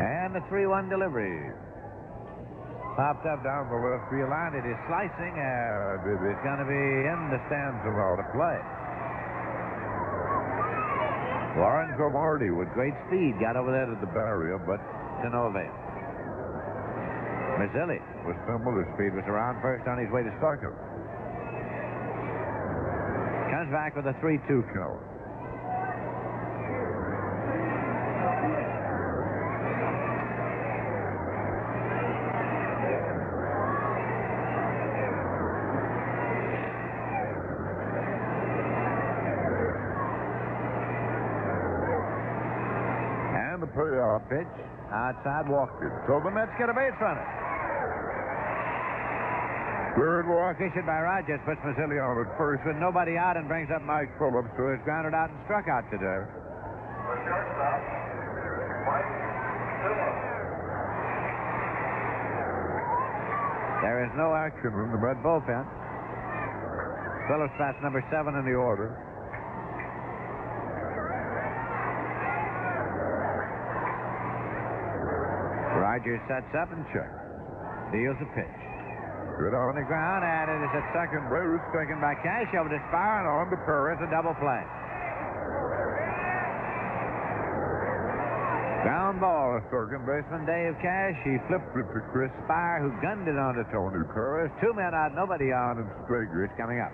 And the 3-1 delivery. Popped up down the left field line. It is slicing, and it's going to be in the stands of all the play. Warren Cromartie, with great speed, got over there to the barrier, but to no avail. Mazzilli, with similar speed, was around first on his way to Starker. Comes back with a 3-2 kill. Payoff pitch, outside walked it. So the Mets get a base runner. Third walk issued by Rogers puts Mazzilli on at first with nobody out and brings up Mike Phillips, who has grounded out and struck out today. There is no action in the Met bullpen. Phillips bats number 7 in the order. Rogers sets up and checks. Deals a pitch. Good on the ground, and it is at second base, taken by Cash over to Speier and on to Perez, a double play. Ground ball, second baseman Dave Cash. He flipped it to Chris Speier, who gunned it on to Tony Perez. 2 men out, nobody on, and Staiger is coming up.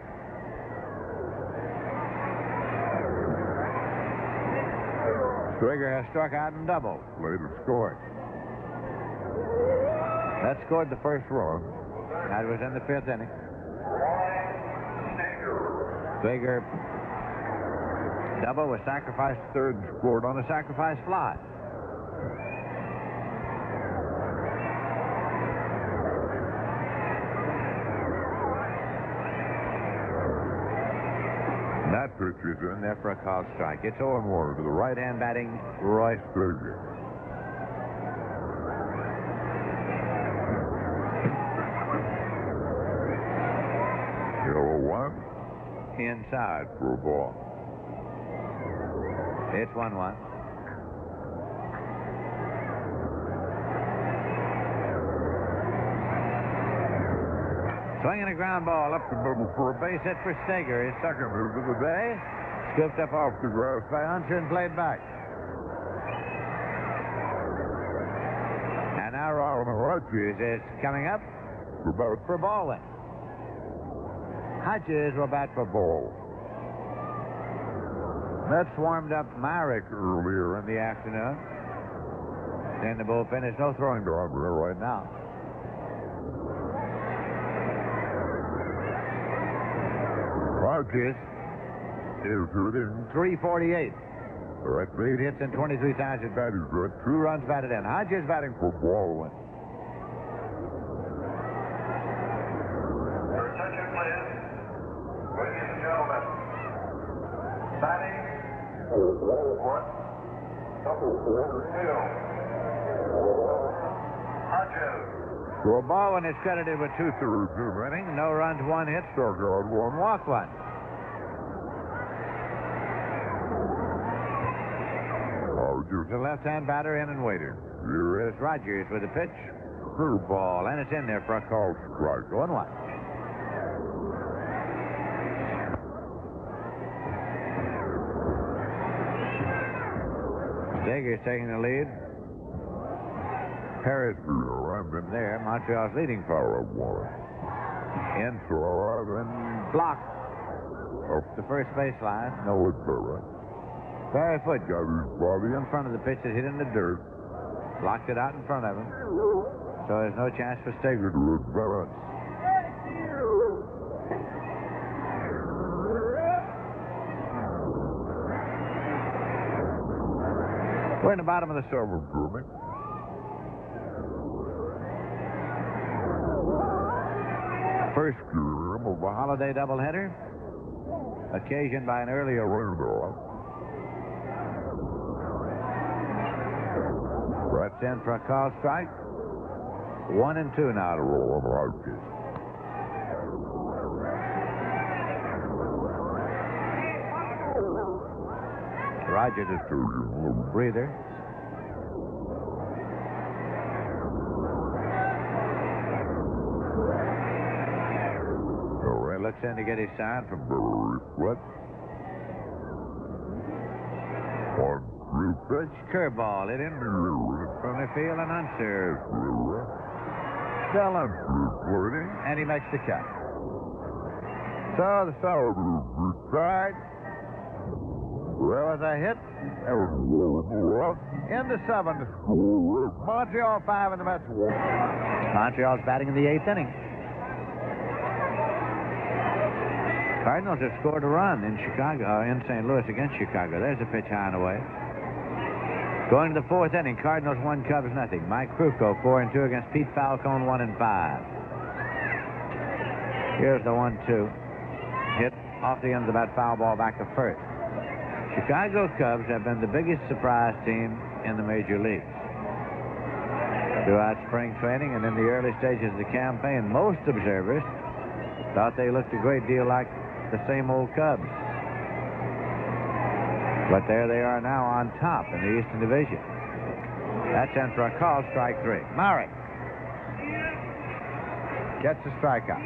Staiger has struck out and doubled. Later scored. That scored the first run. That was in the 5th inning. Staiger double was sacrificed third, scored on a sacrifice fly. That pitch is in there for a called strike. It's 0-1 to the right-hand batting Roy Staiger. Inside for a ball. It's 1-1. Swinging a ground ball up the middle for a base hit for Staiger. His second move to the bay. Scooped up off the grass by Unser and played back. And now Rodgers is coming up for ball. Hodges will bat for ball. Mets warmed up Myrick earlier in the afternoon. In the bullpen, there's no throwing to Andre right now. Rodgers is within 348. Right, 8 hits and 23 times at batting. 2 runs batted in. Hodges batting for Baldwin. Your attention, please. Ladies and gentlemen. Batting for Baldwin. Number 4, Hill. Hodges. Well, Baldwin is credited with 2 thirds of inning. No runs, 1 hit, struck out 1, walk 1. The left-hand batter in and waited. Here is Rodgers with a pitch. Curveball, and it's in there for a called strike. 1-1. Staiger's taking the lead. Perez around him there. Montreal's leading for 1. In throw and blocked. Up the first baseline. No, it's Perez. Barry Foote got his body in front of the pitch that hit in the dirt. Blocked it out in front of him. So there's no chance for Staiger to advance. We're in the bottom of the silver grooming. First game of a holiday doubleheader, occasioned by an earlier rainfall. That's in for a call strike. 1-2 now to roll on Rodgers. Rodgers is a little breather. Correa looks in to get his sign from Barry Foote. 1. Pitch, curveball, hit in from the field and Unser. Still flirting, and he makes the cut. So the start strike. There was a hit. In the 7th. Montreal 5 and the Mets 1. Montreal's batting in the 8th inning. Cardinals have scored a run in Chicago, in St. Louis against Chicago. There's a pitch high and away. Going to the 4th inning, Cardinals 1, Cubs 0. Mike Krukow 4-2 against Pete Falcone 1-5. Here's the 1-2. Hit off the end of the bat, foul ball back to first. Chicago Cubs have been the biggest surprise team in the major leagues. Throughout spring training and in the early stages of the campaign, most observers thought they looked a great deal like the same old Cubs. But there they are now on top in the Eastern Division. That's in for a call, strike 3. Murray gets the strikeout.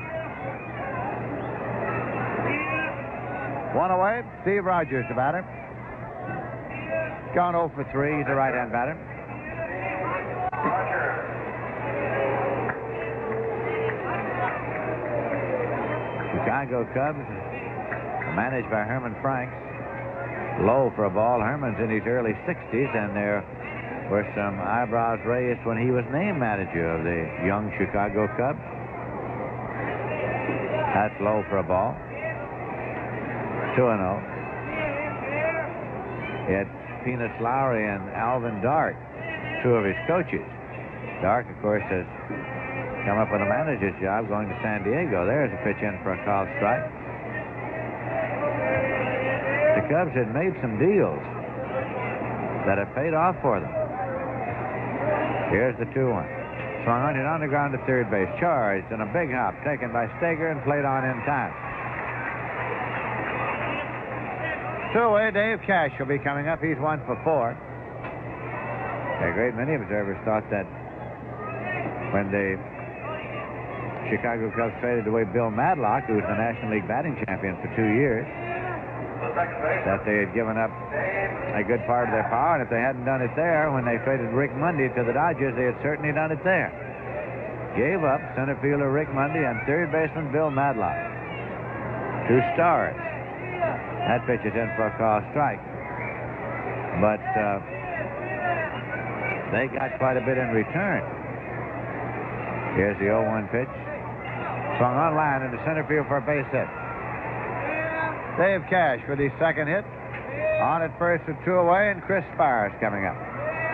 1 away. Steve Rogers, the batter. Gone 0 for 3. He's a right-hand batter. Chicago Cubs, managed by Herman Franks. Low for a ball. Herman's in his early 60s, and there were some eyebrows raised when he was named manager of the young Chicago Cubs. That's low for a ball. 2-0. It's Peanuts Lowry and Alvin Dark, 2 of his coaches. Dark, of course, has come up with a manager's job going to San Diego. There's a pitch in for a called strike. The Cubs had made some deals that have paid off for them. Here's the 2-1. Swung on it on the ground to third base. Charged and a big hop taken by Staiger and played on in time. Two-way, Dave Cash will be coming up. He's 1 for 4. A great many observers thought that when the Chicago Cubs traded away Bill Madlock, who was the National League batting champion for 2 years. That they had given up a good part of their power, and if they hadn't done it there, when they traded Rick Mundy to the Dodgers, they had certainly done it there. Gave up center fielder Rick Mundy and third baseman Bill Madlock. 2 stars. That pitch is in for a call strike. But they got quite a bit in return. Here's the 0-1 pitch. Swung on line into center field for a base hit. Dave Cash with his second hit. On at first with 2 away, and Chris Speier is coming up.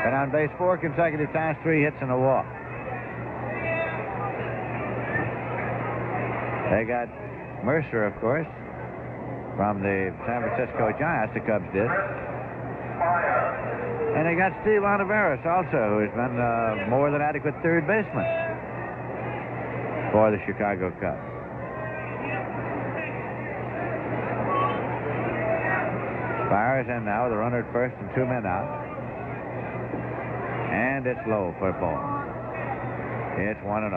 Been on base 4 consecutive times, 3 hits and a walk. They got Mercer, of course, from the San Francisco Giants, the Cubs did. And they got Steve Oliveros also, who's been more than adequate third baseman for the Chicago Cubs. Speier is in now with a runner at first and 2 men out. And it's low for a ball. It's 1-0.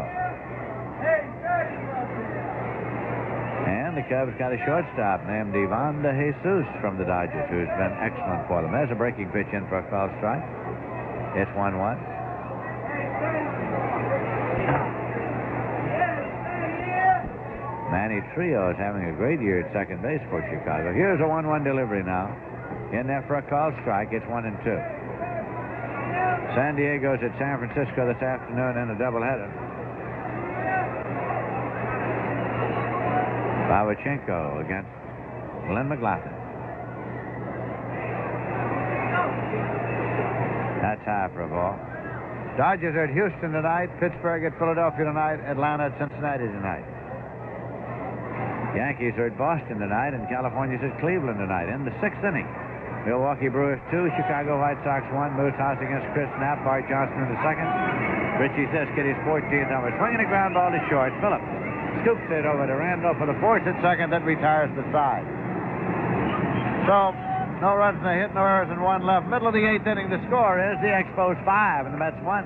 And the Cubs got a shortstop named Ivan De Jesus from the Dodgers, who's been excellent for them. There's a breaking pitch in for a foul strike. It's 1-1. Manny Trio is having a great year at second base for Chicago. Here's a 1-1 delivery now. In there for a call strike. It's 1-2. San Diego's at San Francisco this afternoon in a doubleheader. Bavachenko against Glenn McLaughlin. That's high for a ball. Dodgers are at Houston tonight, Pittsburgh at Philadelphia tonight, Atlanta at Cincinnati tonight. Yankees are at Boston tonight, and California's at Cleveland tonight in the 6th inning. Milwaukee Brewers 2, Chicago White Sox 1. Moose House against Chris Knapp, Bart Johnson in the 2nd. Richie Zisk at his 14th homer. Swinging a ground ball to short. Phillips scoops it over to Randle for the 4th at second, then retires the side. So, no runs, no hit, no errors, and 1 left. Middle of the 8th inning, the score is the Expos 5 and the Mets 1.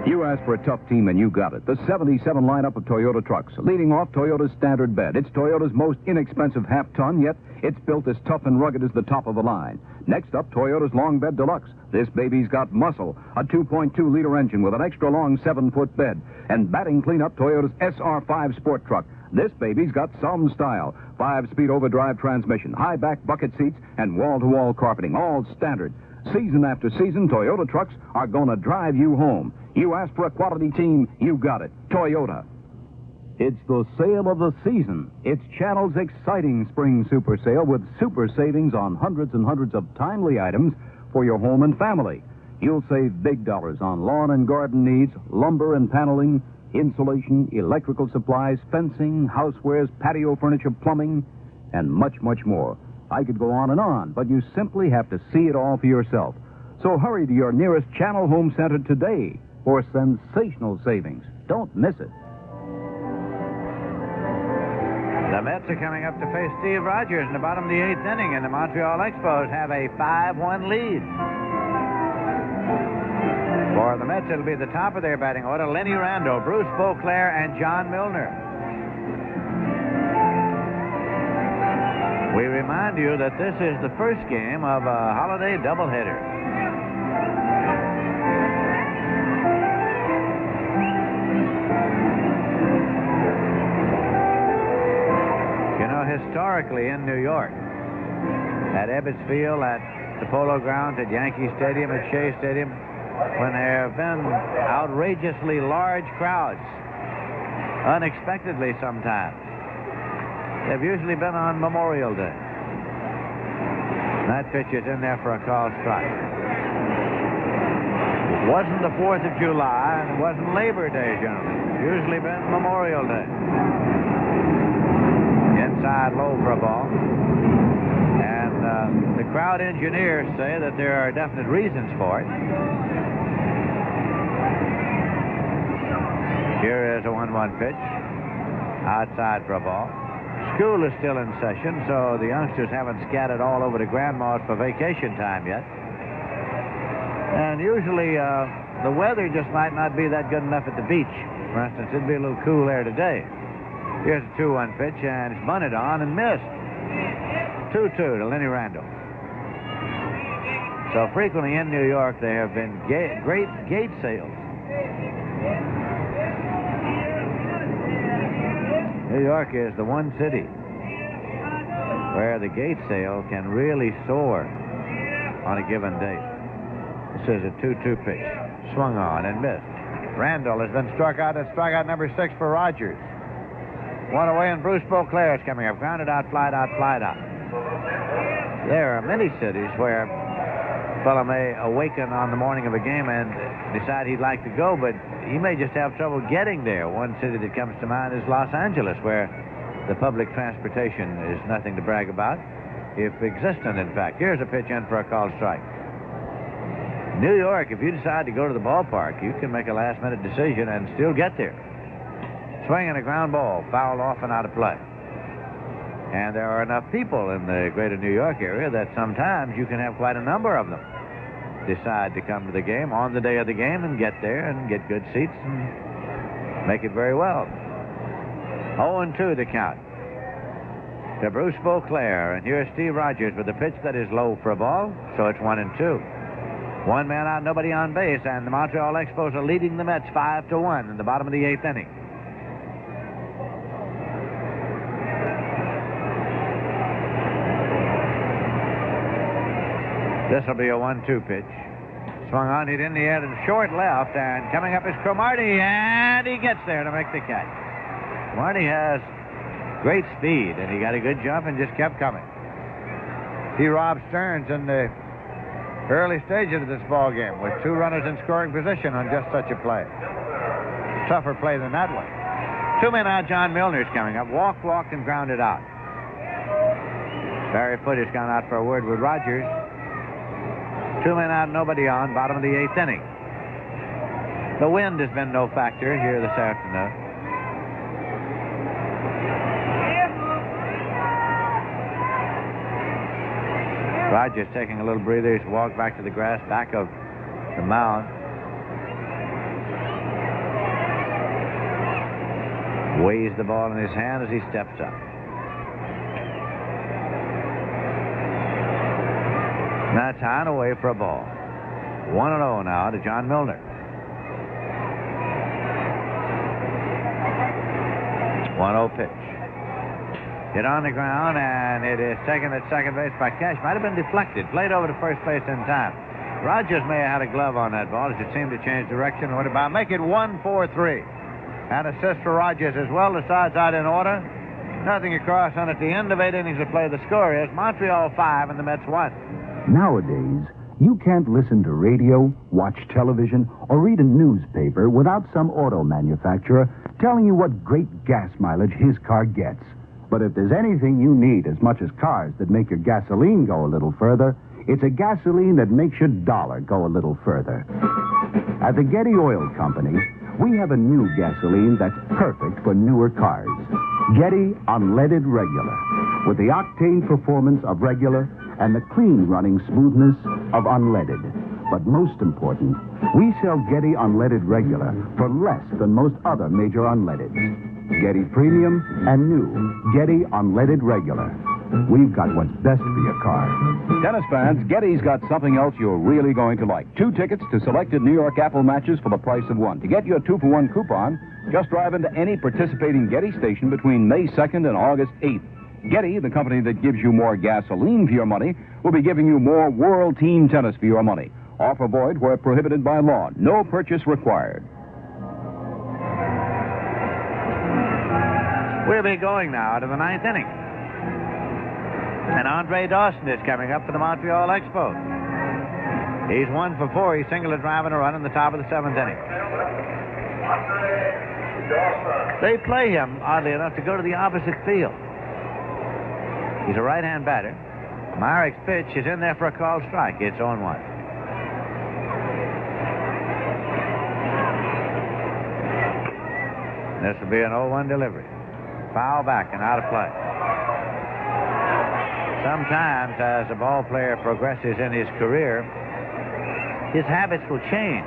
You asked for a tough team, and you got it. The 77 lineup of Toyota trucks. Leading off, Toyota's standard bed. It's Toyota's most inexpensive half-ton, yet it's built as tough and rugged as the top of the line. Next up, Toyota's long bed deluxe. This baby's got muscle. A 2.2-liter engine with an extra long 7-foot bed. And batting cleanup, Toyota's SR5 sport truck. This baby's got some style. 5-speed overdrive transmission, high-back bucket seats, and wall-to-wall carpeting. All standard. Season after season, Toyota trucks are going to drive you home. You asked for a quality team, you got it. Toyota. It's the sale of the season. It's Channel's exciting spring super sale with super savings on hundreds and hundreds of timely items for your home and family. You'll save big dollars on lawn and garden needs, lumber and paneling, insulation, electrical supplies, fencing, housewares, patio furniture, plumbing, and much, much more. I could go on, but you simply have to see it all for yourself. So hurry to your nearest Channel Home Center today for sensational savings. Don't miss it. The Mets are coming up to face Steve Rogers in the bottom of the 8th inning, and the Montreal Expos have a 5-1 lead. For the Mets, it'll be the top of their batting order: Lenny Randle, Bruce Boisclair, and John Milner. We remind you that this is the first game of a holiday doubleheader. You know, historically in New York, at Ebbets Field, at the Polo Grounds, at Yankee Stadium, at Shea Stadium, when there have been outrageously large crowds, unexpectedly sometimes, they've usually been on Memorial Day. That pitch is in there for a call strike. It wasn't the 4th of July, and it wasn't Labor Day generally. It's usually been Memorial Day. Inside low for a ball. And the crowd engineers say that there are definite reasons for it. Here is a 1-1 pitch. Outside for a ball. School is still in session, so the youngsters haven't scattered all over to grandma's for vacation time yet. And usually the weather just might not be that good enough at the beach. For instance, it'd be a little cool there today. Here's a 2-1 pitch, and it's bunted on and missed. 2-2 to Lenny Randle. So frequently in New York, there have been great gate sales. New York is the one city where the gate sale can really soar on a given day. This is a 2-2 pitch. Swung on and missed. Randle has been struck out. That's strikeout number 6 for Rogers. One away, and Bruce Boisclair is coming up. Grounded out, flied out, flied out. There are many cities where a fellow may awaken on the morning of a game and decide he'd like to go, but he may just have trouble getting there. One city that comes to mind is Los Angeles, where the public transportation is nothing to brag about, if existent, in fact. Here's a pitch in for a called strike. New York, if you decide to go to the ballpark, you can make a last-minute decision and still get there. Swinging a ground ball, fouled off and out of play. And there are enough people in the greater New York area that sometimes you can have quite a number of them decide to come to the game on the day of the game and get there and get good seats and make it very well. 0-2 the count to Bruce Boisclair. And here's Steve Rogers with a pitch that is low for a ball, so it's 1-2. One man out, nobody on base, and the Montreal Expos are leading the Mets 5-1 in the bottom of the 8th inning. This will be a 1-2 pitch. Swung on, hit in the air to the short left, and coming up is Cromartie, and he gets there to make the catch. Cromartie has great speed, and he got a good jump and just kept coming. He robbed Stearns in the early stages of this ball game with 2 runners in scoring position on just such a play. Tougher play than that one. 2 men out, John Milner's coming up. Walked, and grounded out. Barry Foote has gone out for a word with Rogers. 2 men out, nobody on, bottom of the 8th inning. The wind has been no factor here this afternoon. Rogers taking a little breather. He's walked back to the grass, back of the mound. Weighs the ball in his hand as he steps up. That's high and away for a ball. 1-0 now to John Milner. 1-0 pitch. Hit on the ground, and it is taken at second base by Cash. Might have been deflected. Played over to first base in time. Rogers may have had a glove on that ball as it seemed to change direction. What about make it 1-4-3? An assist for Rogers as well. The side's out in order. Nothing across, and at the end of 8 innings of play, the score is Montreal 5 and the Mets 1. Nowadays, you can't listen to radio, watch television, or read a newspaper without some auto manufacturer telling you what great gas mileage his car gets. But if there's anything you need as much as cars that make your gasoline go a little further, it's a gasoline that makes your dollar go a little further. At the Getty Oil Company, we have a new gasoline that's perfect for newer cars. Getty Unleaded Regular, with the octane performance of regular and the clean running smoothness of unleaded. But most important, we sell Getty Unleaded Regular for less than most other major unleadeds. Getty Premium and new Getty Unleaded Regular. We've got what's best for your car. Tennis fans, Getty's got something else you're really going to like. 2 tickets to selected New York Apple matches for the price of 1. To get your 2-for-1 coupon, just drive into any participating Getty station between May 2nd and August 8th. Getty, the company that gives you more gasoline for your money, will be giving you more World Team Tennis for your money. Offer void where prohibited by law. No purchase required. We'll be going now to the 9th inning. And Andre Dawson is coming up for the Montreal Expos. He's 1 for 4. He singled a drive and a run in the top of the 7th inning. They play him, oddly enough, to go to the opposite field. He's a right-hand batter. Myrick's pitch is in there for a called strike. It's 0-1. This will be an 0-1 delivery. Foul back and out of play. Sometimes, as a ball player progresses in his career, his habits will change.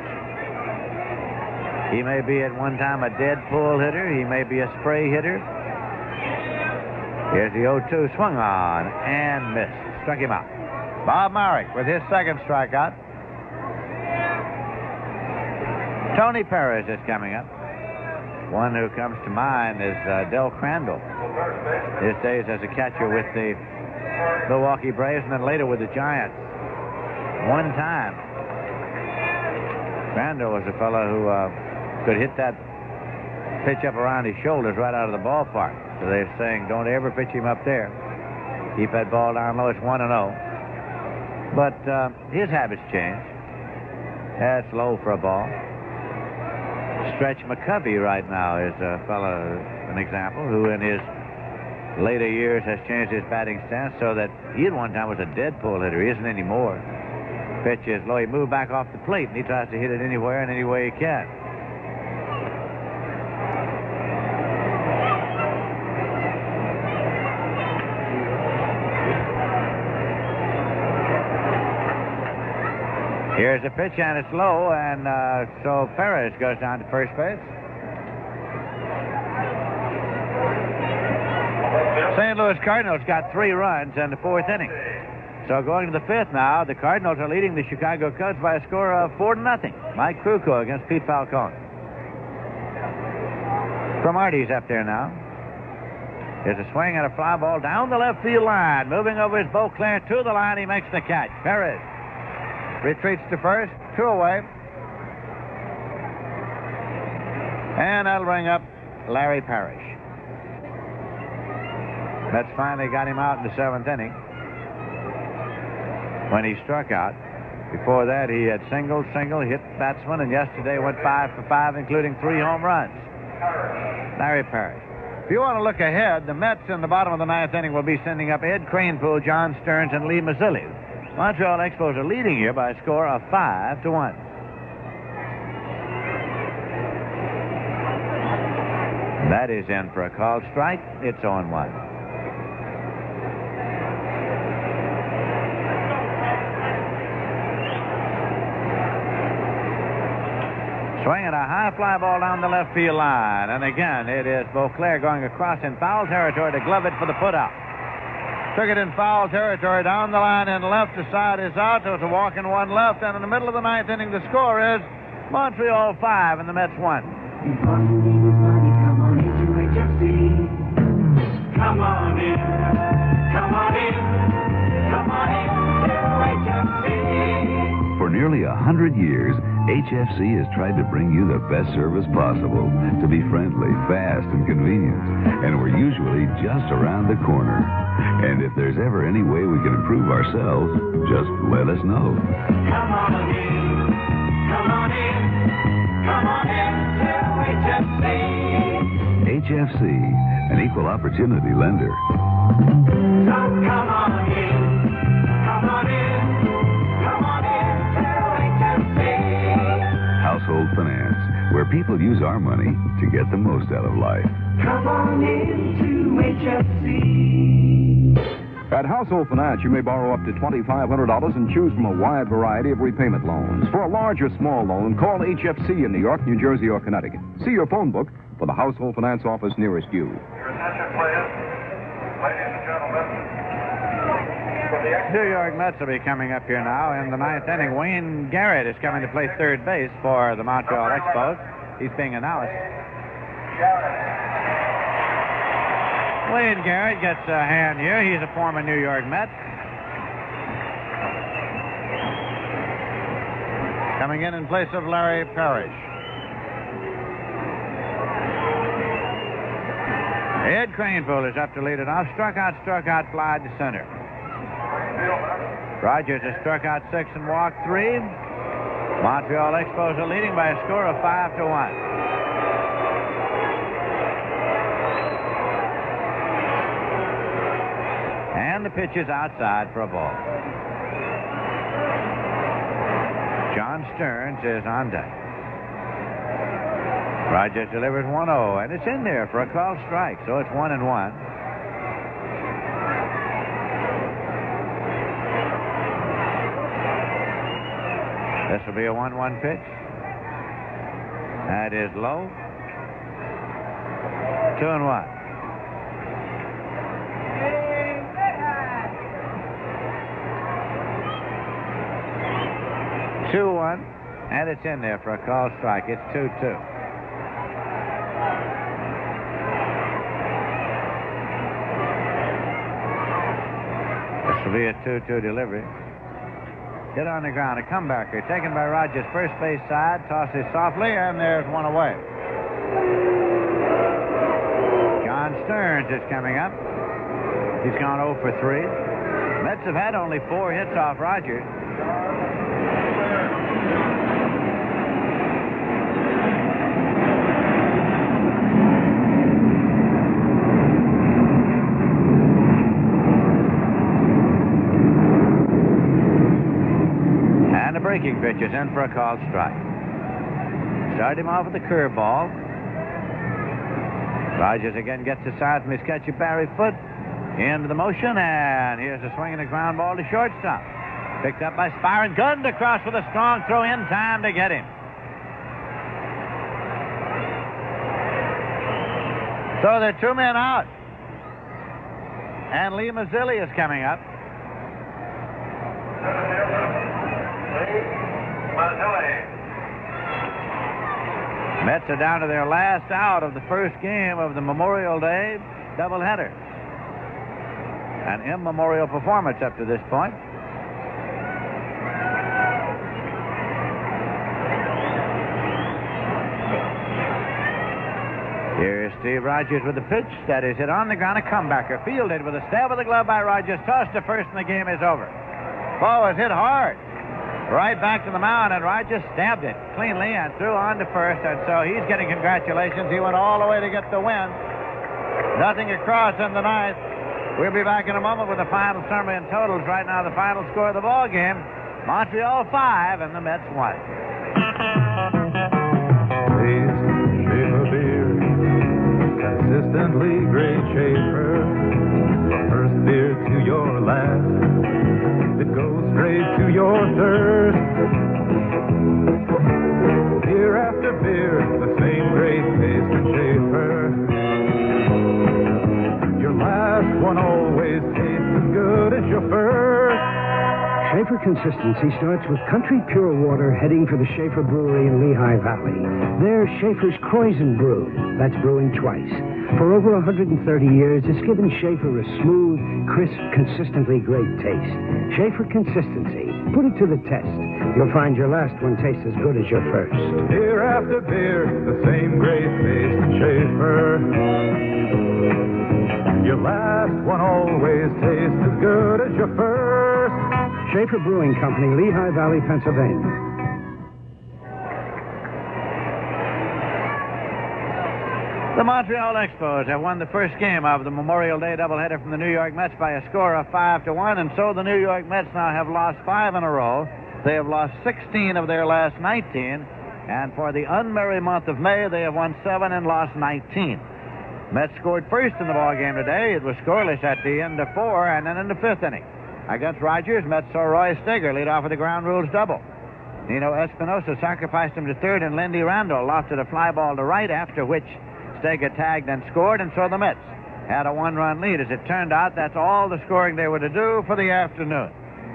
He may be at one time a dead pull hitter. He may be a spray hitter. Here's the 0-2, swung on and missed. Struck him out. Bob Marek with his second strikeout. Tony Perez is coming up. One who comes to mind is Del Crandall. His days as a catcher with the Milwaukee Braves and then later with the Giants. One time, Crandall was a fellow who could hit that pitch up around his shoulders right out of the ballpark. So they're saying, don't ever pitch him up there. Keep that ball down low. It's 1-0. But his habits change. That's low for a ball. Stretch McCovey right now is a fellow, an example, who in his later years has changed his batting stance so that he at one time was a dead pull hitter. He isn't anymore. Pitch is low. He moved back off the plate, and he tries to hit it anywhere and any way he can. Here's the pitch, and it's low, and so Perez goes down to first base. St. Louis Cardinals got 3 runs in the 4th inning. So going to the 5th now, the Cardinals are leading the Chicago Cubs by a score of 4-0. Mike Krukow against Pete Falcone. Cromartie's up there now. There's a swing and a fly ball down the left field line. Moving over is Boisclair to the line. He makes the catch. Perez retreats to first, 2 away. And that'll bring up Larry Parrish. Mets finally got him out in the 7th inning when he struck out. Before that, he had single, hit batsman, and yesterday went 5 for 5, including 3 home runs. Larry Parrish. If you want to look ahead, the Mets in the bottom of the 9th inning will be sending up Ed Kranepool, John Stearns, and Lee Mazzilli. Montreal Expos are leading here by a score of 5-1. That is in for a called strike. It's 0-1. Swinging a high fly ball down the left field line. And again, it is Boisclair going across in foul territory to glove it for the putout. Took it in foul territory down the line and left. The side is out. So it's a walk in 1 left. And in the middle of the 9th inning, the score is Montreal 5 and the Mets 1. Come on into HFC. Come on in. Come on in. Come on into HFC. For nearly 100 years, HFC has tried to bring you the best service possible, to be friendly, fast, and convenient. And we're usually just around the corner. And if there's ever any way we can improve ourselves, just let us know. Come on in. Come on in. Come on in to HFC. HFC, an equal opportunity lender. So come on in. Come on in. Come on in to HFC. Household Finance, where people use our money to get the most out of life. Come on into HFC. At Household Finance, you may borrow up to $2,500 and choose from a wide variety of repayment loans. For a large or small loan, call HFC in New York, New Jersey, or Connecticut. See your phone book for the Household Finance office nearest you. Your attention, please. Ladies and gentlemen. New York Mets will be coming up here now in the 9th inning. Wayne Garrett is coming to play third base for the Montreal Expos. He's being announced. Wayne Garrett gets a hand here. He's a former New York Met. Coming in place of Larry Parrish. Ed Kranepool is up to lead it off. Struck out, fly to center. Rogers has struck out 6 and walked 3. Montreal Expos are leading by a score of 5-1. And the pitch is outside for a ball. John Stearns is on deck. Rogers delivers 1-0, and it's in there for a called strike, so it's 1-1. This will be a 1-1 pitch. That is low. 2-1. And it's in there for a called strike. It's 2-2. This will be a 2-2 delivery. Hit on the ground. A comebacker taken by Rogers, first base side. Tosses softly, and there's one away. John Stearns is coming up. He's gone 0 for 3. Mets have had only 4 hits off Rogers. Breaking pitch is in for a called strike. Start him off with the curveball. Rogers again gets aside from his catcher, Barry Foote, into the motion, and here's a swing and a ground ball to shortstop. Picked up by Speier and gunned across with a strong throw in time to get him. So there are 2 men out. And Lee Mazzilli is coming up. Mets are down to their last out of the first game of the Memorial Day doubleheader. An immemorial performance up to this point. Here's Steve Rogers with the pitch. That is hit on the ground. A comebacker fielded with a stab of the glove by Rogers. Tossed to first, and the game is over. Ball was hit hard. Right back to the mound, and Rogers stabbed it cleanly and threw on to first, and so he's getting congratulations. He went all the way to get the win. Nothing across in the ninth. We'll be back in a moment with the final summary and totals. Right now, the final score of the ball game: Montreal 5 and the Mets 1. Schaefer beer, consistently great Schaefer. From first beer to your last, it goes straight to your thirst. Beer after beer, the same great taste in Schaefer. Your last one always tastes as good as your first. Schaefer consistency starts with country pure water heading for the Schaefer Brewery in Lehigh Valley. There's Schaefer's Croizen Brewed. That's brewing twice. For over 130 years, it's given Schaefer a smooth, crisp, consistently great taste. Schaefer consistency. Put it to the test. You'll find your last one tastes as good as your first. Beer after beer, the same great taste in Schaefer. Your last one always tastes as good as your first. Schaefer Brewing Company, Lehigh Valley, Pennsylvania. The Montreal Expos have won the first game of the Memorial Day doubleheader from the New York Mets by a score of 5-1, and so the New York Mets now have lost 5 in a row. They have lost 16 of their last 19, and for the unmerry month of May, they have won 7 and lost 19. Mets scored first in the ball game today. It was scoreless at the end of 4, and then in the 5th inning. Against Rogers, Mets saw Roy Staiger lead off with a ground rules double. Nino Espinosa sacrificed him to third, and Lenny Randle lofted a fly ball to right, after which Staiger tagged and scored, and so the Mets had a 1-run lead. As it turned out, that's all the scoring they were to do for the afternoon,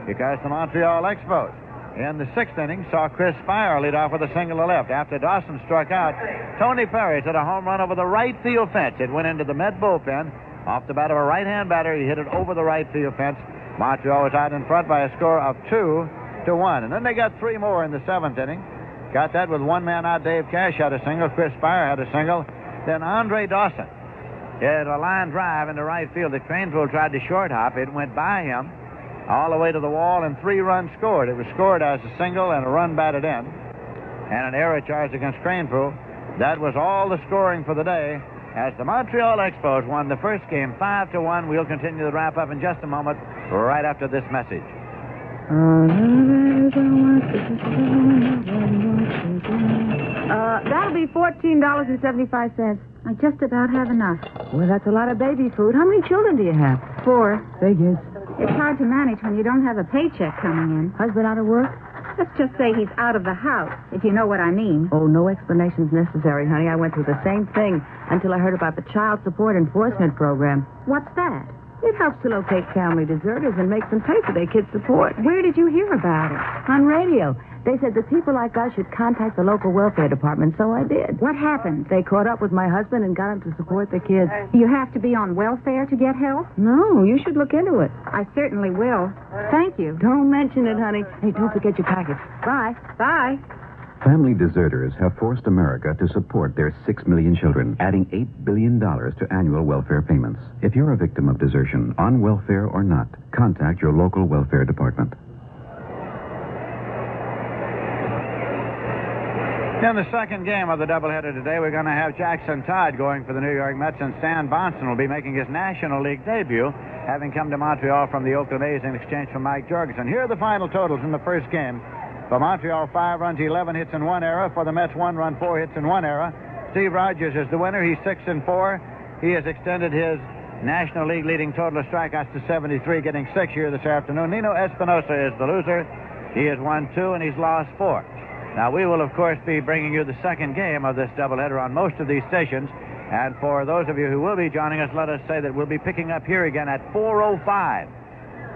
because the Montreal Expos in the 6th inning saw Chris Speier lead off with a single to left. After Dawson struck out, Tony Perez hit a home run over the right field fence. It went into the Met bullpen. Off the bat of a right-hand batter, he hit it over the right field fence. Montreal was out in front by a score of 2-1. And then they got 3 more in the 7th inning. Got that with one man out. Dave Cash had a single. Chris Speier had a single. Then Andre Dawson hit a line drive into right field. The Kranepool tried to short hop. It went by him all the way to the wall, and 3 runs scored. It was scored as a single and a run batted in, and an error charged against Kranepool. That was all the scoring for the day, as the Montreal Expos won the first game 5-1. We'll continue the wrap-up in just a moment, right after this message. That'll be $14.75. I just about have enough. Well, that's a lot of baby food. How many children do you have? 4. Figures. It's hard to manage when you don't have a paycheck coming in. Husband out of work? Let's just say he's out of the house, if you know what I mean. Oh, no explanations necessary, honey. I went through the same thing until I heard about the Child Support Enforcement Program. What's that? It helps to locate family deserters and makes them pay for their kids' support. Where did you hear about it? On radio. They said that people like us should contact the local welfare department, so I did. What happened? They caught up with my husband and got him to support the kids. You have to be on welfare to get help? No, you should look into it. I certainly will. Thank you. Don't mention it, honey. Hey, don't forget your package. Bye. Bye. Family deserters have forced America to support their 6 million children, adding $8 billion to annual welfare payments. If you're a victim of desertion, on welfare or not, contact your local welfare department. In the second game of the doubleheader today, we're going to have Jackson Todd going for the New York Mets, and Stan Bonson will be making his National League debut, having come to Montreal from the Oakland A's in exchange for Mike Jorgensen. Here are the final totals in the first game. For Montreal, 5 runs, 11 hits, and 1 error. For the Mets, 1 run, 4 hits, and 1 error. Steve Rogers is the winner. He's 6-4. He has extended his National League leading total of strikeouts to 73, getting 6 here this afternoon. Nino Espinosa is the loser. He has won 2, and he's lost 4. Now, we will, of course, be bringing you the second game of this doubleheader on most of these stations. And for those of you who will be joining us, let us say that we'll be picking up here again at 4:05.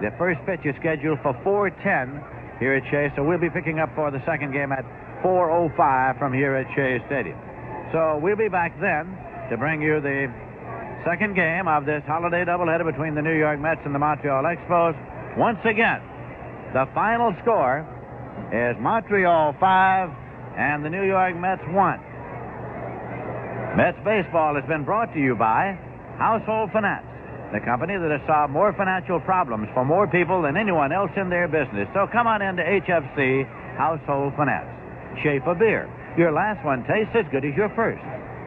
The first pitch is scheduled for 4:10 here at Shea, so we'll be picking up for the second game at 4:05 from here at Shea Stadium. So we'll be back then to bring you the second game of this holiday doubleheader between the New York Mets and the Montreal Expos. Once again, the final score is Montreal 5 and the New York Mets 1. Mets baseball has been brought to you by Household Finance, the company that has solved more financial problems for more people than anyone else in their business. So come on into HFC Household Finance. Shea for beer. Your last one tastes as good as your first.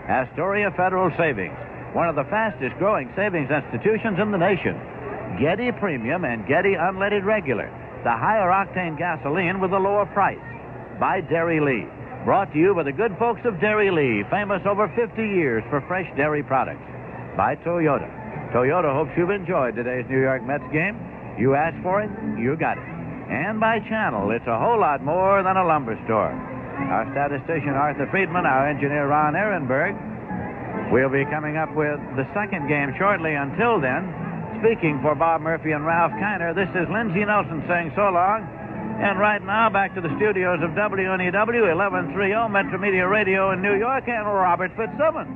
Astoria Federal Savings, one of the fastest growing savings institutions in the nation. Getty Premium and Getty Unleaded Regular, the higher octane gasoline with a lower price. By Dairy Lee. Brought to you by the good folks of Dairy Lee, famous over 50 years for fresh dairy products. By Toyota. Toyota hopes you've enjoyed today's New York Mets game. You asked for it, you got it. And by Channel, it's a whole lot more than a lumber store. Our statistician, Arthur Friedman, our engineer, Ron Ehrenberg. We'll be coming up with the second game shortly. Until then, speaking for Bob Murphy and Ralph Kiner, this is Lindsey Nelson saying so long. And right now, back to the studios of WNEW 1130 Metro Media Radio in New York and Robert Fitzsimmons.